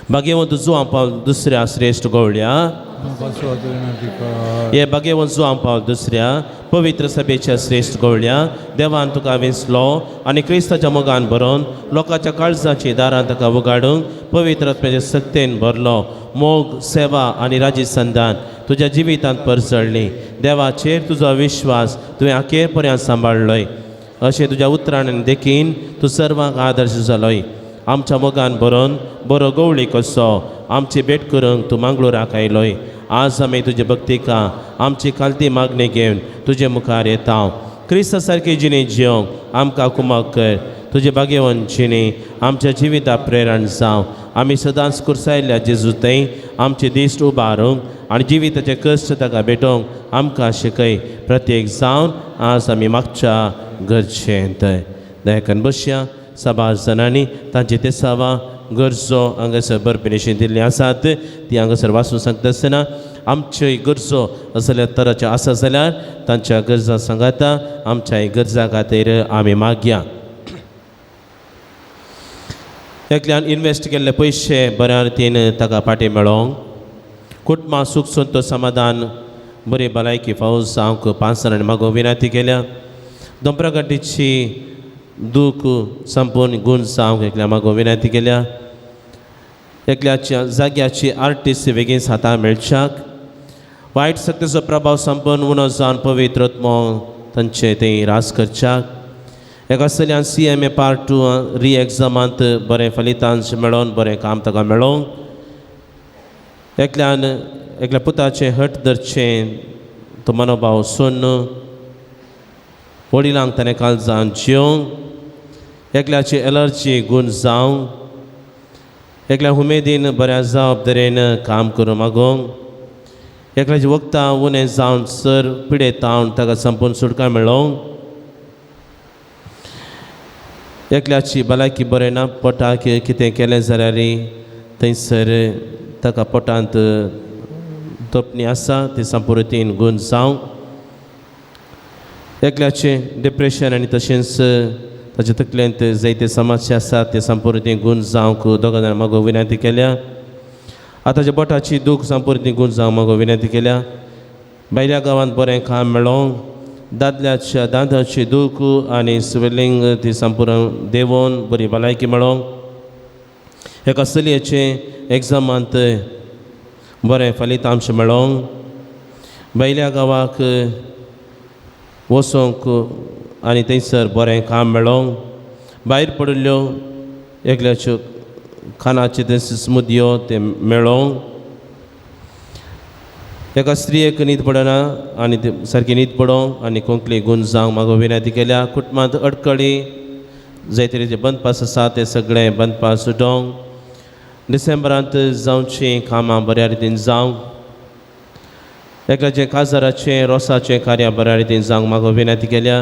भाग्यवंत जुवां पावल दुसऱ्या श्रेश्ठ गवळ्या हे भाग्यवंत जुवां पावल दुसऱ्या पवित्र सभेच्या श्रेश्ठ गवळ्या देवान तुका विंचलो आनी क्रिस्ताच्या मोगान भरोवन लोकांच्या काळजाची दारां ताका उगाडूंक पवित्र आत्म्याचे सक्तेन भरलो मोग सेवा आनी राजी संदान तुज्या जिवितांत परसळ्ळी देवाचेर तुजो विश्वास तुवें अखेर पर्यंत सांबाळ्ळोय अशें तुज्या उतरांनी देखीन तूं सर्वांक आदर्श जालोय आमच्या मोगान भरोवन बरो गवळी कसो आमची भेट करूंक तूं मांगलोराक आयलोय आज आमी तुजे भक्तिका आमची खालती मागणी घेवन तुजे मुखार येता क्रिस्ता सारकी जिणी जियोंक आमकां कुमक कर तुजे भाग्यवन जिणी आमच्या जिविता प्रेरण जावं आमी सदांच कुर्सायल्ल्या जेजू थंय आमचे दिश्ट उबारूंक आनी जिविताचे कश्ट ताका भेटोवंक आमकां शिकय. प्रत्येक जावन आज आमी मागच्या गरजेंत दयाकन बसया. साबार जाणांनी तांची तेसावां गरजो हांगासर बरपणेशी दिल्ली आसात. ती हांगासर वाचून सांगता आसतना आमच्यो गरजो असल्या तराच्यो आसा जाल्यार तांच्या गरजा सांगाता. आमच्या गरजा खातीर आमी मागया. एकल्यान इन्वेस्ट केल्ले पयशे बऱ्या रितीन ताका फाटीं मेळोंक, कुटुंबां सूख संतोश समाधान बरी भलायकी फावज जावंक 5 जाणांनी मागोवंक विनंती केल्या. दोंपराकाटीची दूख संपूर्ण गूण जावंक एकल्या मागोवंक विनंती केल्या. एकल्याच्या जाग्याची आर्टिस्ट बेगीन हातां मेळच्याक, वायट शक्तीचो प्रभाव संपूर्ण उणो जावन पवित्र आत्मो तांचे थंय रास करच्याक, एका चलयान CMA Part 2 री एग्जामांत बरें फलितांश मेळोवन बरें काम ताका मेळोवंक, एकल्या पुताचें हट धरचें तो मनोभाव सोन्न वडिलांक ताणें काळजान जियोंक, एकल्याची एलर्जी गूण जावंक, एकल्या उमेदीन बऱ्या जबाबदारेन काम करूं मागोवंक, एकल्याची वखदां उणें जावन सर पिडेतावन ताका संपूर्ण सुटका मेळोवंक, एकल्याची भलायकी बरें ना, पोटाक कितें केलें जाल्यार थंयसर ताका पोटांत तोपणी आसा ती संपूर्ण रितीन गूण जावंक, एकल्याचें डिप्रेशन आनी तशेंच ताचे तकलेंत जायते समस्या आसात ते संपूर्ण रितीन गूण जावंक दोगां जाणां मागोवंक विनंती केल्या. आतांच्या बोटाची दूख संपूर्ण रितीन गूण जावंक मागोवंक विनंती केल्या. भायल्या गांवांत बरें काम मेळोवंक, दादल्याच्या दांताची दूख आनी स्वेलिंग ती संपूर्ण देंवोवन बरी भलायकी मेळोवंक, एका चलयेचें एग्जामांत बरें फलितांश मेळोवंक, भायल्या गांवाक वचोंक आनी थंयसर बरें काम मेळोवंक, भायर पडिल्ल्यो एकल्याच्यो खानाचे तशेंच मुदयो ते मेळोवंक, एका स्त्रियेक न्हीद पडना आनी ती सारकी न्हीद पडोवंक आनी कोंकणी गूण जावंक मागोवंक विनंती केल्या. कुटुंबांत अडखळी जायते तरेचे बंदपास आसा ते सगळे बंदपास सुटोवंक, डिसेंबरांत जावचीं कामां बऱ्या रितीन जावंक, एकल्याचें काजाराचें रोसाचें कार्य बऱ्या रितीन जावंक मागोवंक विनंती केल्या.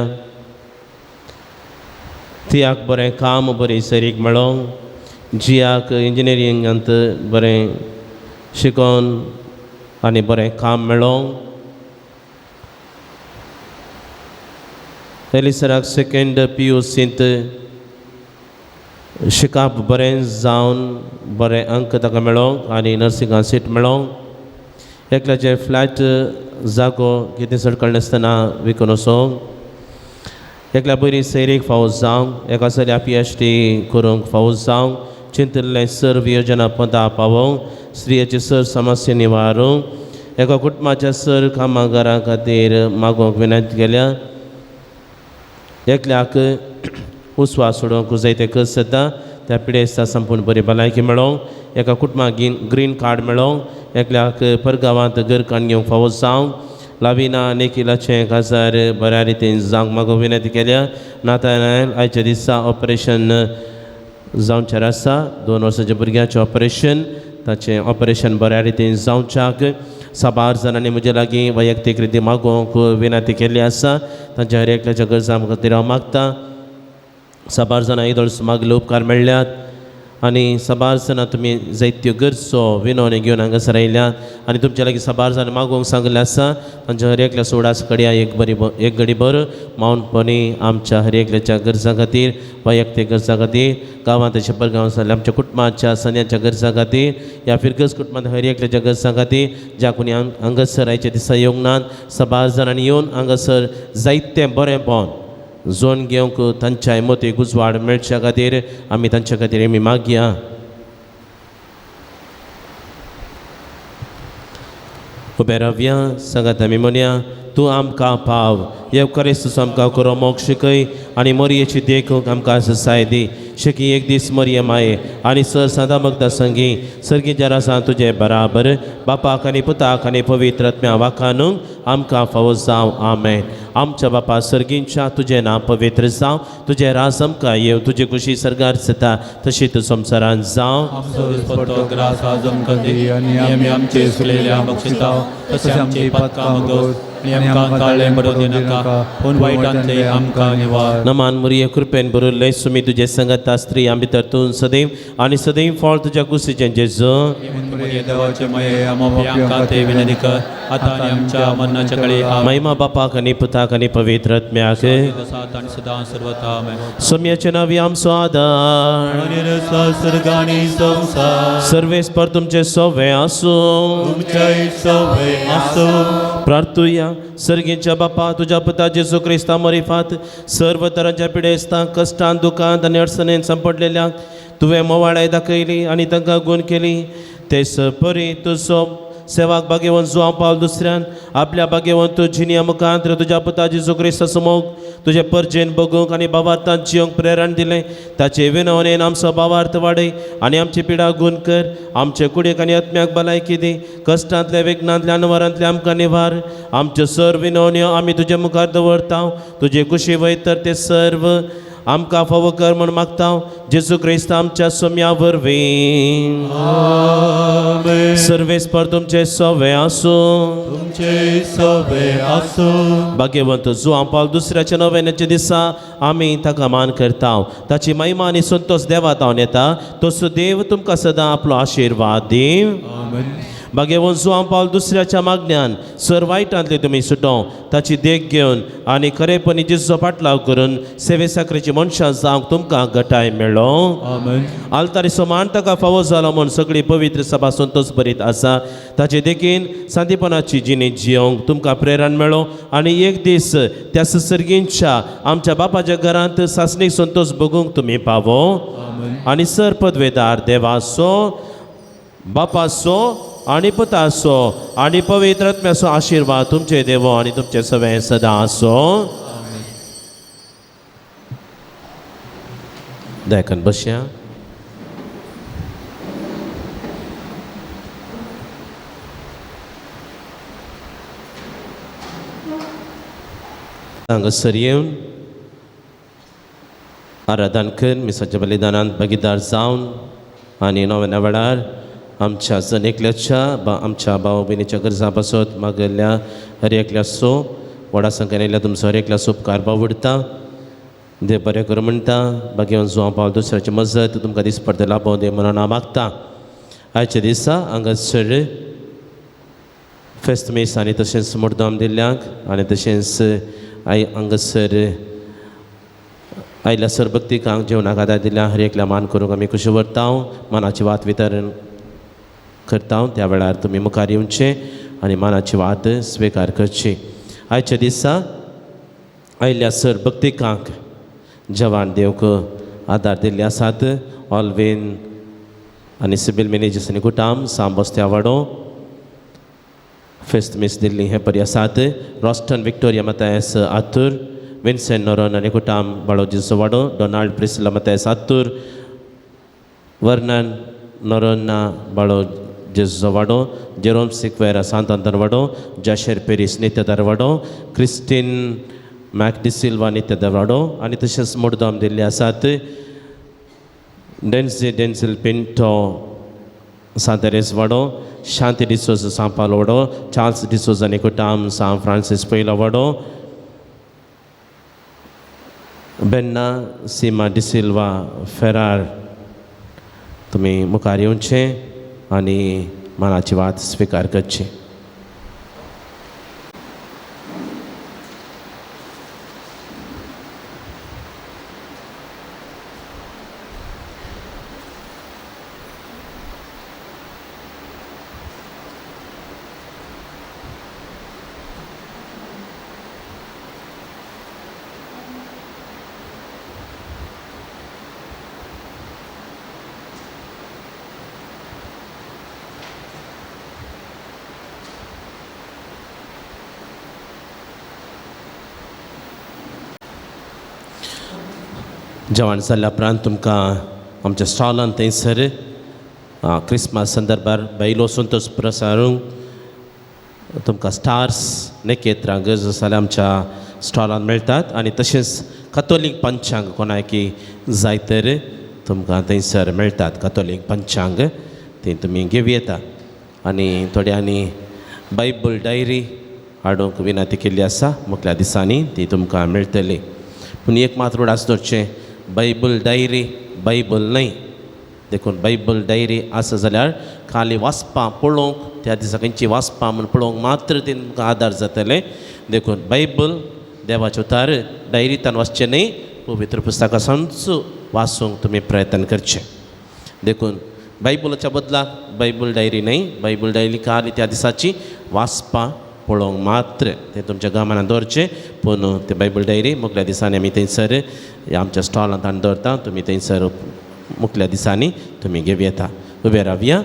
तियाक बरें काम बरी सरीक मेळोवंक, जियाक इंजिनियरिंगांत बरें शिकोवन आनी बरें काम मेळोवंक, एलिसराक 2nd PUCंत शिकाप बरें जावन बरें अंक ताका मेळोवंक आनी नर्सिंगां सीट मेळोवंक, एकल्याचे फ्लॅट जागो कितें सडकळ नासतना विकून वचोवंक, एकल्या बरी सैरीक फावज जावंक, एका चल्या PhD करूंक फावज जावंक, चिंतिल्लें सर्व योजना पदां पावोवंक, स्त्रियेची सर समस्या निवारूंक, एका कुटुंबाच्या सर कामगारां खातीर मागोवंक विनंती केल्या. एकल्याक उस्वास सोडोवंक जायते कस जाता त्या पिडेस्ता संपूर्ण बरी भलायकी मेळोवंक, एका कुटुंबाक ग्रीन कार्ड मेळोवंक, एकल्याक परगांवांत घर काडून घेवंक फावज जावंक, लाविना निखिलाचें काजार बऱ्या रितीन जावंक मागोवंक विनंती केल्या. नातानायल आयच्या दिसा ऑपरेशन जावचें आसा, 2 वर्साच्या भुरग्याचें ऑपरेशन, ताचें ऑपरेशन बऱ्या रितीन जावच्याक साबार जाणांनी म्हजे लागीं वैयक्तीक रितीन मागोवंक विनंती केल्ली आसा. तांच्या हर एकल्याच्या गरजां खातीर हांव मागतां. साबार जाणां इदोळस मागले उपकार मेळ्ळ्यात आनी साबार जाणां तुमी जायत्यो गरजो विनोवणी घेवन हांगासर आयल्यात आनी तुमच्या लागीं साबार जाणां मागोवंक सांगलें आसा. तांच्या हर एकल्या सोडास कड्या एक घडी भर मावनपणी आमच्या हर एकल्याच्या गरजां खातीर, वैयक्तीक गरजां खातीर, गांवांत शेपरगांव जाल्ल्या आमच्या कुटुंबाच्या सन्याच्या गरजां खातीर, ह्या फिरगस कुटुंबांत हर एकल्याच्या गरजां खातीर, ज्या कोणी हांगासर आयच्या दिसा येवंक नात, साबार जाणांनी येवन हांगासर जायतें बरेंपण जोन घेवंक तांच्या मोतीक उजवाड मेळच्या खातीर आमी तांच्या खातीर आमी मागया. उबे रावया, सांगात आमी म्हणया, तूं आमकां पाव येवकारेस्त आमकां करो मोक्ष कय आनी मोरयेची देखूंक आमकां ससाय दी शेकी एक दीस मोरये माये आनी सर सदां भक्ता संगी सर्गीच्या रासां तुजे बराबर बापाक आनी पुताक आनी पवित्र आत्म्या वाखानूंक आमकां फावो जावं आमेन. आमच्या बापा सर्गींच्या तुजें नांव पवित्र जावं तुजें राज आमकां येव तुजी खुशी सर्गार जाता तशी तूं संवसारांत जावं. आमचो दिसपट्टो ग्रास आज आमकां दी आनी आमी आमचे सुलेल्या बक्षितांव तशें आमची पातकां मागोस आनी आमकां काळें बरोवन दिनाका पूण वायटांतले आमकां निवार. नमान मुरये कृपेन बरोल्ले सुमी तुजे संगत स्त्रियां भितर तूं सदैव आनी सदैव फळ तुज्या कुशीचें जेजू. देवाचे मये आमकां ते विनंती कर आतां आनी आमच्या मरणाच्या काळी महिमा बापाक आनी पुताक आनी पवित्र आत्म्याक आनी सदां सर्वता आमेन. सोम्याचे नांवी आमचो आदार आनी रसा सर्गानी संसार सर्वेस्पर तुमचे सोवे आसूं. तुमच्या सवे आसो. प्रार्थुया सर्गीच्या बापा तुझ्या पुता जेजू क्रिस्ता मोरिफात सर्व तरांच्या पिडेस्तांक कश्टांत दुखांत आनी अडचणेंत सांपडलेल्यांक तुवें मोवाळाय दाखयली आनी तांकां गूण केली. ते परी तुजो सेवाक भाग्यवंत जुआंव पावल दुसऱ्यान आपल्या भाग्यवंत जिनिया मुखांत तुज्या पुता जेजू क्रिस्ता समोग तुजे परजेन बगूंक आनी भावार्थांत जियोंक प्रेरण दिलें. ताचे विनवणेन आमचो भावार्थ वाडय आनी आमची पिडा गूण कर. आमचे कुडीक आनी आत्म्याक भलायकी दी. कश्टांतल्या विघ्नांतल्या अनवरांतल्या आमकां निवार. आमच्यो सर्व विनवण्यो आमी तुजे मुखार दवरता. तुजे कुशी वयतर ते सर्व आमकां फावो कर म्हूण मागता जेजू क्रिस्त आमच्या सोम्या वरवीं. सर्वेस्पर तुमचे सोवे आसूं. तुमचे सवे आसो. भाग्यवंत जुआंव पावल दुसऱ्याच्या नव्याच्या दिसा आमी ताका मान करता. ताची महिमा आनी संतोष देवात हांव येता. तसो देव तुमकां सदां आपलो आशिर्वाद दीव. भाग्यवंत जुआंव पावल दुसऱ्याच्या मागण्यान सर वायटांतले तुमी सुटों ताची देख घेवन आनी खरेपणी जेजूचो पाटलाव करून सेवे साखरेची मनशां जावंक तुमकां घटाय मेळ्ळो. आलतारीचो मान ताका फावो जालो म्हूण सगळी पवित्र सभा संतोष बरीत आसा. ताचे देखीन सांतीपणाची जिणी जियोंक तुमकां प्रेरण मेळो आनी एक दीस त्या सर्गींच्या आमच्या बापाच्या घरांत सासणीक संतोष बगूंक तुमी पावो. आनी सर पदवेदार देवाचो बापाचो आनी पुताचो आनी पवित्र आत्म्याचो आशिर्वाद तुमचे देवो आनी तुमचे सवे सदां आसो. देखन बसया. हांगासर येवन आराधन कर मिसाच्या बलिदानांत भागीदार जावन आनी नव्या वेळार आमच्या जण एकल्याच्या आमच्या भाव भयणीच्या गरजा पासत मागयल्ल्या हर एकल्याचो व्हडा संख्येन येयल्या तुमचो हर एकल्याचो उपकार बावडटा. देव बरें कर म्हणटा. भाग्यवंत जुआंव पावल दुसऱ्याची मजत तुमकां दिसपडटा लाभो दे म्हणून हांव मागता. आयच्या दिसा हांगासर फेस्त मीस आनी तशेंच मुर्दाम दिल्ल्यांक आनी तशेंच हांगासर आयल्या सर भक्तिकांक जेवणाक आदार दिल्या हर एकल्या मान करूंक आमी खुशी व्हरता. मानाची वात वितरण करता. त्या वेळार तुमी मुखार येवचें आनी मानाची वात स्विकार करची. आयच्या दिसा आयल्या सर भक्तिकांक जवान देवक आदार दिल्ले आसात. ऑल्वेन आनी सिबील मॅनेजर्स आनी कुटाम सांबोस्त्या वाडो फेस्त मीस दिल्ली हे परी आसात. रॉस्टन विक्टोरिया मतायस आतूर विन्सेंट नोरोन आनी कुटाम बाळोजीचो वाडो. Donald Priscilla Mathias आतूर Vernon Noronha बाळो जेजूचो वाडो. जेरोम सिक्वेरा सांतांतर वाडो. जाशेर पेरीस नित्यदार वाडो. क्रिस्टीन मॅकडिसिल्वा नित्यदार वाडो आनी तशेंच मुर्दाम दिल्ले आसात. डेन्सिल पिंटो सांतेरेस वाडो. शांती डिसोज सान पावलो वाडो. चार्ल्स डिसोज आनी कुटाम सान फ्रांसीस पयलो वाडो. बेन्ना सीमा डिसिल्वा फेरार तुमी मुखार येवचें आनी मानाची वात स्विकार करची. जेवण जाल्ल्या उपरांत तुमकां आमच्या स्टॉलान थंयसर क्रिस्मस संदर्भार बायलो संतोश प्रसारूंक तुमकां स्टार्स नखेत्रां गरज जाल्यार आमच्या स्टॉलान मेळटात आनी तशेंच कथोलीक पंचांग कोणाकी जाय तर तुमकां थंयसर मेळटात. कथोलीक पंचांग ती तुमी घेवं येता आनी थोड्यांनी बायबल डायरी हाडूंक विनंती केल्ली आसा. मुखल्या दिसांनी ती तुमकां मेळटली. पूण एक मात उगडास दवरचें, बायबल डायरी बायबल न्हय. देखून बायबल डायरी आसा जाल्यार खाली वाचपां पळोवंक त्या दिसा खंयची वाचपां म्हूण पळोवंक मात्र ती तुमकां आदार जातले. देखून बायबल देवाचे उतार डायरींतल्यान वाचचें न्हय, पवित्र पुस्तकां सामचो वाचूंक तुमी प्रयत्न करचे. देखून बायबलाच्या बदलाक बायबल डायरी न्हय, बायबल डायरी खाली त्या दिसाची वाचपां पळोवंक मात्र तें तुमच्या गमनान दवरचें. पूण ते बायबल डायरी मुखल्या दिसांनी आमी थंयसर आमच्या स्टॉलांत हाडून दवरता. तुमी थंयसर मुखल्या दिसांनी तुमी घेवं येता. उबे रावया.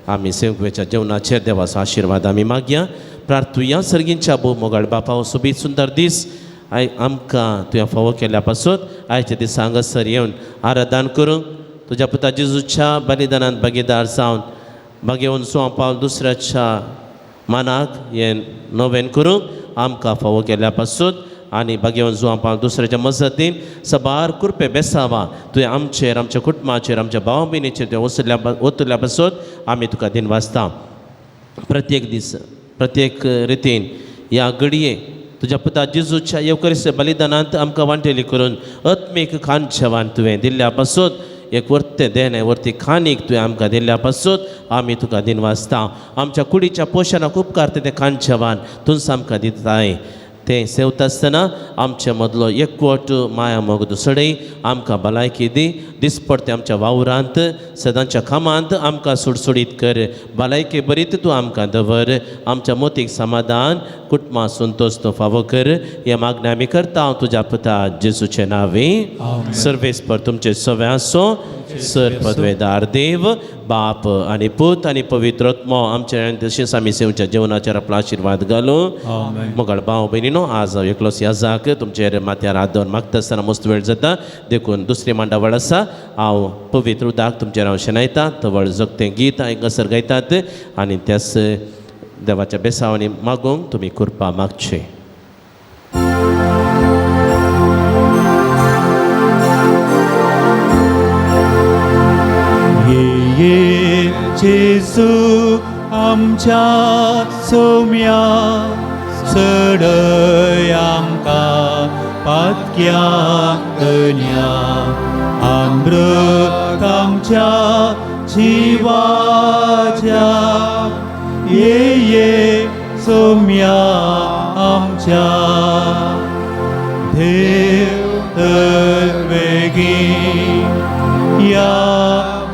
आमी सेवकाच्या जेवणाचेर देवाचो आशिर्वाद आमी मागया. प्रार्थुया. सर्गींच्या भोव मोगाळ बापा, हो सोबीत सुंदर दीस आमकां तुवें फावो केल्ल्या पासून आयच्या दिसा हांगासर येवन आराधन करूंक तुज्या पुता जेजूच्या बलिदानांत भागीदार जावन भाग्यवन सुवां पावल दुसऱ्याच्या मनाक हें नवें करूंक आमकां फावो केल्ल्या पासून आनी भाग्यवन जुवां पावल दुसऱ्याच्या मजतीन सबार कृपे बेसावा तुवें आमचेर, आमच्या कुटुंबाचेर, आमच्या भाव भयणीचेर तुवें ओतुल्ल्या पासून आमी तुका दिन वाचता. प्रत्येक दीस प्रत्येक रितीन ह्या घडये तुज्या पुता जेजूच्या येवकरीस्त बलिदानांत आमकां वांटेली करून आत्मीक खाण जेवण तुवें दिल्ल्या पासून एक वर्ते देणे वर्ती खाणीक तुवें आमकां दिल्ल्या पासून आमी तुका दिन वाचता. आमच्या कुडीच्या पोशणाक उपकार तें खाण जेवण तुमच आमकां दिताय. तें सेवता आसतना आमच्या मदलो एकवट माया मोग सडय आमकां भलायकी दी. दिसपडते आमच्या वावरांत सदांच्या कामांत आमकां सुडसुडीत कर. भलायकी बरीत तूं आमकां दवर. आमच्या मोतीक समाधान कुटुंबा संतोश तूं फावो कर. हे मागणी आमी करता हांव तुज्या पुता जेजूचे नांवे. सर्वेस्पर तुमचे सवे आसो. सर पदवेदार देव बाप आनी पूत आनी पवित्र आत्मो आमचे तशेंच आमी सेवच्या जेवणाचेर आपलो आशिर्वाद घालूं. मोगाळ भाव भयणीनो, आज हांव एकलोच याजाक तुमचेर माथ्यार हात दवरून मागता आसतना मस्त वेळ जाता. देखून दुसरी मांडावळ आसा. हांव पवित्र उदक तुमचेर हांव शेणयतां. तवळ जगतें गीत हांगासर गायतात आनी त्याच देवाच्या बेसावनी मागूंक तुमी कृपा मागचे. ये जेजू आमच्या सोम्या चडय आमकां पातक्याक धन्या. अमृत आमच्या जिवाच्या ये सोम्या आमच्या देव तर बेगीन या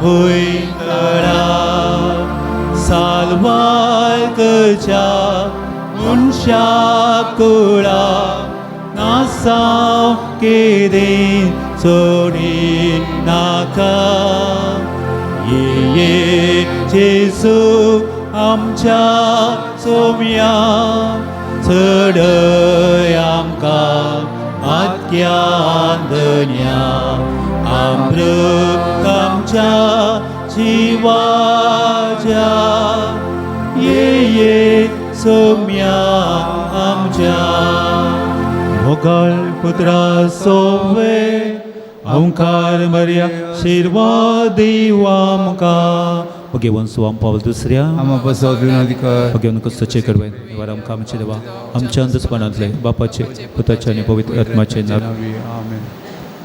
भुंयतळा सालवाळकच्या मनशाक कुळा नासांव केदें सोडी नाका. ये जेजू आमच्या सोम्या चडय आमकां आत्यान धन्या. अमृत आमच्या जिवाच्या ये सोम्या आमच्या. मोगाळ पुत्रा सोवे ओंकार मर्या आशिर्वाद दिवा आमकां. भाग्यवन सुवां पावल दुसऱ्या आम्हा बसव विनंती कर. भाग्यवन कस्तोचे करवेन वर आमकां आमचे देवा आमच्या अंधस्पणांतले बापाचे पुताचे आनी पवित्र आत्म्याचे नांव